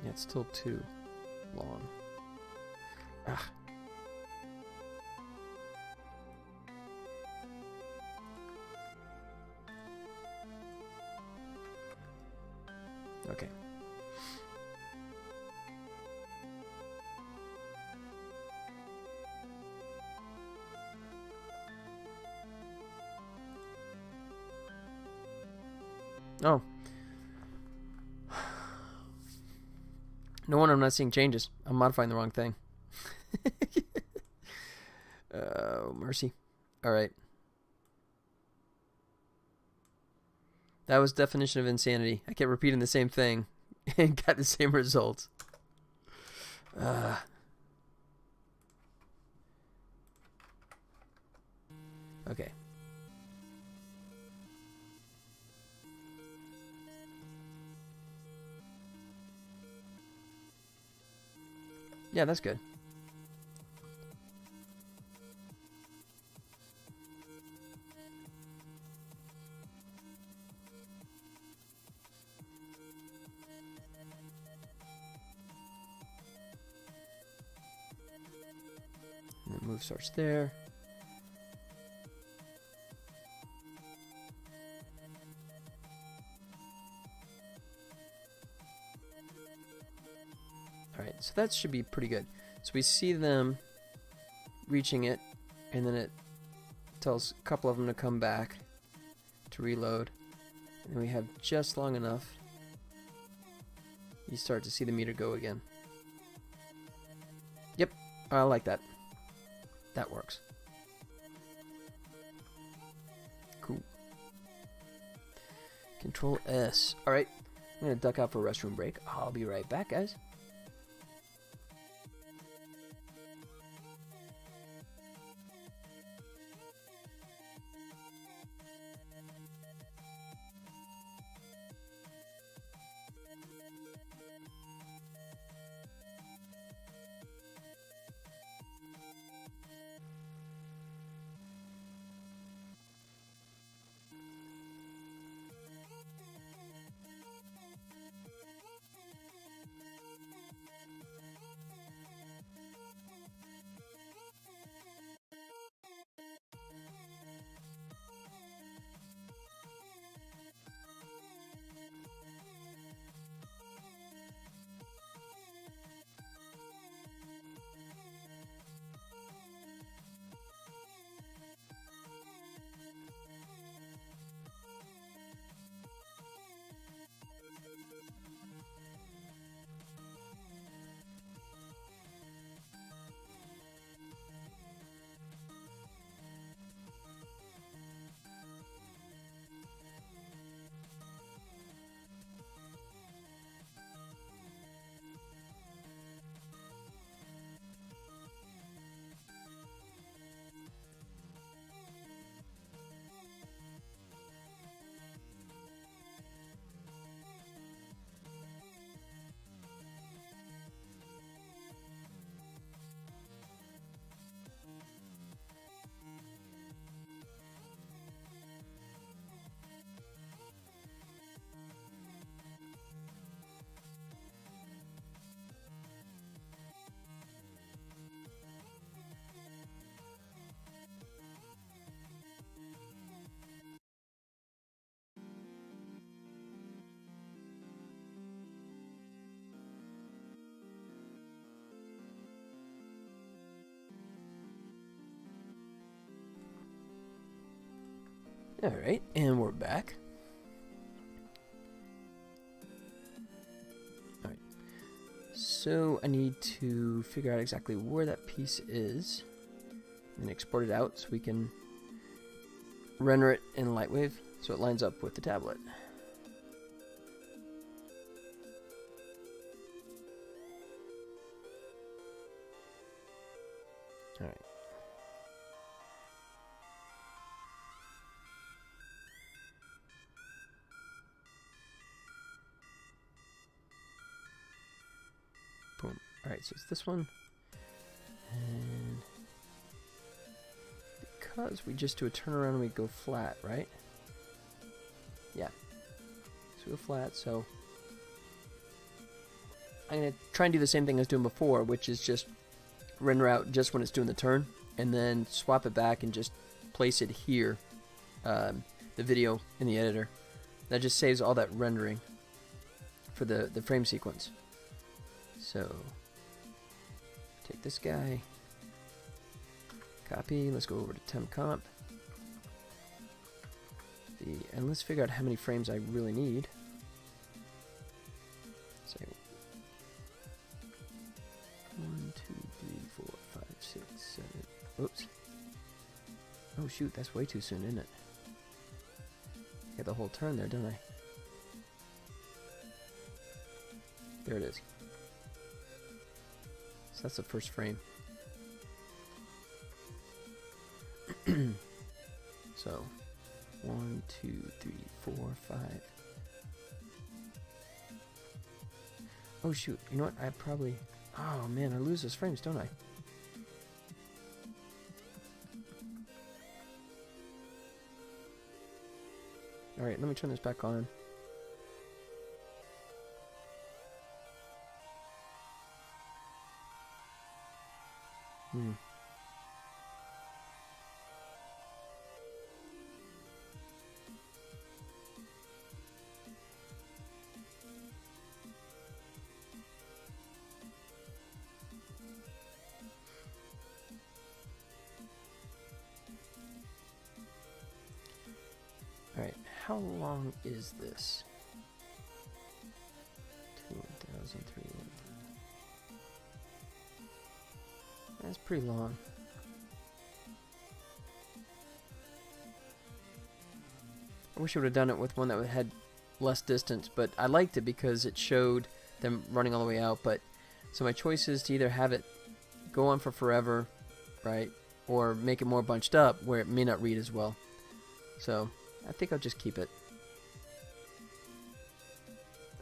Speaker 1: Yeah, it's still too long. Ah. Okay. Oh. No wonder I'm not seeing changes. I'm modifying the wrong thing. Oh, mercy. Alright. That was definition of insanity. I kept repeating the same thing and got the same results. Okay. Yeah, that's good. And then move starts there. Alright, so that should be pretty good. So we see them reaching it, and then it tells a couple of them to come back to reload. And then we have just long enough. You start to see the meter go again. Yep, I like that. That works. Cool. Control S. Alright, I'm going to duck out for a restroom break. I'll be right back, guys. Alright, and we're back. Alright, so I need to figure out exactly where that piece is and export it out so we can render it in Lightwave so it lines up with the tablet. Alright. Boom. Alright, so it's this one. And because we just do a turnaround and we go flat, right? Yeah. So we go flat, so I'm going to try and do the same thing I was doing before, which is just render out just when it's doing the turn, and then swap it back and just place it here, the video in the editor. That just saves all that rendering for the frame sequence. So take this guy, copy. Let's go over to temp comp. And let's figure out how many frames I really need. Say 1, 2, 3, 4, 5, 6, 7. Oops. Oh shoot, that's way too soon, isn't it? Get the whole turn there, don't I? There it is. So that's the first frame. So 1, 2, 3, 4, 5. Oh shoot, you know what? I probably... Oh man, I lose those frames, don't I? Alright, let me turn this back on. Alright, how long is this? 2,003. That's pretty long. I wish I would have done it with one that had less distance, but I liked it because it showed them running all the way out. But so my choice is to either have it go on for forever, right, or make it more bunched up where it may not read as well. So I think I'll just keep it.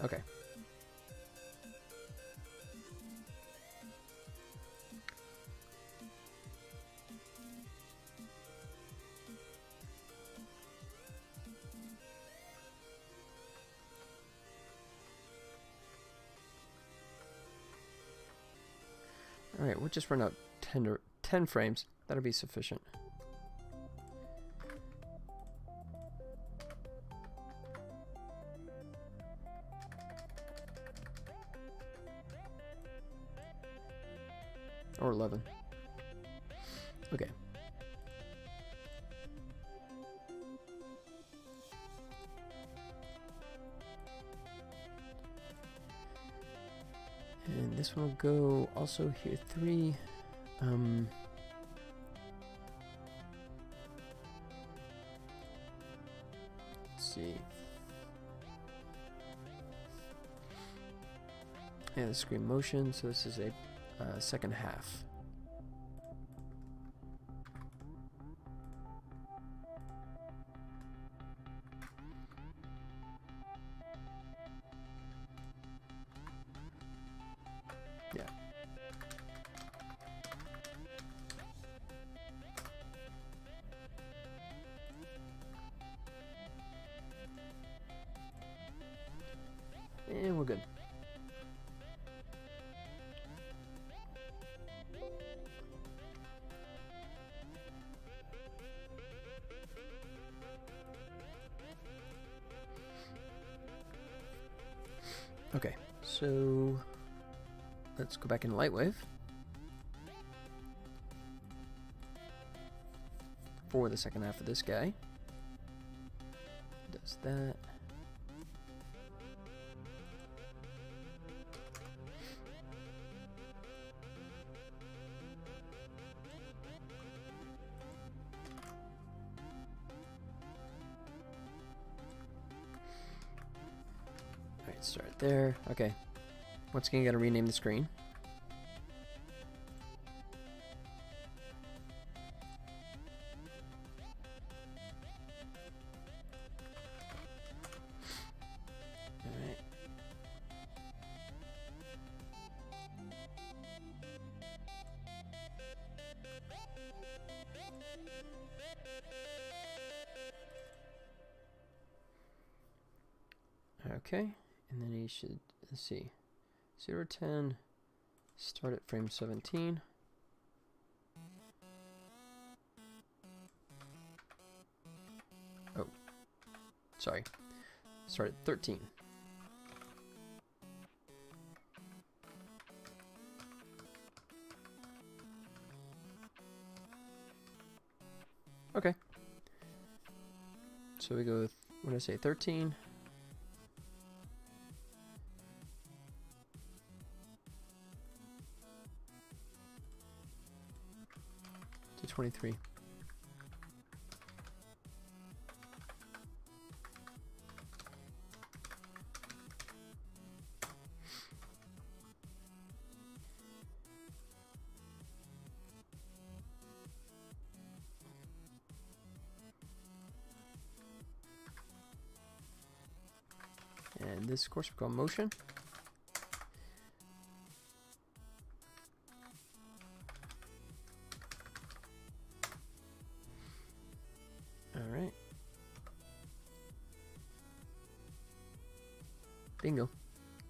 Speaker 1: Okay. Alright, we'll just run out 10 frames. That'll be sufficient. Or 11. Okay. And this one will go also here 3. Let's see. Yeah, the screen motion. So this is a second half. Yeah. And we're good. Okay, so let's go back into Lightwave for the second half of this guy. Does that. Alright, start there. Okay. Once again, gotta rename the screen. Alright. Okay, and then he should, let's see, 0 to 10, start at frame 17. Oh, sorry, start at 13. Okay. So we go with, what did I say, 13? To 23. And this, of course, we call motion. All right. Bingo.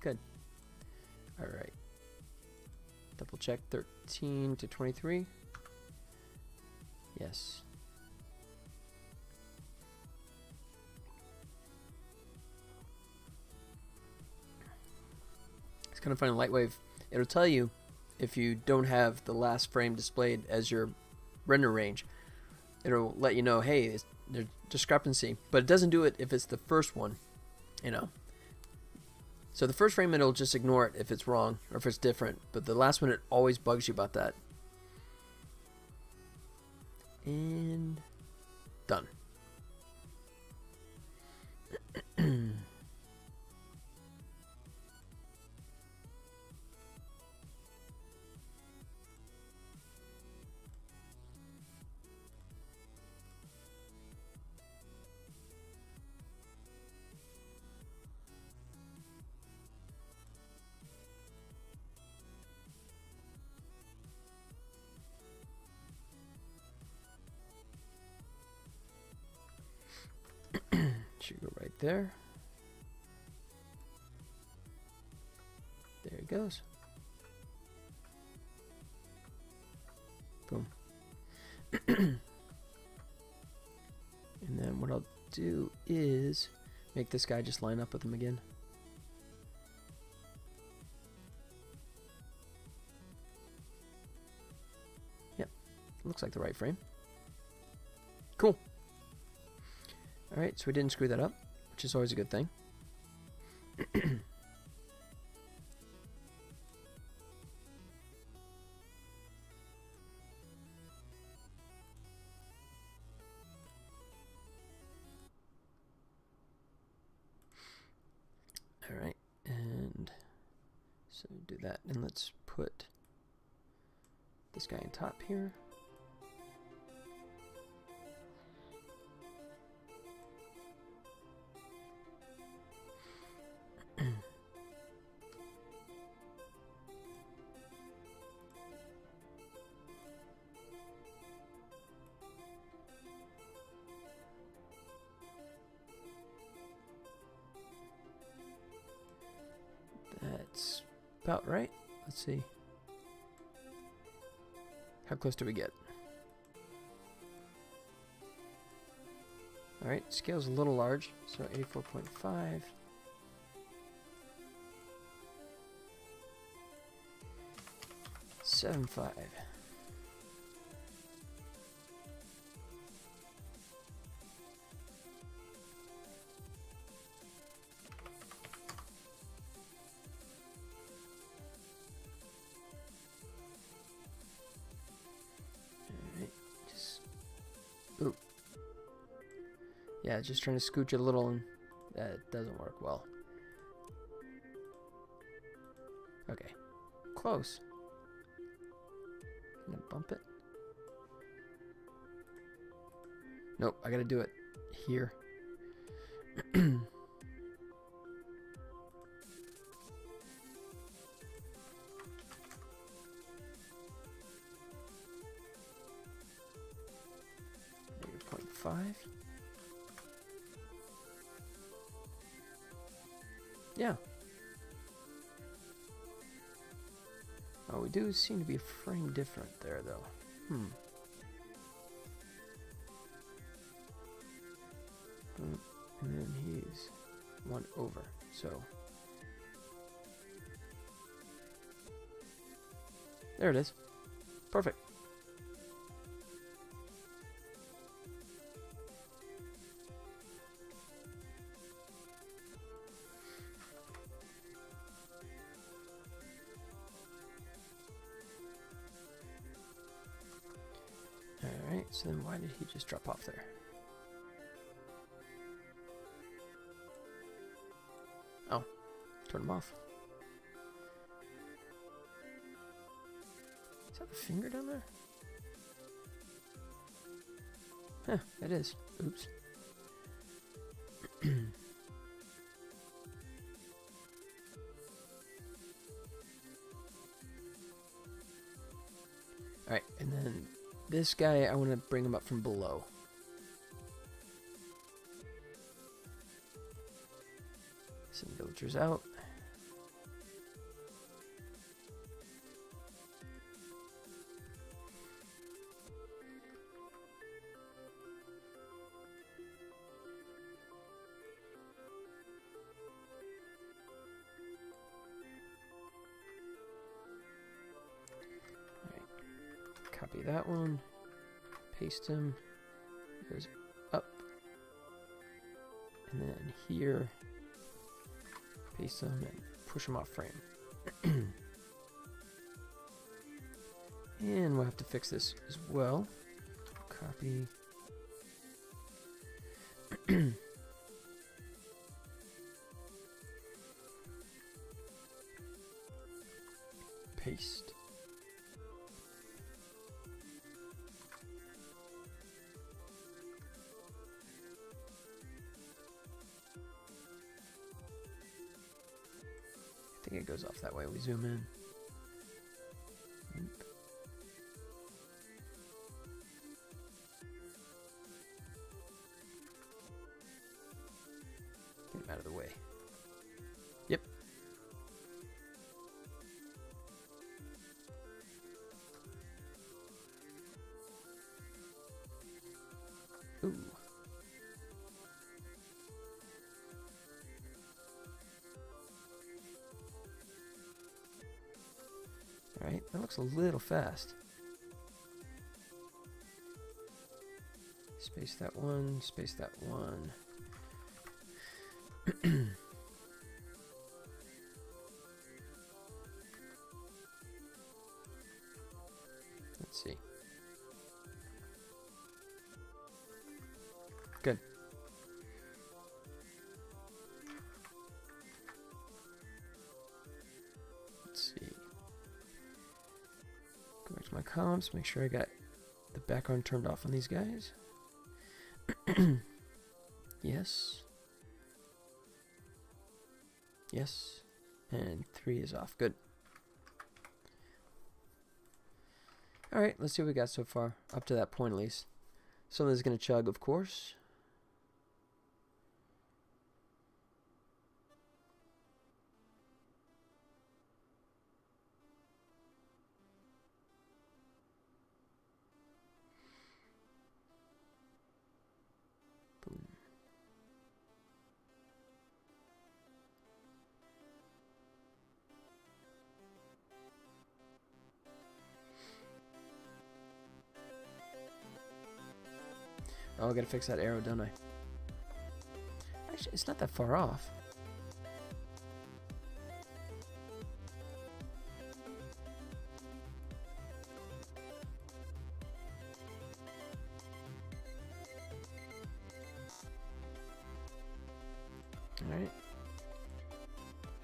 Speaker 1: Good. All right. Double check 13 to 23. Yes. It's kind of funny, Lightwave. It'll tell you if you don't have the last frame displayed as your render range. It'll let you know, hey, there's discrepancy. But it doesn't do it if it's the first one, you know. So the first frame, it'll just ignore it if it's wrong or if it's different. But the last one, it always bugs you about that. And done. Should go right there. There it goes. Boom. And then what I'll do is make this guy just line up with him again. Yep, looks like the right frame. Cool. Alright, so we didn't screw that up, which is always a good thing. Alright, and so do that. And let's put this guy on top here. That's about right. Let's see. How close do we get? Alright, scale's a little large, so 84.5. Seven five. Yeah, just trying to scooch it a little, and that doesn't work well. Okay, close. Can I bump it? Nope, I gotta do it here. -0.5. Yeah. Oh, we do seem to be a frame different there, though. And then he's one over, so. There it is. Perfect. So then why did he just drop off there? Oh, turn him off. Is that the finger down there? Huh, that is. Oops. Alright, and then this guy, I want to bring him up from below. Send villagers out. Copy that one, paste him, he goes up, and then here, paste him and push him off frame. And we'll have to fix this as well. Copy. Paste. I think it goes off that way. We zoom in. Oop. Get him out of the way. Yep. Ooh. Alright, that looks a little fast. Space that one, space that one. Let's see. Good. Let's see. Go back to my comps, make sure I got the background turned off on these guys. Yes. Yes. And 3 is off. Good. Alright, let's see what we got so far. Up to that point at least. Some of this is going to chug, of course. Boom. Oh, I gotta fix that arrow, don't I? Actually, it's not that far off. Alright.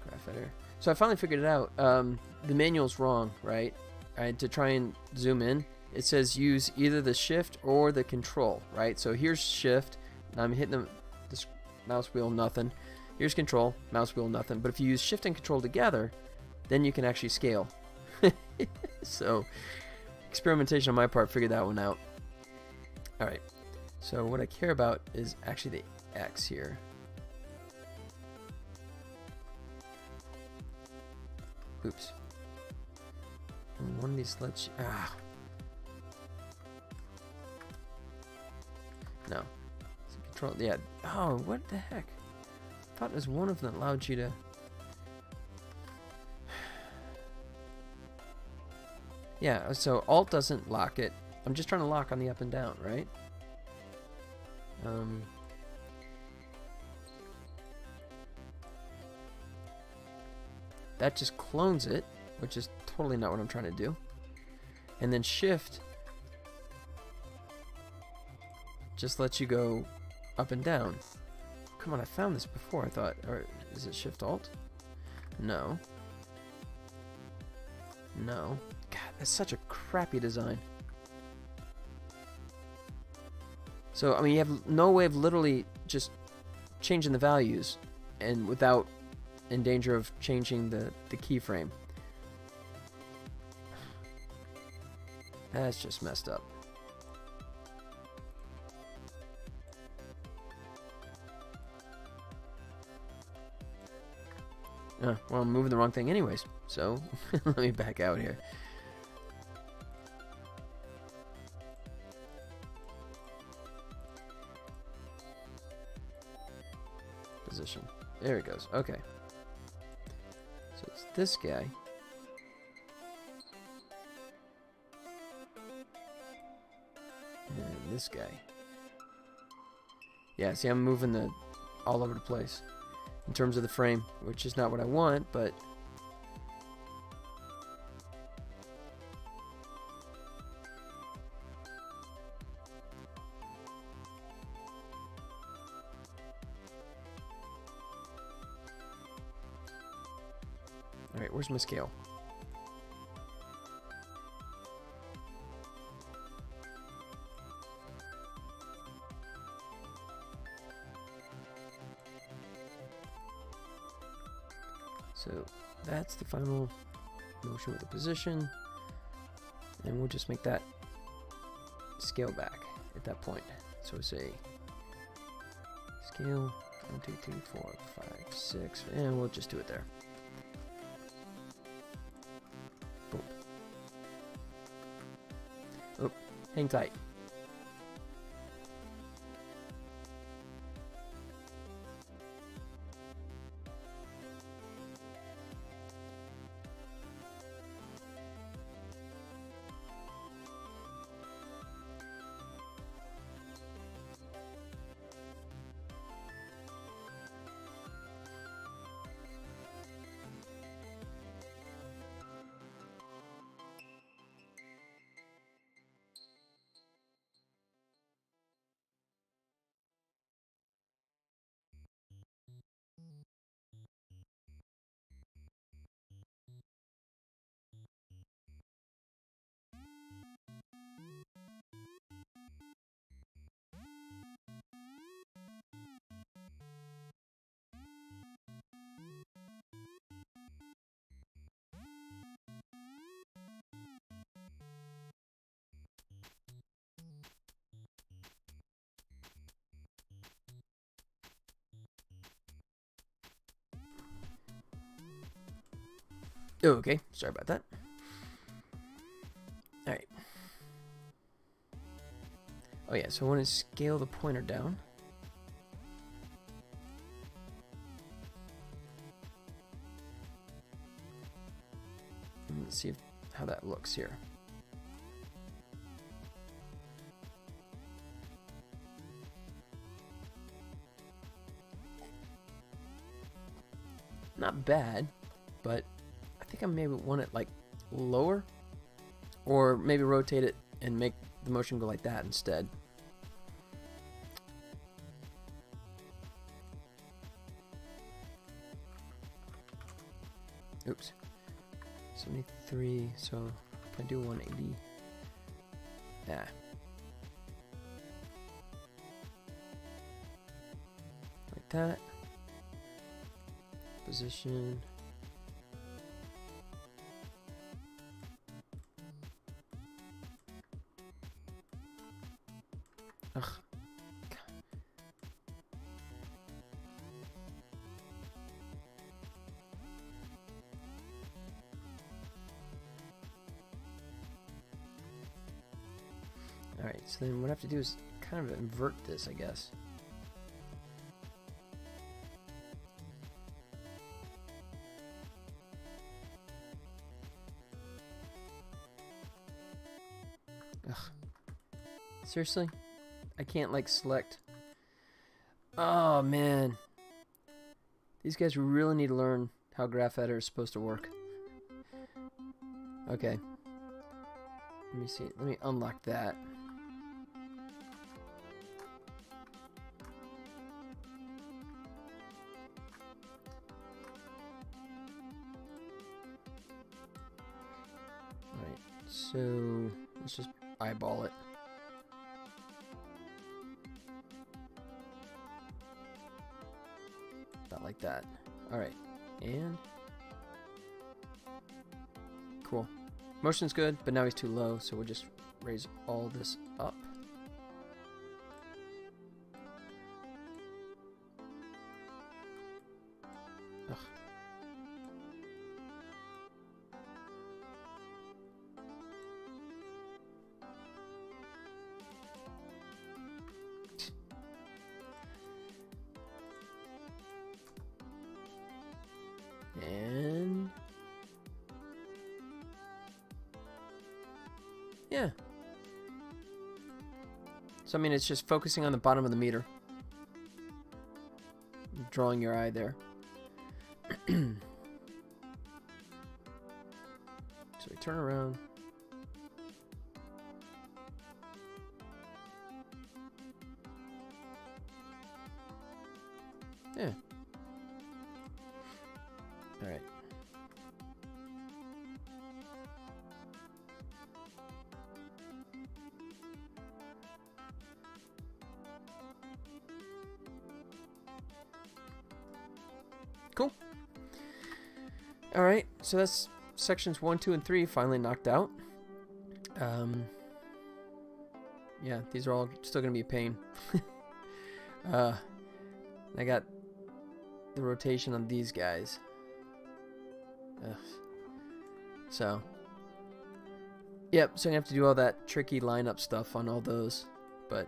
Speaker 1: Graph editor. So I finally figured it out. The manual's wrong, right? To try and zoom in. It says use either the shift or the control, right? So here's shift, and I'm hitting the mouse wheel, nothing. Here's control, mouse wheel, nothing. But if you use shift and control together, then you can actually scale. So experimentation on my part, figured that one out. All right, so what I care about is actually the X here. Oops. And one of these lets you, no. It's control. Yeah. Oh, what the heck? I thought it was one of them that allowed you to. Yeah, so Alt doesn't lock it. I'm just trying to lock on the up and down, right? That just clones it, which is totally not what I'm trying to do. And then Shift just lets you go up and down. Come on, I found this before, I thought. Or is it Shift Alt? No. No. God, that's such a crappy design. So, I mean, you have no way of literally just changing the values and without in danger of changing the keyframe. That's just messed up. Well, I'm moving the wrong thing anyways, so let me back out here. Position. There it goes. Okay. So it's this guy. And this guy. Yeah, see, I'm moving the all over the place in terms of the frame, which is not what I want, but alright, where's my scale? So that's the final motion with the position, and we'll just make that scale back at that point. So say scale 1, 2, 3, 4, 5, 6, and we'll just do it there. Boom. Oh, hang tight. Oh, okay, sorry about that. Alright. Oh yeah, so I want to scale the pointer down. Let's see how that looks here. Not bad, but I think I maybe want it like lower, or maybe rotate it and make the motion go like that instead. Oops. 73, so if I do 180. Yeah. Like that. Position. Ugh. Alright, so then what I have to do is kind of invert this, I guess. Ugh. Seriously? I can't like select. Oh man. These guys really need to learn how Graph Editor is supposed to work. Okay. Let me see. Let me unlock that. So let's just eyeball it. About like that. Alright. And cool. Motion's good, but now he's too low, so we'll just raise all this up. Ugh. And yeah. So I mean, it's just focusing on the bottom of the meter. Drawing your eye there. So we turn around. Yeah. All right. Cool. All right, so that's sections 1, 2, and 3 finally knocked out. Yeah, these are all still gonna be a pain. I got the rotation on these guys. Ugh. So, yep, so I have to do all that tricky lineup stuff on all those, but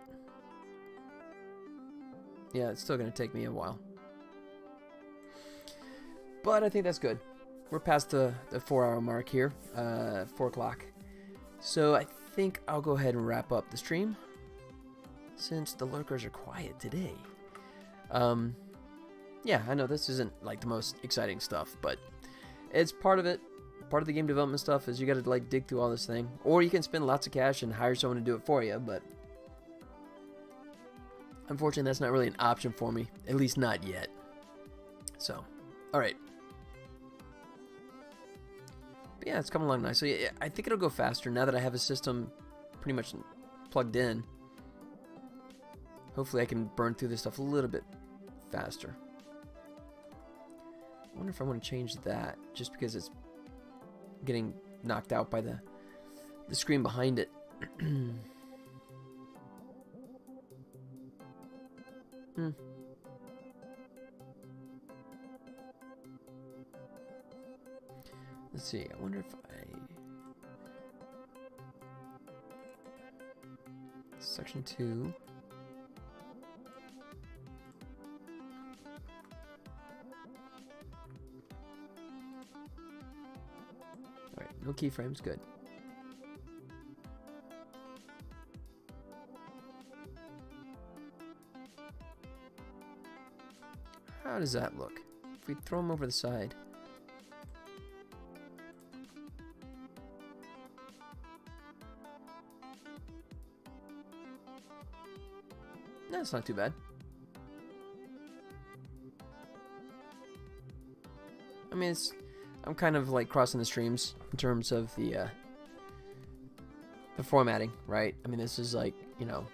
Speaker 1: yeah, it's still gonna take me a while. But I think that's good. We're past the 4-hour mark here, 4 o'clock. So I think I'll go ahead and wrap up the stream, since the lurkers are quiet today. Yeah, I know this isn't like the most exciting stuff, but it's part of it. Part of the game development stuff is you gotta like dig through all this thing. Or you can spend lots of cash and hire someone to do it for you, but unfortunately that's not really an option for me. At least not yet. So, alright. But yeah, it's coming along nice. So yeah, I think it'll go faster now that I have a system pretty much plugged in. Hopefully I can burn through this stuff a little bit faster. I wonder if I want to change that just because it's getting knocked out by the screen behind it. Let's see. I wonder if section 2. Alright, no keyframes, good. How does that look? If we throw them over the side. No, it's not too bad. I mean, I'm kind of like crossing the streams in terms of the formatting, right? I mean, this is like, you know,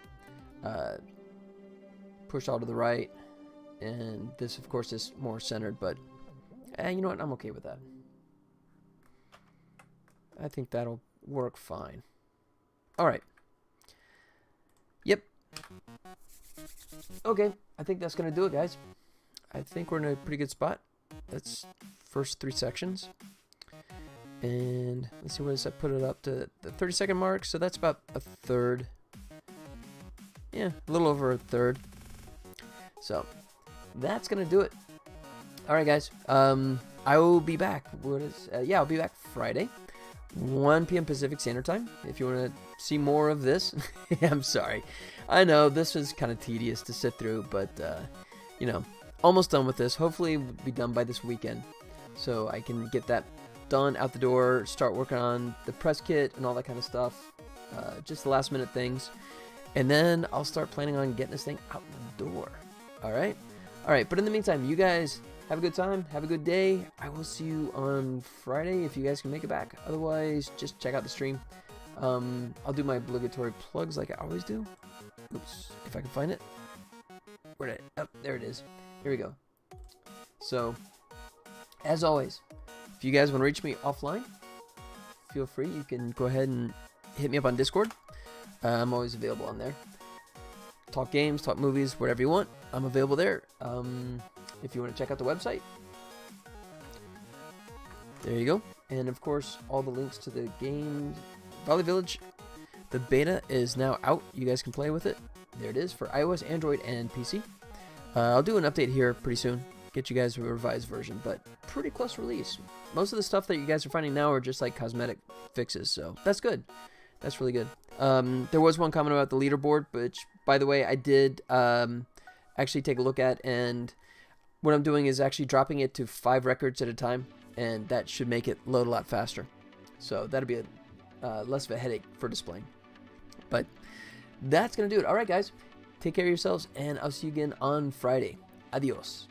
Speaker 1: push all to the right, and this, of course, is more centered, but you know what? I'm okay with that. I think that'll work fine. All right. Yep. Okay, I think that's gonna do it, guys. I think we're in a pretty good spot. That's first 3 sections, and let's see, what does that put it up to? The 30-second mark, so that's about a third. Yeah, a little over a third. So that's gonna do it. All right, guys. I will be back. Yeah, I'll be back Friday, 1 p.m. Pacific Standard Time. If you want to see more of this, I'm sorry. I know this was kind of tedious to sit through, but you know, almost done with this. Hopefully, we'll be done by this weekend, so I can get that done, out the door, start working on the press kit and all that kind of stuff. Just the last minute things, and then I'll start planning on getting this thing out the door. All right. But in the meantime, you guys have a good time. Have a good day. I will see you on Friday if you guys can make it back. Otherwise, just check out the stream. I'll do my obligatory plugs like I always do. Oops, if I can find it. Where did it? Oh, there it is. Here we go. So, as always, if you guys want to reach me offline, feel free. You can go ahead and hit me up on Discord. I'm always available on there. Talk games, talk movies, whatever you want. I'm available there. If you want to check out the website, there you go. And of course, all the links to the game, Volley Village. The beta is now out. You guys can play with it. There it is for iOS, Android, and PC. I'll do an update here pretty soon. Get you guys a revised version, but pretty close release. Most of the stuff that you guys are finding now are just like cosmetic fixes, so that's good. That's really good. There was one comment about the leaderboard, which, by the way, I did actually take a look at, and what I'm doing is actually dropping it to 5 records at a time, and that should make it load a lot faster. So that'll be less of a headache for displaying. But that's going to do it. All right, guys. Take care of yourselves, and I'll see you again on Friday. Adios.